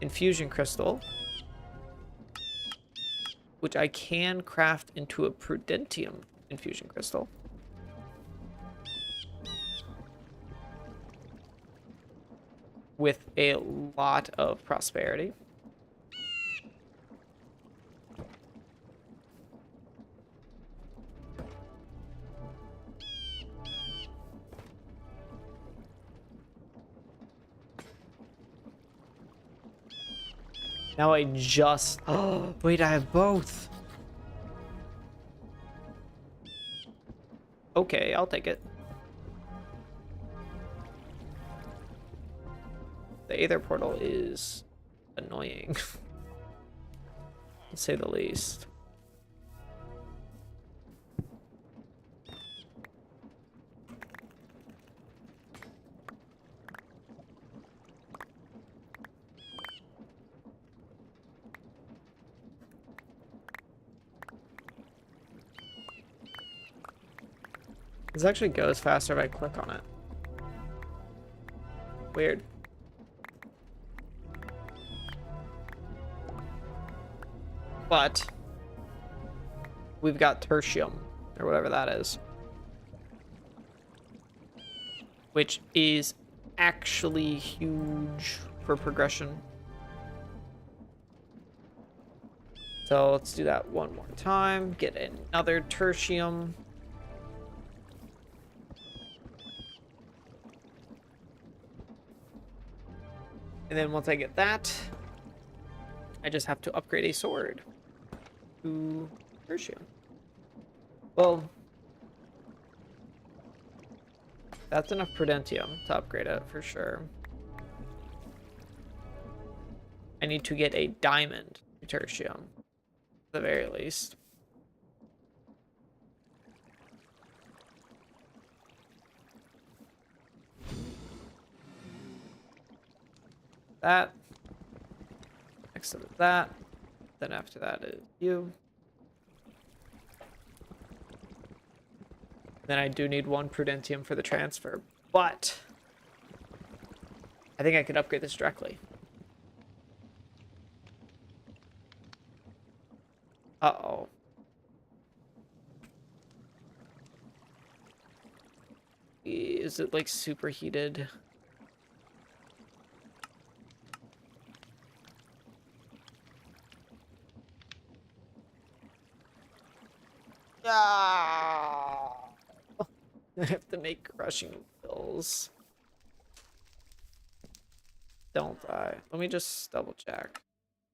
Infusion crystal. Which I can craft into a Prudentium infusion crystal. With a lot of prosperity. Now I just... Oh, wait, I have both. Okay, I'll take it. The Aether Portal is annoying, to say the least. This actually goes faster if I click on it. Weird. But we've got tertium, or whatever that is. Which is actually huge for progression. So let's do that one more time. Get another tertium. And then once I get that, I just have to upgrade a sword to tertium. Well, that's enough Prudentium to upgrade it for sure. I need to get a diamond tertium, at the very least. That. Next to that. Then after that is you. Then I do need 1 Prudentium for the transfer, but I think I could upgrade this directly. Uh-oh. Is it like superheated? Ah! I have to make crushing pills. Don't die. Let me just double check.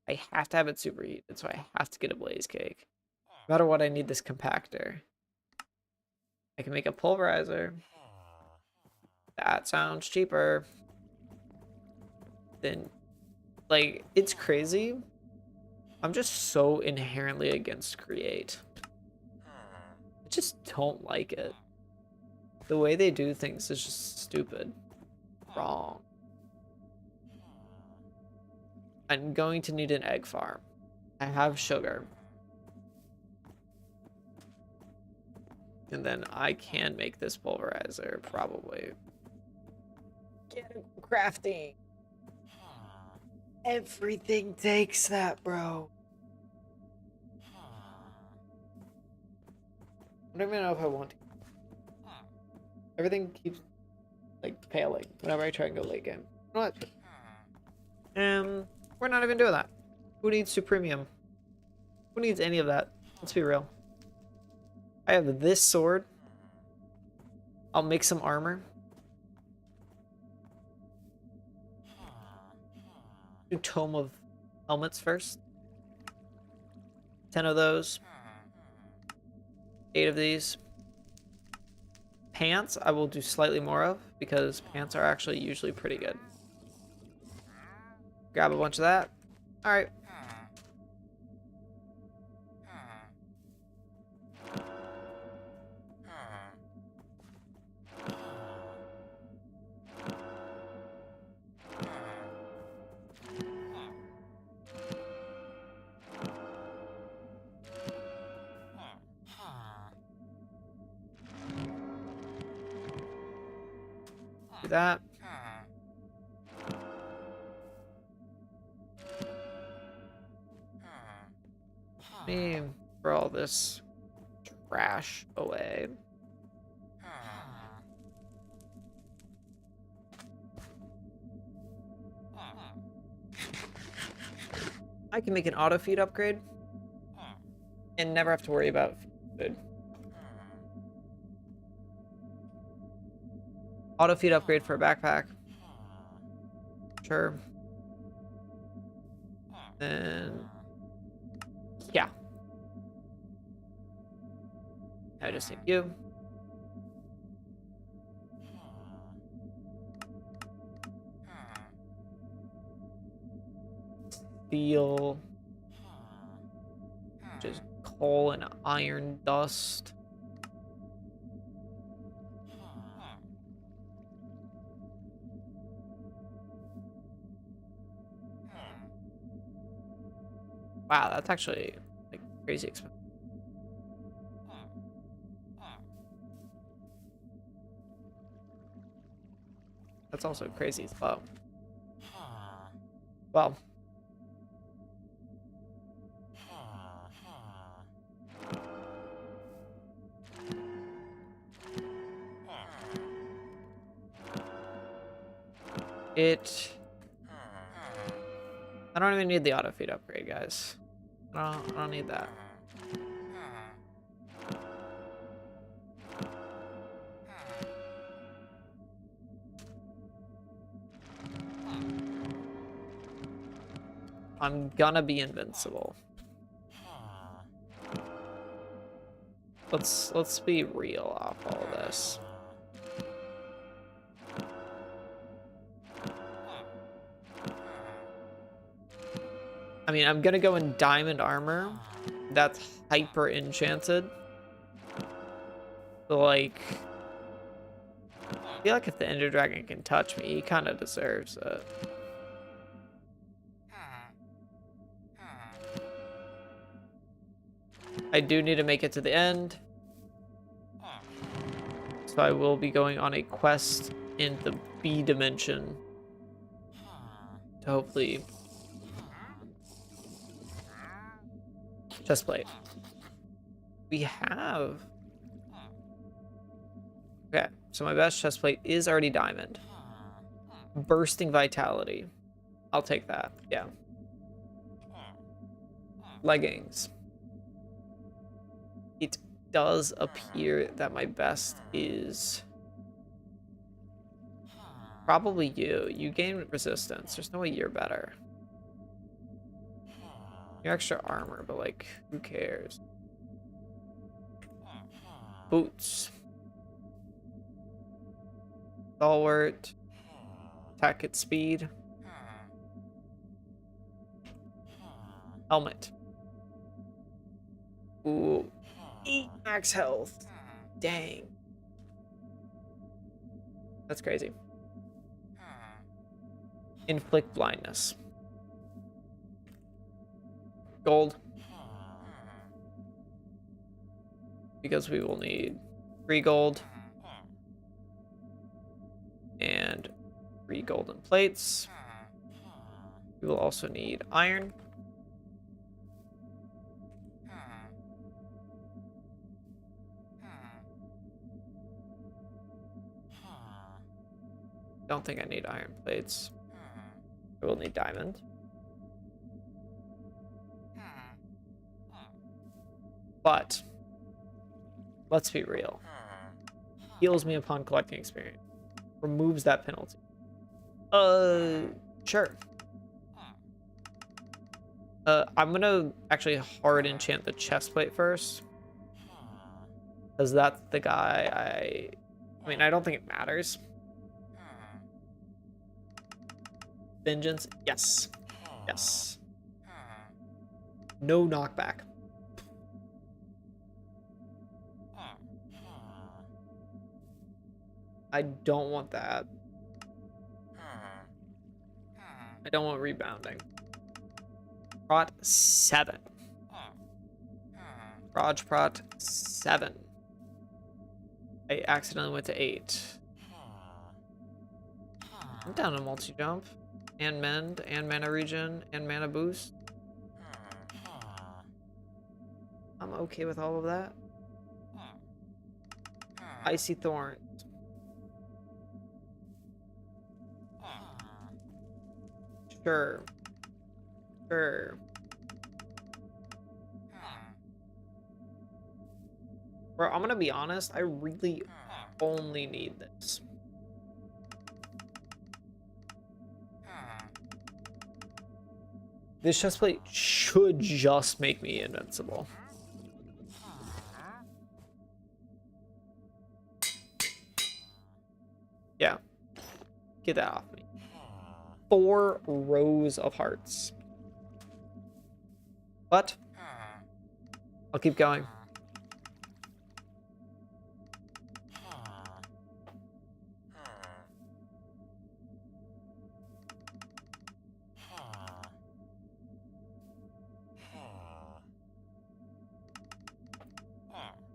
I have to have it superheated, so I have to get a blaze cake. No matter what, I need this compactor. I can make a pulverizer. That sounds cheaper. Then, like, it's crazy. I'm just so inherently against create. I just don't like it. The way they do things is just stupid. Wrong. I'm going to need an egg farm. I have sugar. And then I can make this pulverizer, probably. Get a crafting. Everything takes that, bro. I don't even know if I want to. Everything keeps, like, failing whenever I try and go late game. You know what? We're not even doing that. Who needs Supremium? Who needs any of that? Let's be real. I have this sword. I'll make some armor. Do Tome of Helmets first. 10 of those. 8 of these. Pants, I will do slightly more of, because pants are actually usually pretty good. Grab a bunch of that. Alright. Do that. Let me throw all this trash away. I can make an auto feed upgrade and never have to worry about food. Auto feed upgrade for a backpack. Sure. And yeah. I just need you. Steel. Just coal and iron dust. Wow, that's actually like crazy expensive. That's also crazy as well. Well. I don't even need the auto feed upgrade, guys. I don't need that. I'm gonna be invincible. let's be real off all this. I mean, I'm gonna go in diamond armor. That's hyper enchanted. So, like, I feel like if the Ender Dragon can touch me, he kind of deserves it. I do need to make it to the end. So I will be going on a quest in the B dimension to hopefully chestplate. We have. Okay, so my best chestplate is already diamond. Bursting vitality. I'll take that. Yeah. Leggings. It does appear that my best is probably you. You gain resistance. There's no way you're better. You're extra armor, but like, who cares? Boots. Stalwart. Attack at speed. Helmet. Ooh. 8 max health. Dang. That's crazy. Inflict blindness. Gold. Because we will need 3 gold. And 3 golden plates. We will also need iron. Don't think I need iron plates. I will need diamond. But let's be real. Heals me upon collecting experience. Removes that penalty. Sure. I'm gonna actually hard enchant the chestplate first. Because that's the guy I mean, I don't think it matters. Vengeance, yes. Yes. No knockback. I don't want that. I don't want rebounding. Prot 7. Raj Prot 7. I accidentally went to 8. I'm down to multi-jump. And mend, and mana regen, and mana boost. I'm okay with all of that. Icy Thorns. Sure. Sure. Bro, I'm gonna be honest, I really only need this. This chestplate should just make me invincible. Yeah. Get that off me. 4 rows of hearts. But I'll keep going.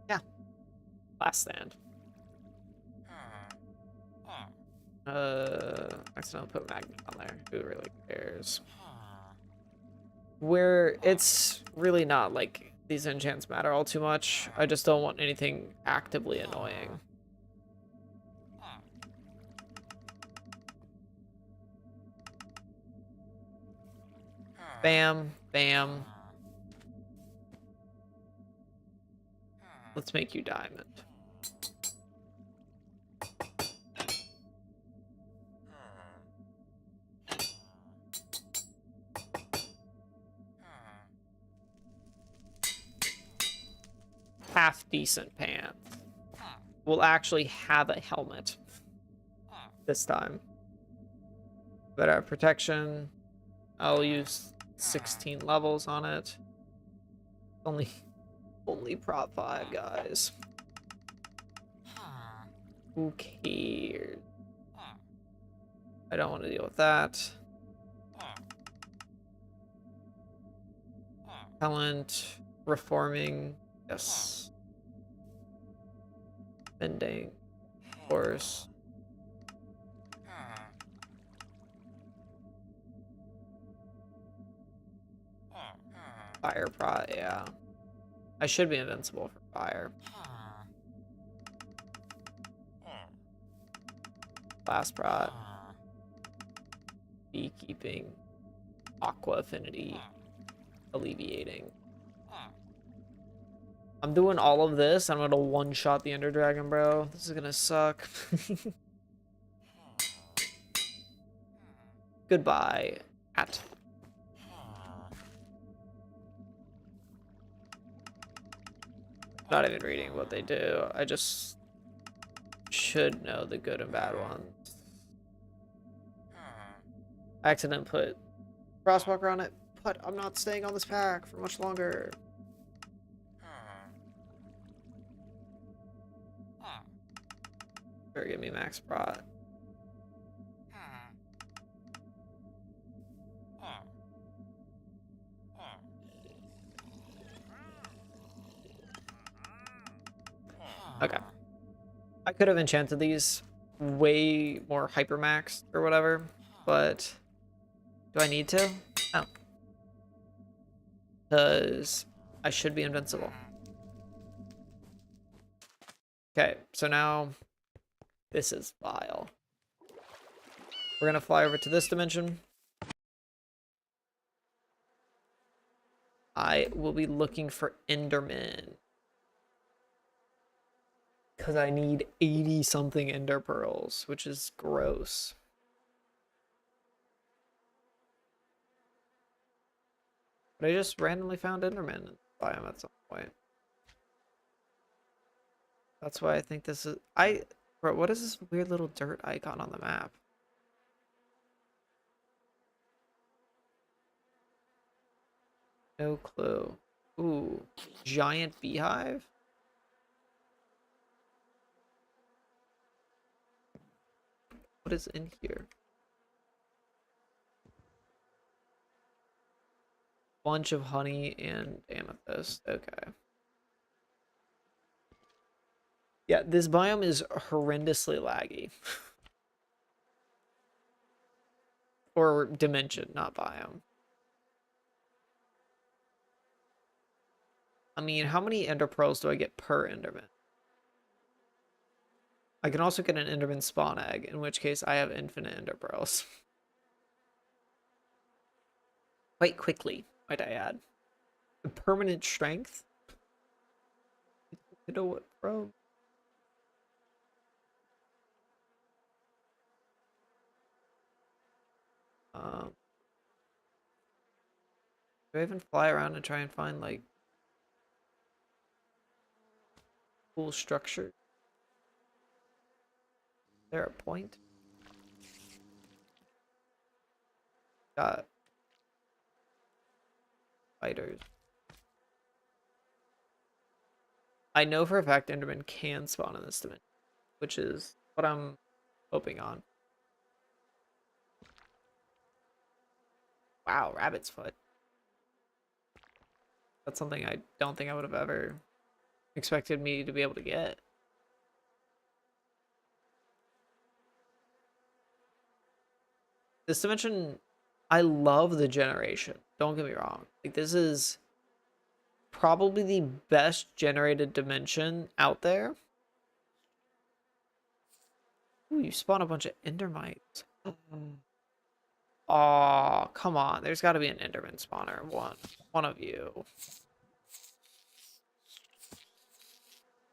Yeah. Last stand. Accidentally put magnet on there. Who really cares? Where it's really not like these enchants matter all too much. I just don't want anything actively annoying. Bam, bam. Let's make you diamond. half decent pants. We'll actually have a helmet this time. Better have protection. I'll use 16 levels on it. Only prop 5, guys. Who cares? I don't want to deal with that. Talent, reforming, yes. Bending, of course. Fire prot, yeah. I should be invincible for fire. Blast prot. Beekeeping. Aqua affinity. Alleviating. I'm doing all of this. I'm gonna one-shot the Ender Dragon, bro. This is gonna suck. Goodbye, cat. Not even reading what they do. I just should know the good and bad ones. I accidentally put Frostwalker on it, but I'm not staying on this pack for much longer. Better give me max prot. Okay. I could have enchanted these way more hypermax or whatever, but do I need to? No. Because I should be invincible. Okay, so now this is vile. We're gonna fly over to this dimension. I will be looking for Enderman. Because I need 80 something Ender Pearls, which is gross. But I just randomly found Enderman in the biome at some point. That's why I think this is... Bro, what is this weird little dirt icon on the map? No clue. Ooh, giant beehive? What is in here? Bunch of honey and amethyst. Okay. Yeah, this biome is horrendously laggy. Or dimension, not biome. I mean, how many Ender Pearls do I get per Enderman? I can also get an Enderman spawn egg, in which case I have infinite Ender Pearls. Quite quickly, might I add. Permanent strength? You know what, bro? Do I even fly around and try and find, like, cool structure? Is there a point? Got spiders. I know for a fact Enderman can spawn in this dimension, which is what I'm hoping on. Wow, rabbit's foot. That's something I don't think I would have ever expected me to be able to get. This dimension, I love the generation. Don't get me wrong. Like, this is probably the best generated dimension out there. Ooh, you spawn a bunch of endermites. Oh, come on. There's got to be an enderman spawner. One of you.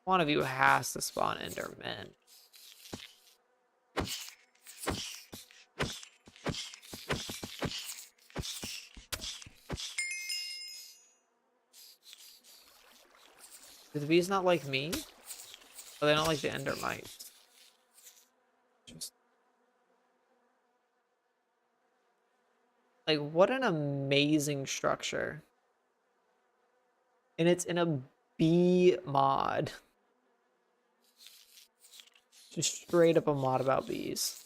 One of you has to spawn endermen. Do the bees not like me? Oh, they don't like the ender mites. Just like, what an amazing structure. And it's in a bee mod. Just straight up a mod about bees.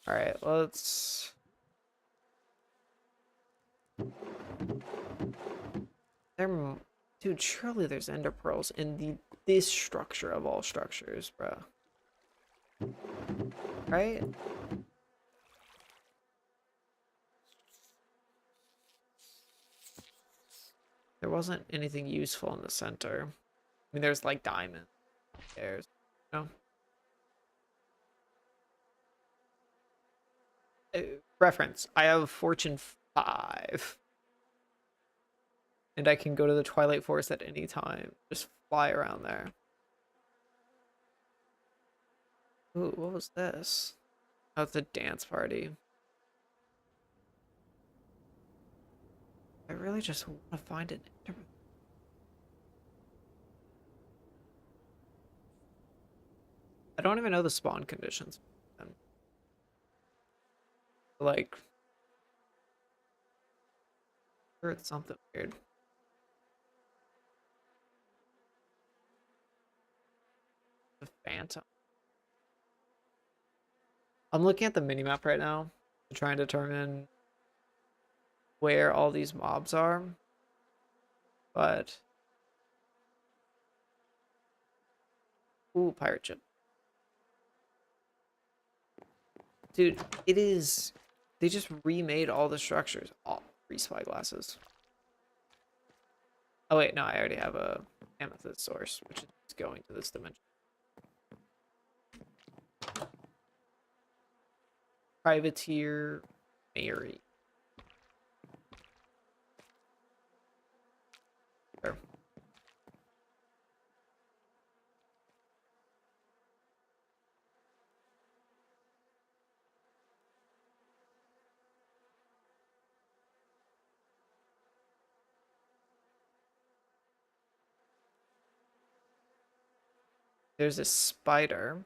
All right, let's. Dude, surely there's ender pearls in this structure of all structures, bro. Right? There wasn't anything useful in the center. I mean, there's like diamond. There's, no. Reference. I have Fortune 5. And I can go to the Twilight Forest at any time. Just fly around there. Ooh, what was this? Oh, it's a dance party. I really just want to find an Enderman. I don't even know the spawn conditions. Like, sure, it's something weird. The Phantom. I'm looking at the minimap right now to try and determine where all these mobs are. But ooh, pirate ship. Dude, it is. They just remade all the structures. Oh, 3 spyglasses. Oh wait, no, I already have a amethyst source, which is going to this dimension. Privateer Mary. There. There's a spider.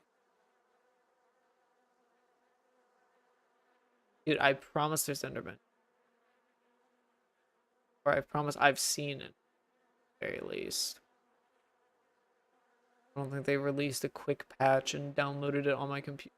Dude, I promise there's Enderman. Or I promise I've seen it, at the very least. I don't think they released a quick patch and downloaded it on my computer.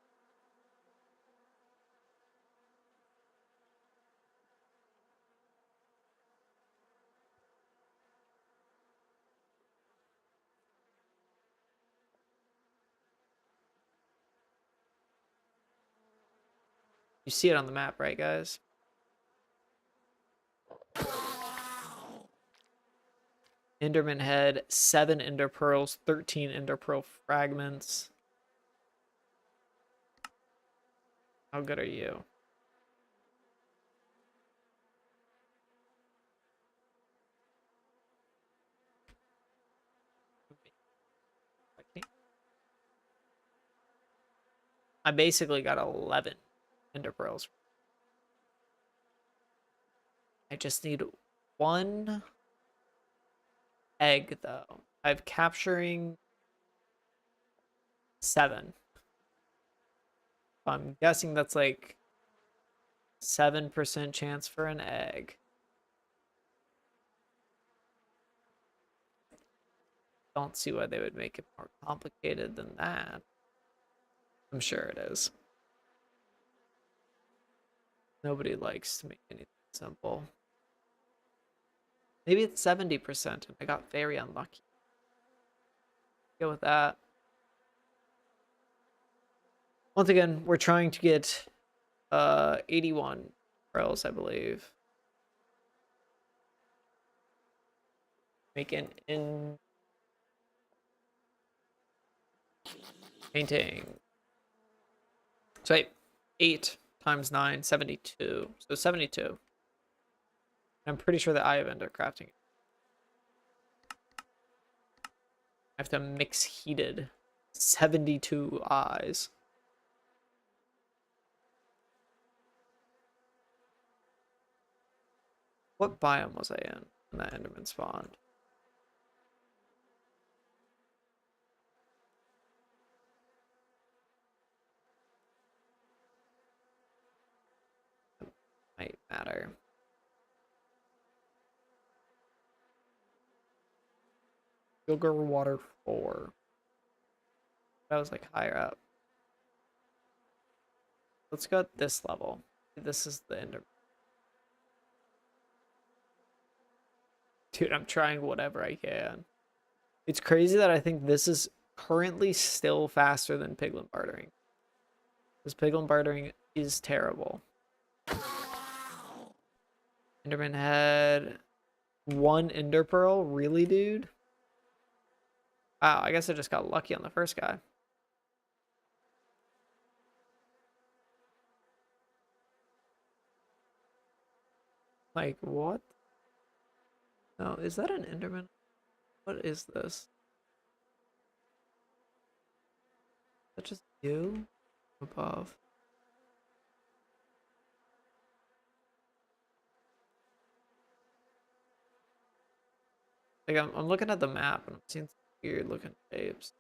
You see it on the map, right, guys? Enderman head, 7 ender pearls, 13 ender pearl fragments. How good are you? I basically got 11 ender pearls. I just need 1 egg, though. I'm capturing 7. I'm guessing that's like 7% chance for an egg. Don't see why they would make it more complicated than that. I'm sure it is. Nobody likes to make anything simple. Maybe it's 70% and I got very unlucky. Go with that. Once again, we're trying to get 81 pearls, I believe. Make an in painting. So wait, 8 times 9, 72. So 72. I'm pretty sure that I have ender crafting. I have to mix heated. 72 eyes. What biome was I in when that Enderman spawned? Might matter. Sugar water 4. That was like higher up. Let's go at this level. This is the Enderman. Dude, I'm trying whatever I can. It's crazy that I think this is currently still faster than piglin bartering. This piglin bartering is terrible. Enderman had 1 ender pearl? Really, dude? Wow, I guess I just got lucky on the first guy. Like, what? No, is that an Enderman? What is this? Is that just you? Above. Like, I'm looking at the map and I'm seeing some weird looking shapes.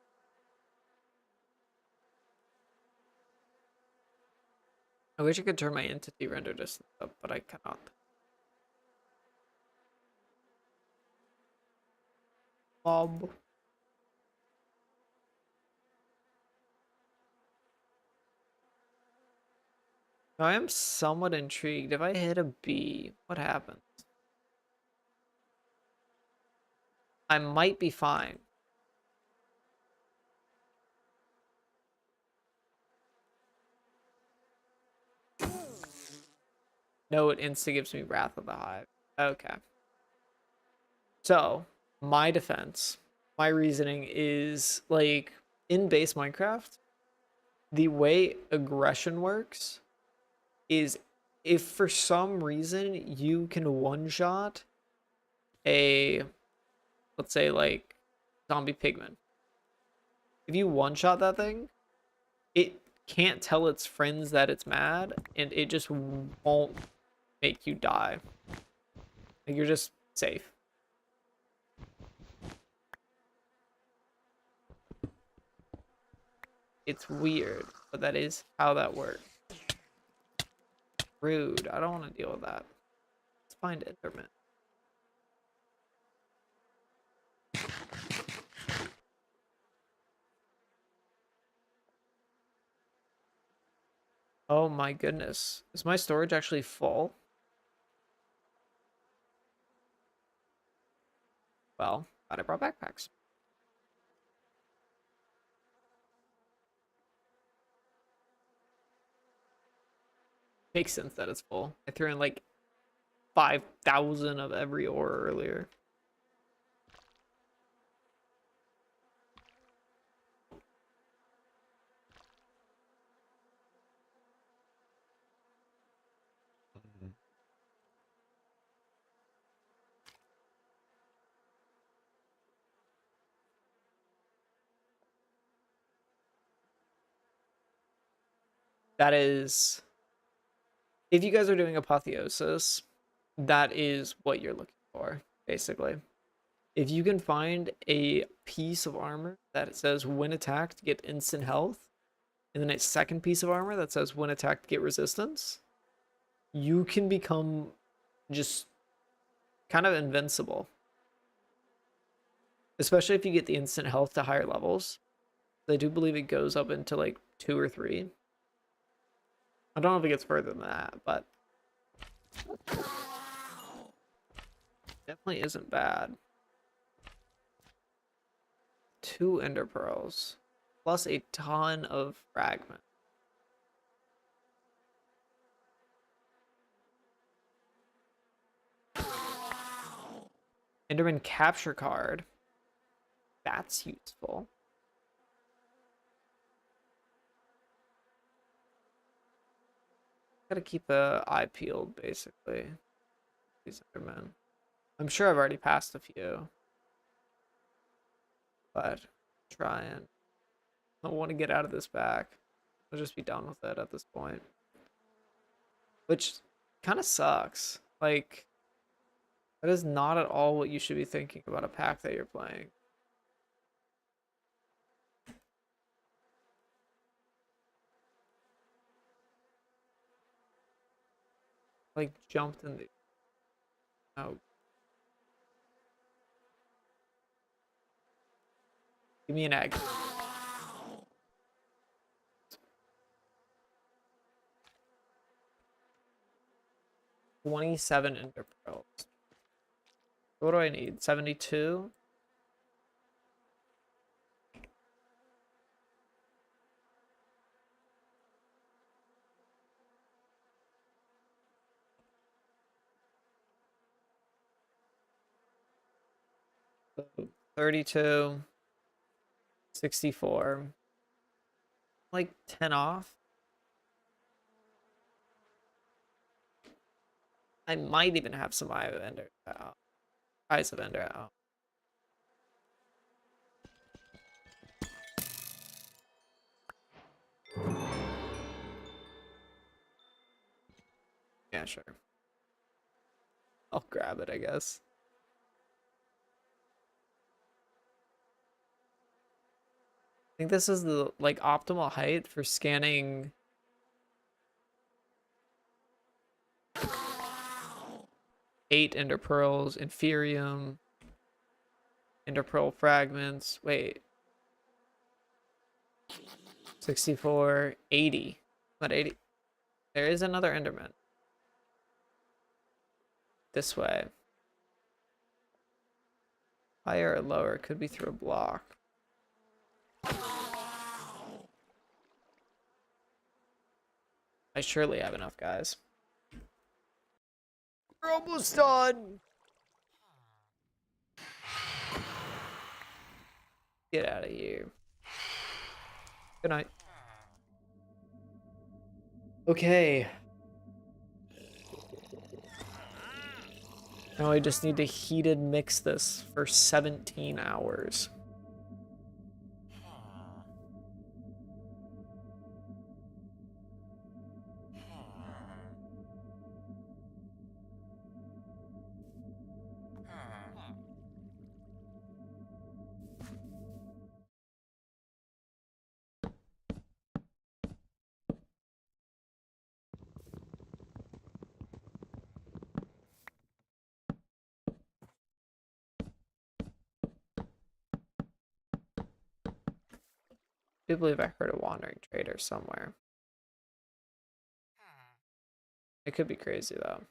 I wish I could turn my entity render distance up, but I cannot. Bob. Now, I am somewhat intrigued. If I hit a B, what happens? I might be fine. No, it insta gives me Wrath of the Hive. Okay. So, my defense, my reasoning is like in base Minecraft, the way aggression works is if for some reason you can one-shot a, let's say like zombie pigman. If you one-shot that thing, it can't tell its friends that it's mad and it just won't make you die. Like you're just safe. It's weird, but that is how that works. Rude. I don't want to deal with that. Let's find Enderman. Oh my goodness. Is my storage actually full? Well, glad I brought backpacks. Makes sense that it's full. I threw in like 5,000 of every ore earlier. That is, if you guys are doing apotheosis, that is what you're looking for, basically. If you can find a piece of armor that says when attacked, get instant health, and then a second piece of armor that says when attacked, get resistance, you can become just kind of invincible. Especially if you get the instant health to higher levels. I do believe it goes up into like 2 or 3. I don't know if it gets further than that, but definitely isn't bad. 2 ender pearls plus a ton of fragments. Enderman capture card. That's useful. Gotta keep the eye peeled, basically. These Endermen. I'm sure I've already passed a few. but trying. I want to get out of this back. I'll just be done with it at this point. Which kind of sucks. Like, that is not at all what you should be thinking about a pack that you're playing. Like, jumped in the... Oh. Give me an egg. 27 ender pearls. What do I need? 72? So 32. 64. Like 10 off? I might even have some Eye of Ender out. Eyes of Ender out. Yeah, sure. I'll grab it, I guess. I think this is the like optimal height for scanning 8 ender pearls, inferium, ender pearl fragments. Wait. 64, 80. Not 80. There is another enderman. This way. Higher or lower? It could be through a block. I surely have enough, guys. We're almost done. Get out of here. Good night. Okay. Now I just need to heated mix this for 17 hours. I do believe I heard a wandering trader somewhere. It could be crazy though.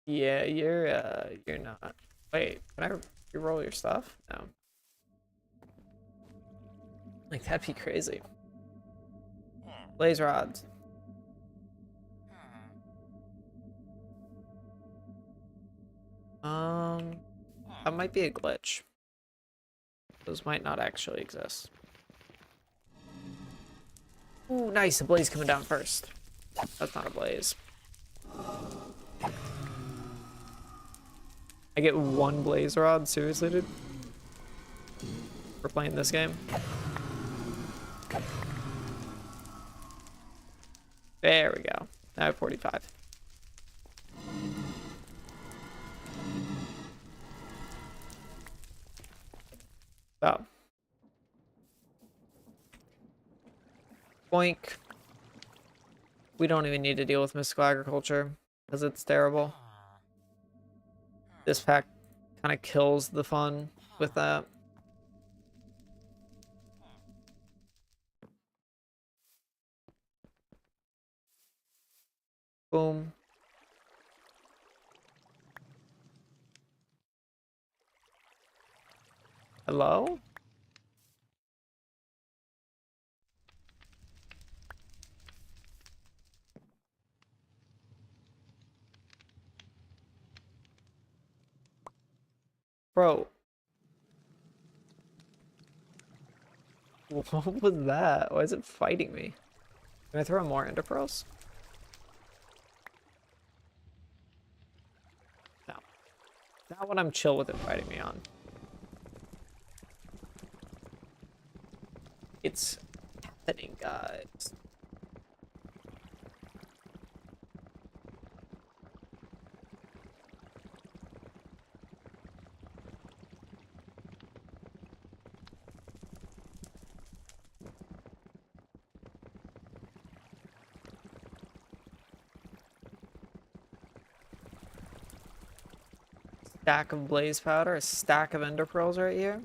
Yeah, you're not. Wait, can I re-roll your stuff? No. Like that'd be crazy. Blaze rods. That might be a glitch. Those might not actually exist. Ooh, nice. A blaze coming down first. That's not a blaze. I get 1 blaze rod? Seriously, dude? For playing this game? There we go. Now I have 45. So. Boink. We don't even need to deal with mystical agriculture because it's terrible. This pack kind of kills the fun with that. Boom. Hello? Bro. What was that? Why is it fighting me? Can I throw more ender pearls? That one I'm chill with it fighting me on. It's happening, guys. Stack of blaze powder, a stack of ender pearls right here.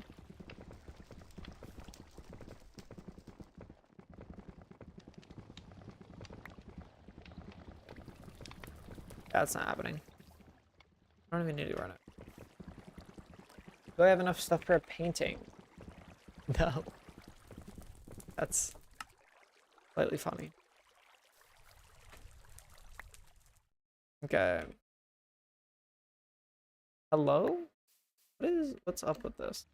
That's not happening. I don't even need to run it. Do I have enough stuff for a painting? No. That's slightly funny. Okay. Hello? What's up with this?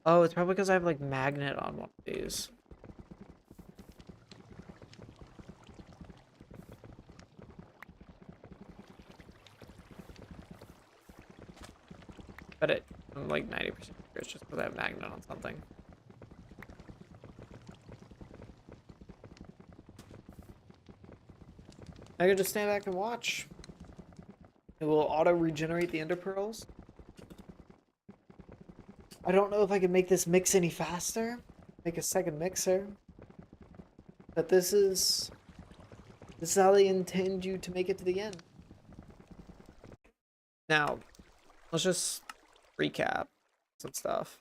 Oh, it's probably because I have like magnet on one of these. But I'm like 90% sure it's just because I have magnet on something. I could just stand back and watch. It will auto-regenerate the ender pearls. I don't know if I can make this mix any faster. Make a second mixer. But this is how they intend you to make it to the end. Now, let's just recap some stuff.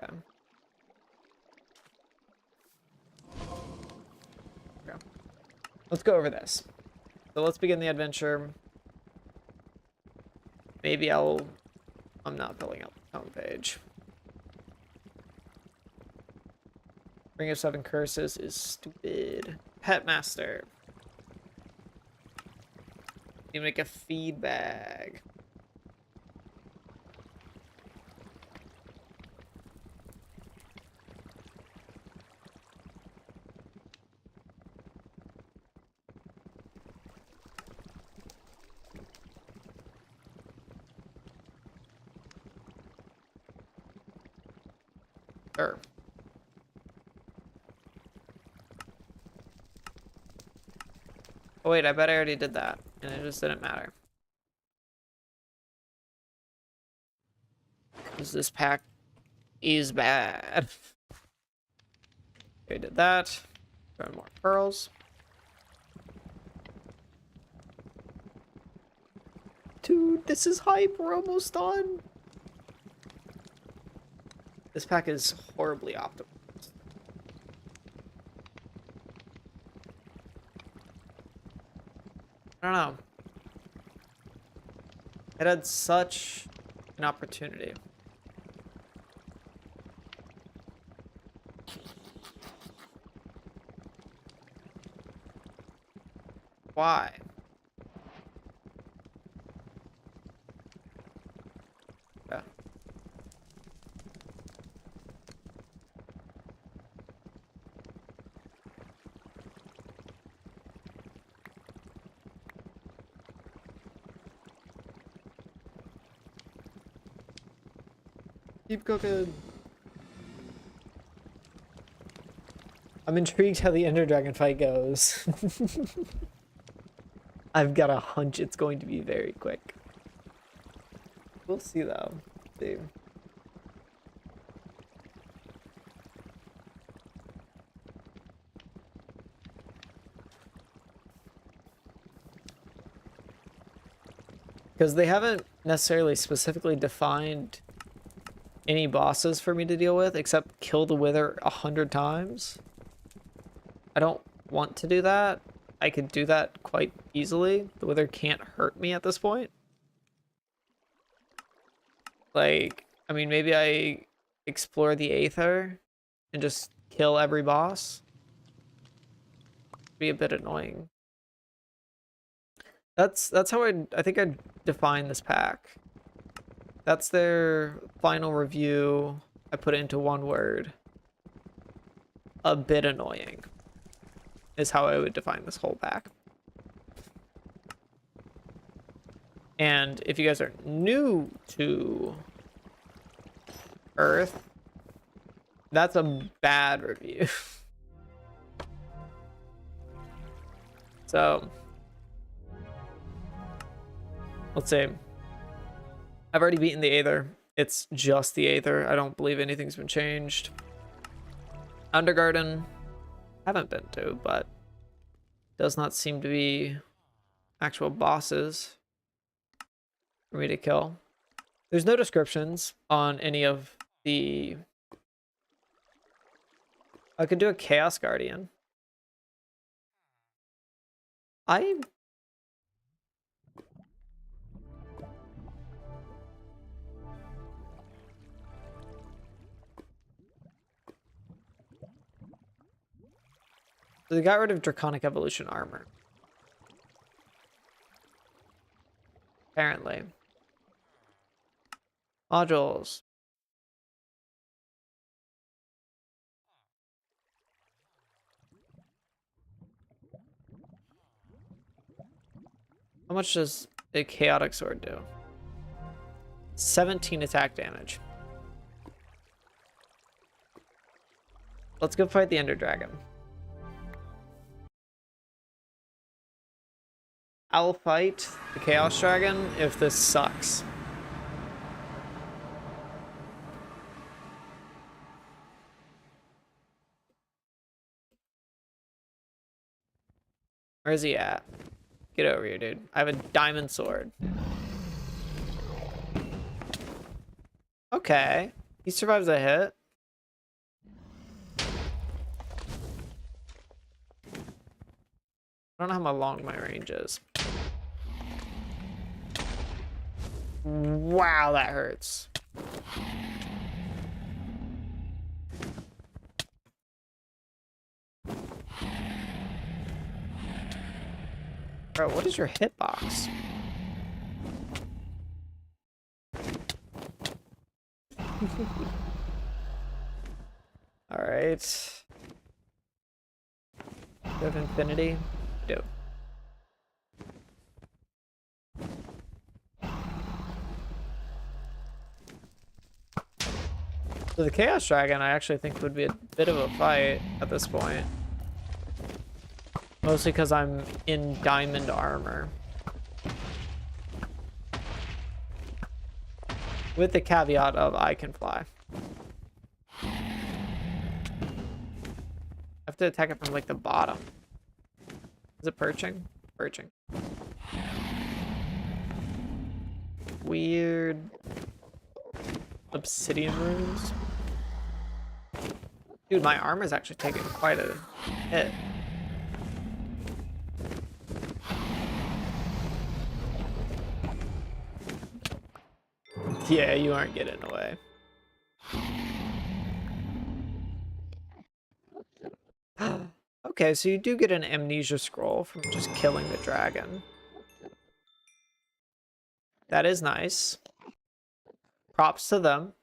Okay. Okay. Let's go over this. So let's begin the adventure. Maybe I'm not filling out the homepage. Ring of Seven Curses is stupid. Pet Master. You make a feed bag. Sure. Oh wait, I bet I already did that, and it just didn't matter. Because this pack is bad. Okay, did that. Grab more pearls. Dude, this is hype. We're almost done. This pack is horribly optimal. I don't know. It had such an opportunity. Why? Yeah. Keep cooking. I'm intrigued how the Ender Dragon fight goes. I've got a hunch it's going to be very quick. We'll see though. See. Because they haven't necessarily specifically defined any bosses for me to deal with except kill the Wither 100 times. I don't want to do that. I could do that quite easily. The Wither can't hurt me at this point. Like, I mean, maybe I explore the Aether and just kill every boss. Be a bit annoying. That's how I think I'd define this pack. That's their final review. I put it into one word. A bit annoying is how I would define this whole pack. And if you guys are new to Earth, that's a bad review. So, let's see. I've already beaten the Aether. It's just the Aether. I don't believe anything's been changed. Undergarden, haven't been to, but does not seem to be actual bosses for me to kill. There's no descriptions on any of the... I could do a Chaos Guardian. So they got rid of Draconic Evolution armor. Apparently. Modules. How much does a Chaotic Sword do? 17 attack damage. Let's go fight the Ender Dragon. I'll fight the Chaos Dragon if this sucks. Where's he at? Get over here, dude. I have a diamond sword. Okay. He survives a hit. I don't know how long my range is. Wow, that hurts. Bro, what is your hitbox? All right. Do you have infinity? I do. So the Chaos Dragon, I actually think would be a bit of a fight at this point. Mostly because I'm in diamond armor. With the caveat of I can fly. I have to attack it from like the bottom. Is it perching? Perching. Weird obsidian runes. Dude, my armor's actually taking quite a hit. Yeah, you aren't getting away. Okay, so you do get an amnesia scroll from just killing the dragon. That is nice. Props to them.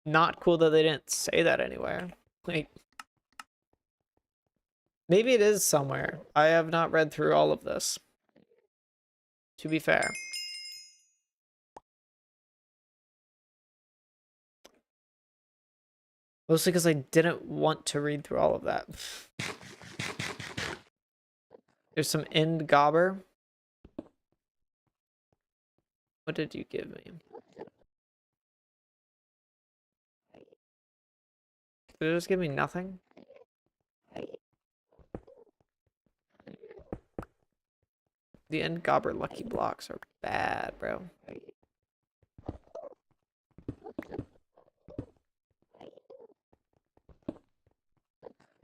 Not cool that they didn't say that anywhere. Like, maybe it is somewhere. I have not read through all of this, to be fair. Mostly because I didn't want to read through all of that. There's some end gobber. What did you give me? Did it just give me nothing? The end gobber lucky blocks are bad, bro.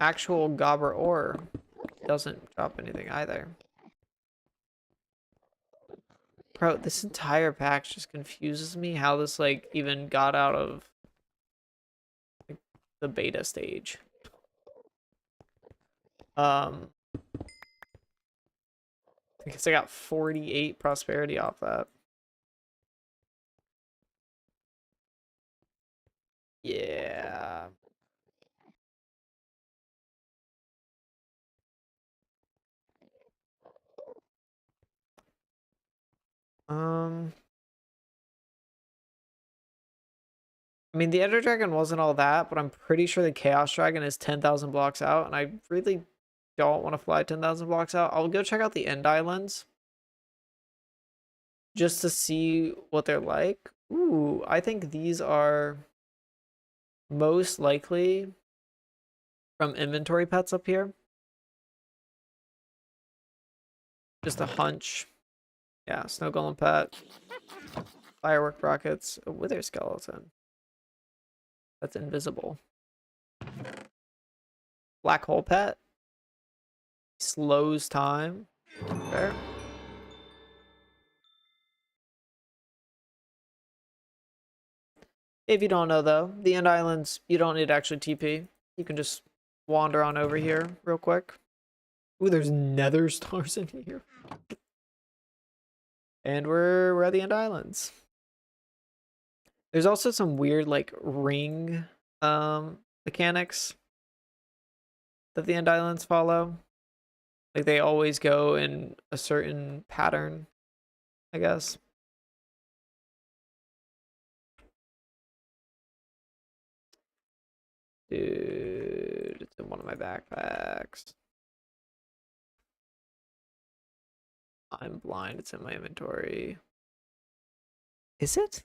Actual gobber ore doesn't drop anything either. Bro, this entire pack just confuses me how this, like, even got out of like, the beta stage. I guess I got 48 prosperity off that. Yeah. Um, I mean, the Ender Dragon wasn't all that, but I'm pretty sure the Chaos Dragon is 10,000 blocks out, and I really don't want to fly 10,000 blocks out. I'll go check out the End Islands just to see what they're like. Ooh, I think these are most likely from inventory pets up here. Just a hunch. Yeah, Snow Golem pet. Firework rockets. A Wither skeleton. That's invisible. Black hole pet. Slows time. Fair. If you don't know though, the End Islands, you don't need to actually TP. You can just wander on over here real quick. Ooh, there's nether stars in here. And we're at the End Islands. There's also some weird like ring mechanics that the End Islands follow. Like they always go in a certain pattern, I guess. Dude, it's in one of my backpacks. I'm blind, it's in my inventory. Is it?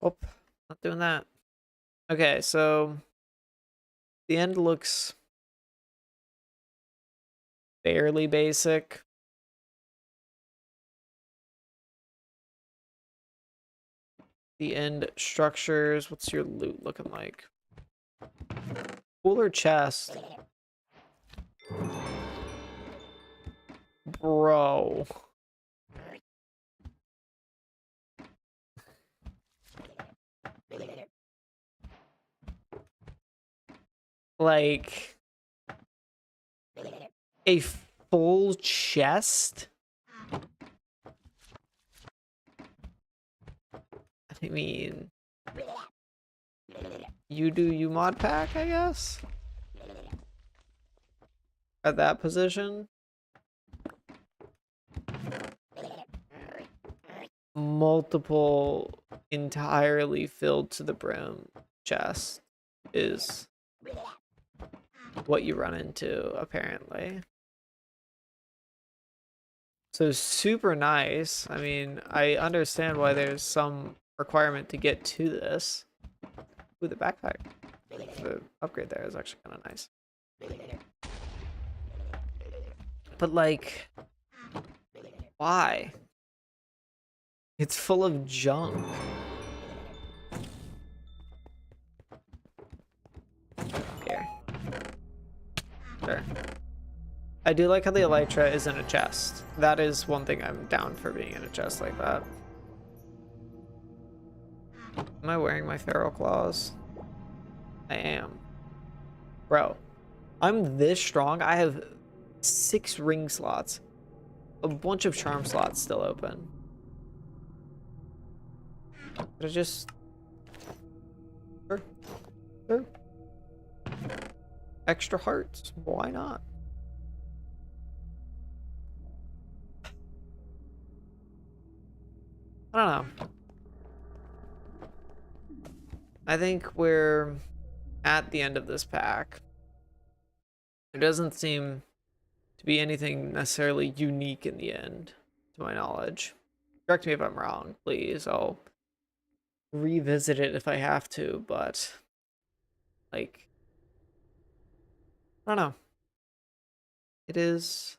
Oh, not doing that. Okay, so the end looks fairly basic. The end structures, what's your loot looking like? Cooler chest. Bro. Like a full chest? I mean, you do you mod pack, I guess? At that position? Multiple entirely filled to the brim chest is what you run into, apparently. So super nice. I mean, I understand why there's some requirement to get to this. Ooh, the backpack. The upgrade there is actually kind of nice. But like, why? It's full of junk. Here. Sure. I do like how the Elytra is in a chest. That is one thing I'm down for being in a chest like that. Am I wearing my feral claws? I am. Bro, I'm this strong. I have 6 ring slots. A bunch of charm slots still open. But I just... Sure. Sure. Extra hearts. Why not? I don't know. I think we're at the end of this pack. There doesn't seem to be anything necessarily unique in the end, to my knowledge. Correct me if I'm wrong, please. I'll revisit it if I have to, but like, I don't know. It is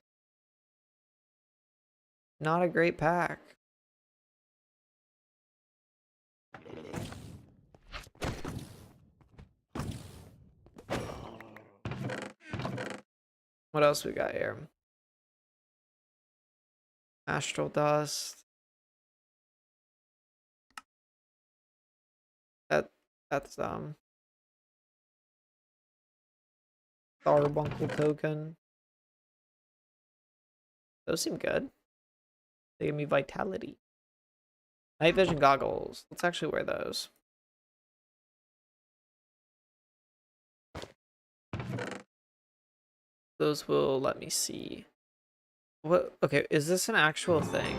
not a great pack. What else we got here? Astral dust. That's Carbuncle token. Those seem good. They give me vitality. Night vision goggles. Let's actually wear those. Those will let me see. What? Okay, is this an actual thing?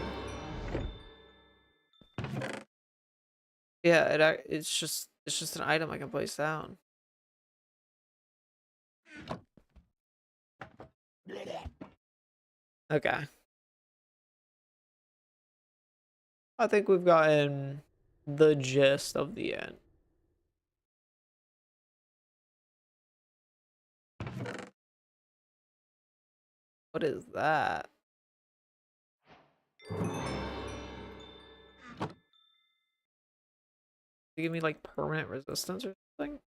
Yeah, it's just an item I can place down. Okay. I think we've gotten the gist of the end. What is that? You give me like permanent resistance or something?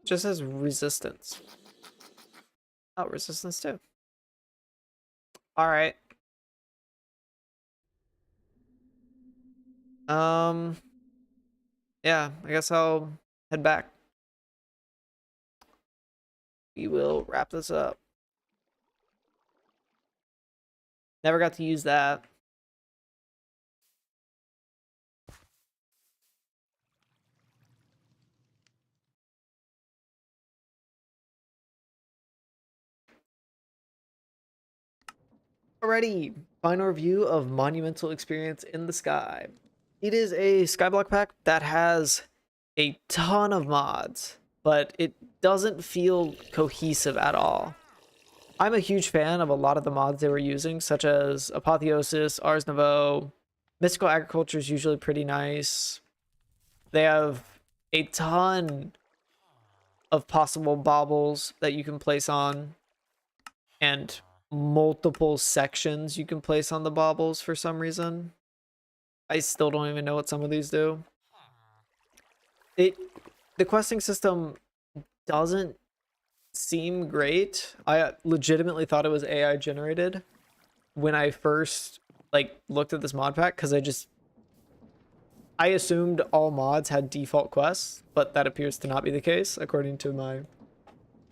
Just says resistance. Oh, resistance too. All right. Yeah, I guess I'll head back. We will wrap this up. Never got to use that. Alrighty, final review of Monumental Experience in the Sky. It is a skyblock pack that has a ton of mods, but it doesn't feel cohesive at all. I'm a huge fan of a lot of the mods they were using, such as Apotheosis, Ars Nouveau. Mystical Agriculture is usually pretty nice. They have a ton of possible baubles that you can place on, and multiple sections you can place on the baubles for some reason. I still don't even know what some of these do. The questing system doesn't seem great. I legitimately thought it was AI generated when I first like looked at this mod pack, because I assumed all mods had default quests, but that appears to not be the case according to my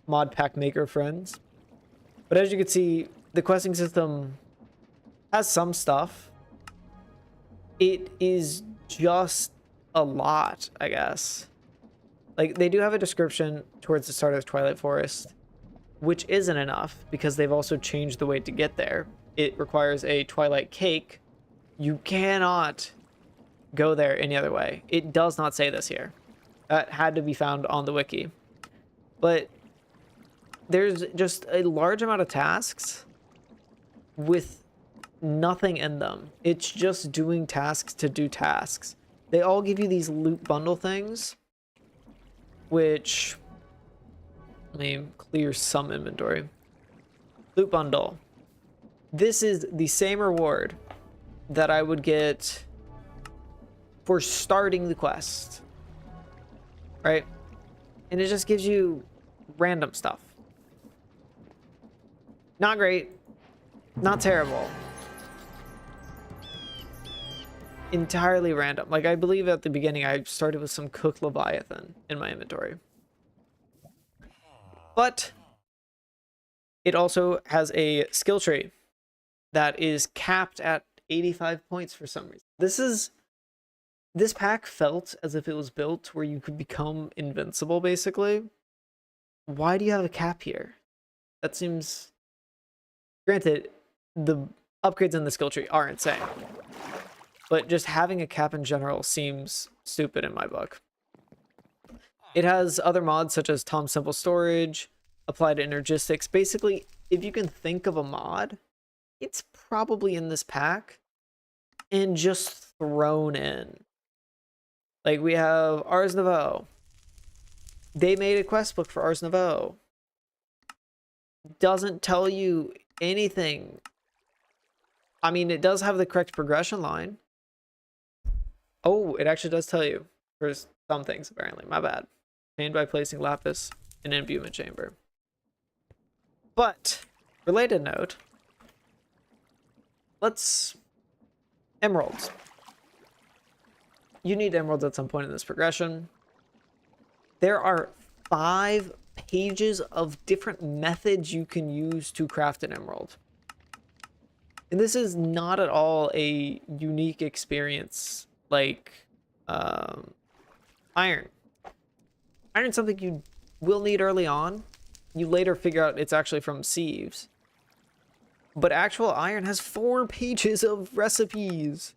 mod pack maker friends. But as you can see, the questing system has some stuff. It is just a lot, I guess. Like, they do have a description towards the start of Twilight Forest, which isn't enough because they've also changed the way to get there. It requires a Twilight Cake. You cannot go there any other way. It does not say this here. That had to be found on the wiki. But there's just a large amount of tasks with nothing in them. It's just doing tasks to do tasks. They all give you these loot bundle things, which, let me clear some inventory. Loot bundle. This is the same reward that I would get for starting the quest, right? And it just gives you random stuff. Not great, not terrible. Entirely random. Like, I believe at the beginning I started with some cooked Leviathan in my inventory. But it also has a skill tree that is capped at 85 points for some reason. This pack felt as if it was built where you could become invincible, basically. Why do you have a cap here? That seems... Granted, the upgrades in the skill tree are insane, but just having a cap in general seems stupid in my book. It has other mods such as Tom Simple Storage, Applied Energistics. Basically, if you can think of a mod, it's probably in this pack and just thrown in. Like, we have Ars Nouveau. They made a quest book for Ars Nouveau. Doesn't tell you anything. I mean, it does have the correct progression line, Oh, it actually does tell you for some things, apparently. My bad. Obtained by placing lapis in an imbuement chamber. But, related note, let's... Emeralds. You need emeralds at some point in this progression. There are 5 pages of different methods you can use to craft an emerald. And this is not at all a unique experience like iron. Iron's something you will need early on. You later figure out it's actually from sieves. But actual iron has 4 pages of recipes.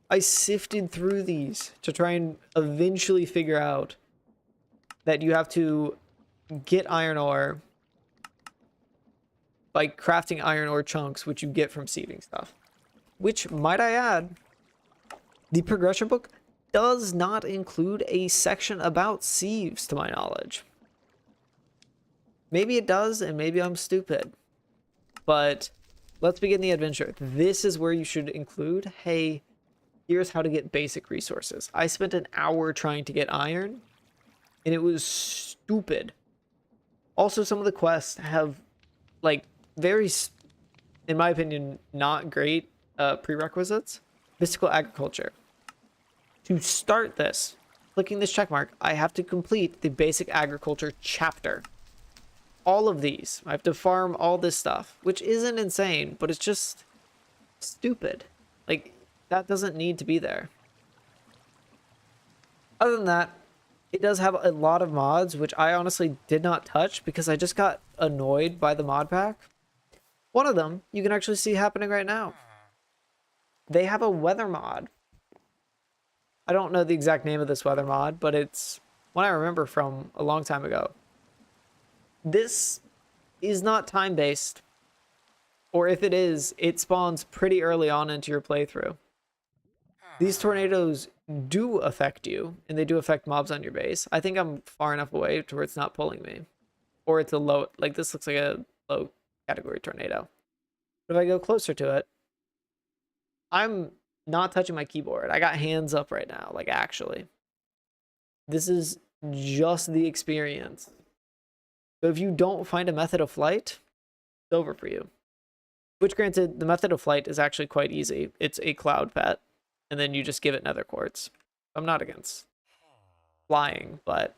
I sifted through these to try and eventually figure out that you have to get iron ore by crafting iron ore chunks, which you get from sieving stuff. Which, might I add, the progression book does not include a section about sieves, to my knowledge. Maybe it does, and maybe I'm stupid. But let's begin the adventure. This is where you should include, hey, here's how to get basic resources. I spent an hour trying to get iron, and it was stupid. Also, some of the quests have, like, very, in my opinion, not great prerequisites. Mystical agriculture. To start this, clicking this check mark, I have to complete the basic agriculture chapter. All of these. I have to farm all this stuff, which isn't insane, but it's just stupid. Like, that doesn't need to be there. Other than that, it does have a lot of mods, which I honestly did not touch because I just got annoyed by the mod pack. One of them, you can actually see happening right now. They have a weather mod. I don't know the exact name of this weather mod, but it's one I remember from a long time ago. This is not time-based, or if it is, it spawns pretty early on into your playthrough. These tornadoes do affect you, and they do affect mobs on your base. I think I'm far enough away to where it's not pulling me. Or it's a low, like this looks like a low category tornado. But if I go closer to it, I'm not touching my keyboard. I got hands up right now, like actually. This is just the experience. So if you don't find a method of flight, it's over for you. Which granted, the method of flight is actually quite easy. It's a cloud pet, and then you just give it nether quartz. I'm not against flying, but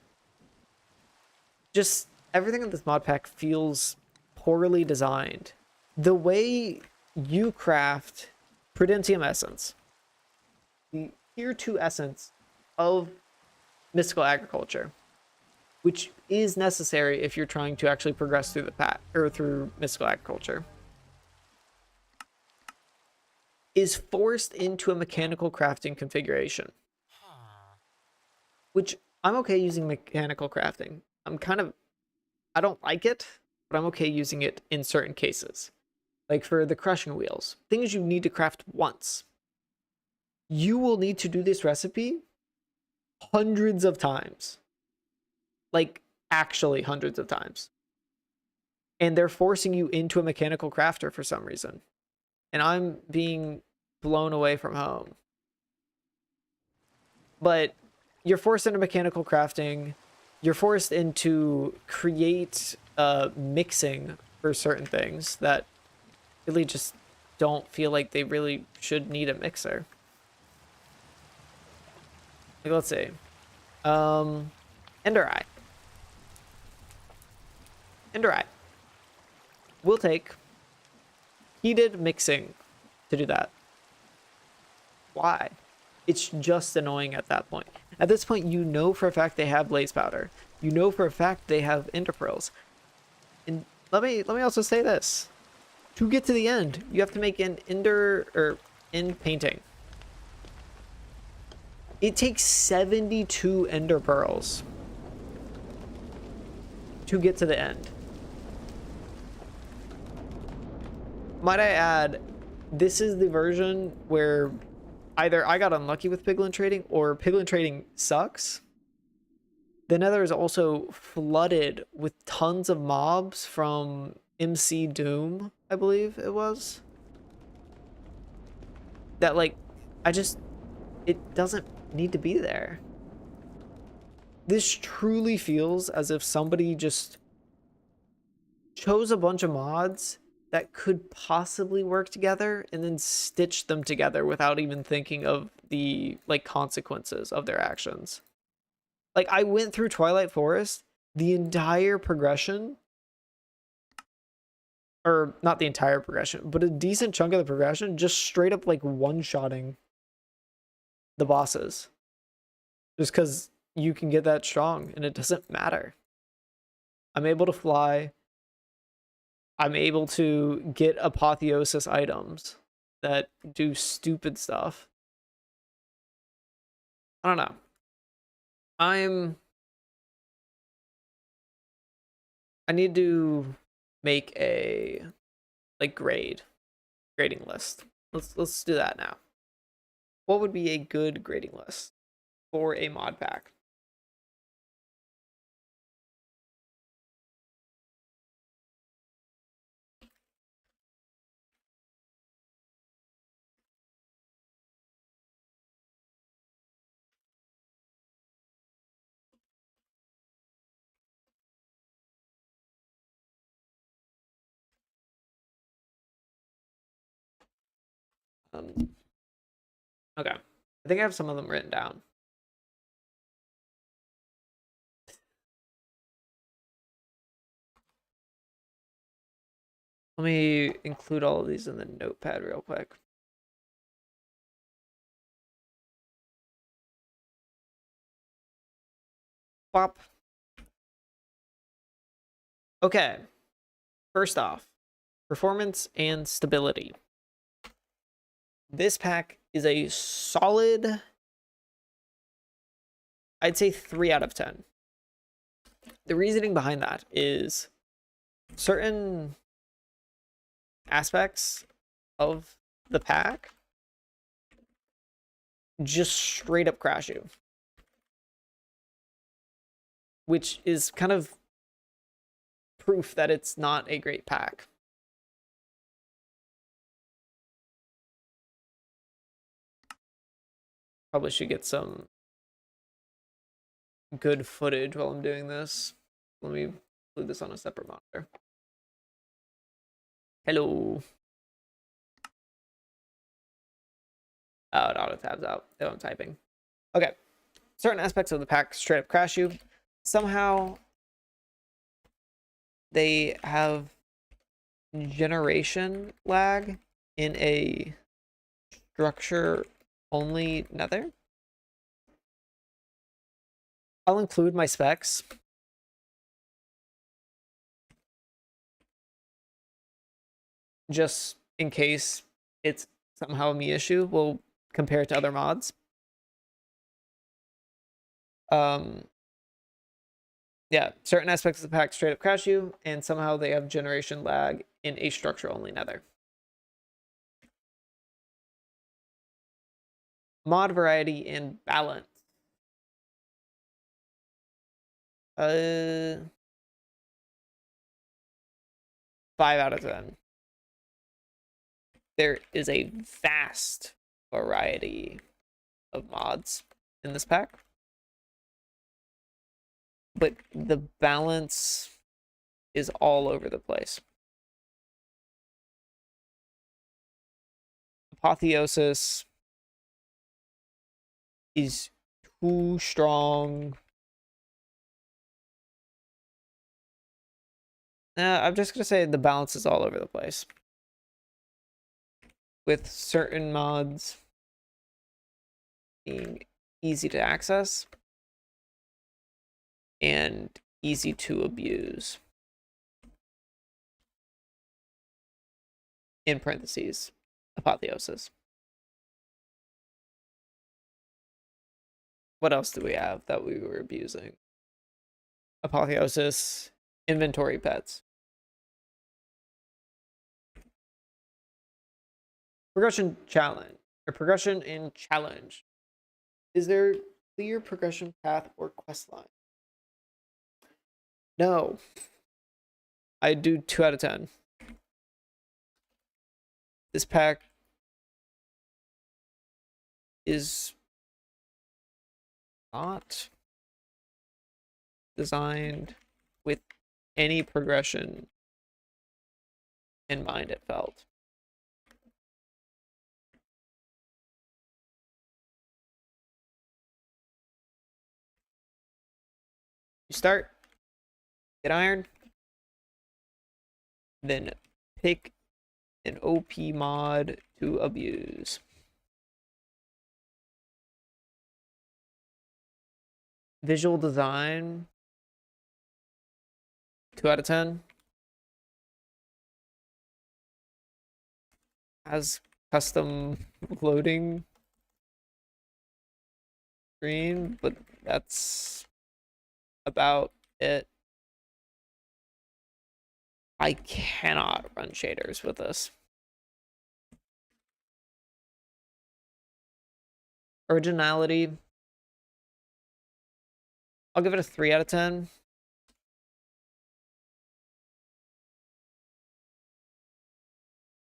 just everything in this mod pack feels poorly designed. The way you craft Prudentium Essence, the tier 2 essence of mystical agriculture, which is necessary if you're trying to actually progress through the path or through mystical agriculture, is forced into a mechanical crafting configuration. Which I'm okay using mechanical crafting. I don't like it, but I'm okay using it in certain cases. Like for the crushing wheels, things you need to craft once. You will need to do this recipe hundreds of times. Like actually hundreds of times. And they're forcing you into a mechanical crafter for some reason. And I'm being blown away from home. But you're forced into mechanical crafting. You're forced into create mixing for certain things that really just don't feel like they really should need a mixer. Like, let's see. Ender Eye. Ender Eye. We'll take heated mixing to do that. Why? It's just annoying at that point. At this point, you know for a fact they have blaze powder. You know for a fact they have ender pearls. And let me also say this. To get to the end, you have to make an end painting. It takes 72 ender pearls to get to the end. Might I add, this is the version where either I got unlucky with piglin trading or piglin trading sucks. The nether is also flooded with tons of mobs from MC Doom, I believe it was. That like, it doesn't need to be there. This truly feels as if somebody just chose a bunch of mods that could possibly work together and then stitched them together without even thinking of the like consequences of their actions. Like I went through Twilight Forest, the entire progression, or not the entire progression, but a decent chunk of the progression, just straight up like one-shotting the bosses. Just because you can get that strong and it doesn't matter. I'm able to fly. I'm able to get apotheosis items that do stupid stuff. I don't know. I need to make a like grading list. Let's do that now. What would be a good grading list for a mod pack? Okay. I think I have some of them written down. Let me include all of these in the notepad real quick. Pop. Okay. First off, performance and stability. This pack is a solid, I'd say 3 out of 10. The reasoning behind that is certain aspects of the pack just straight up crash you, which is kind of proof that it's not a great pack. Probably should get some good footage while I'm doing this. Let me include this on a separate monitor. Hello. Oh, it auto tabs out. Oh, I'm typing. Okay. Certain aspects of the pack straight up crash you. Somehow they have generation lag in a structure only nether. I'll include my specs. Just in case it's somehow a me issue, we'll compare it to other mods. Yeah, certain aspects of the pack straight up crash you, and somehow they have generation lag in a structure only nether. Mod variety and balance. 5 out of 10. There is a vast variety of mods in this pack, but the balance is all over the place. Apotheosis is too strong. I'm just gonna say the balance is all over the place, with certain mods being easy to access and easy to abuse. In parentheses, apotheosis. What else do we have that we were abusing? Apotheosis, inventory pets. Progression challenge, or progression in challenge. Is there clear progression path or quest line? No. I do 2 out of 10. This pack is not designed with any progression in mind, it felt. You start, get iron, then pick an OP mod to abuse. Visual design, 2 out of 10. Has custom loading screen, but that's about it. I cannot run shaders with this. Originality, I'll give it a 3 out of 10.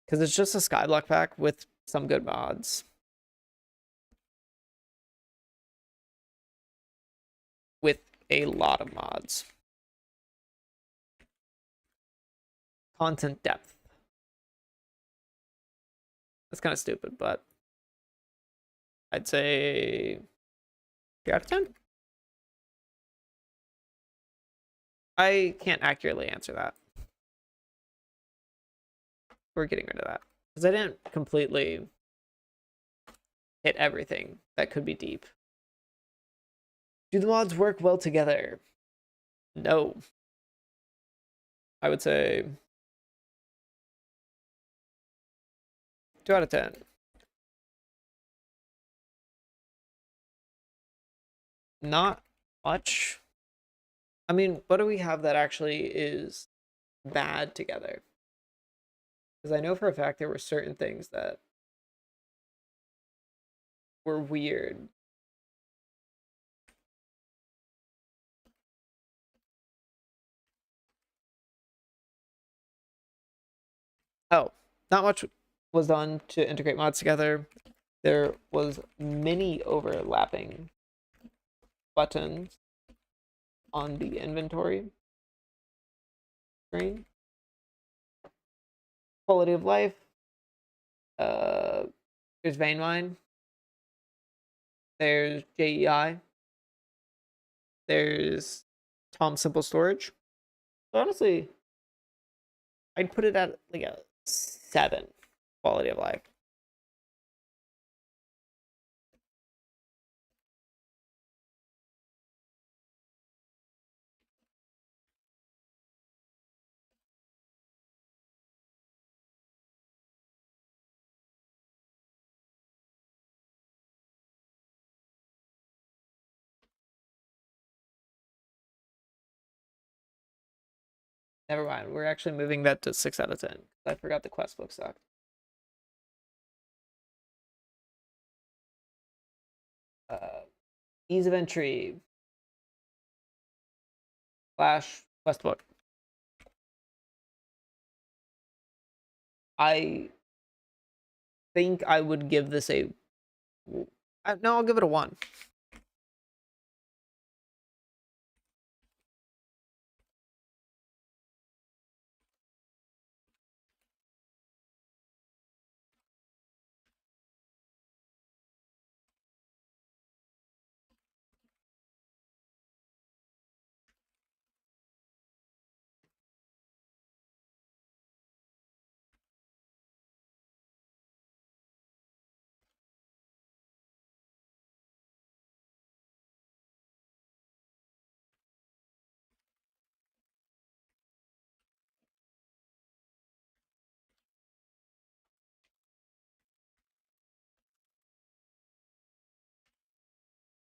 Because it's just a skyblock pack with some good mods. With a lot of mods. Content depth. That's kind of stupid, but I'd say 3 out of 10. I can't accurately answer that. We're getting rid of that. Because I didn't completely hit everything that could be deep. Do the mods work well together? No. I would say 2 out of 10. Not much. I mean, what do we have that actually is bad together? Because I know for a fact there were certain things that were weird. Oh, not much was done to integrate mods together. There was many overlapping buttons on the inventory screen. Quality of life. There's vein mine. There's JEI. There's Tom Simple Storage. So honestly, I'd put it at like a 7 quality of life. Never mind. We're actually moving that to 6 out of 10. I forgot the quest book sucked. Ease of entry. Flash quest book. I think I would give this a... No, I'll give it a 1.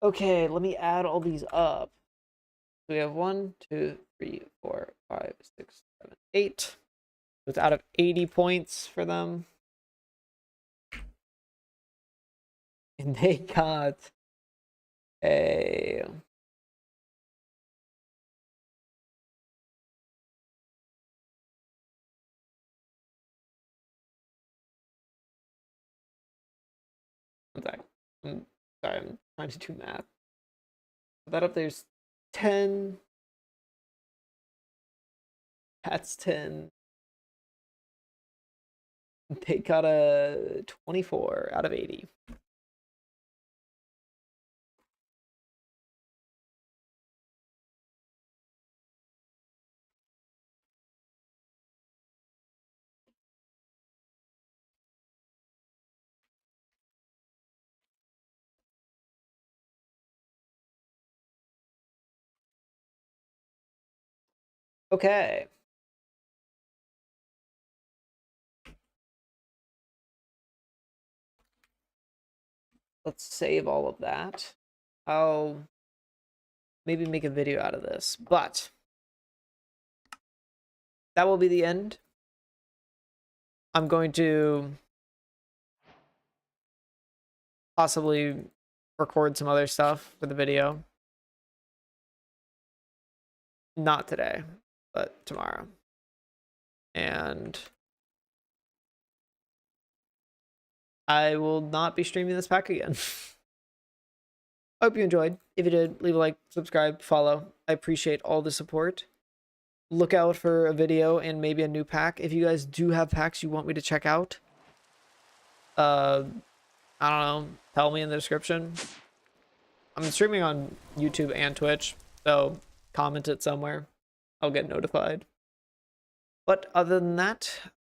Okay, let me add all these up. So we have 1, 2, 3, 4, 5, 6, 7, 8. So it's out of 80 points for them. And they got a... One sec. I'm sorry, I'm trying to do math. That up there's 10. That's 10. They got a 24 out of 80. Okay. Let's save all of that. I'll maybe make a video out of this, but that will be the end. I'm going to possibly record some other stuff for the video. Not today, but tomorrow. And I will not be streaming this pack again. I hope you enjoyed. If you did, leave a like, subscribe, follow. I appreciate all the support. Look out for a video and maybe a new pack. If you guys do have packs you want me to check out, I don't know, tell me in the description. I'm streaming on YouTube and Twitch, so comment it somewhere. I'll get notified. But other than that,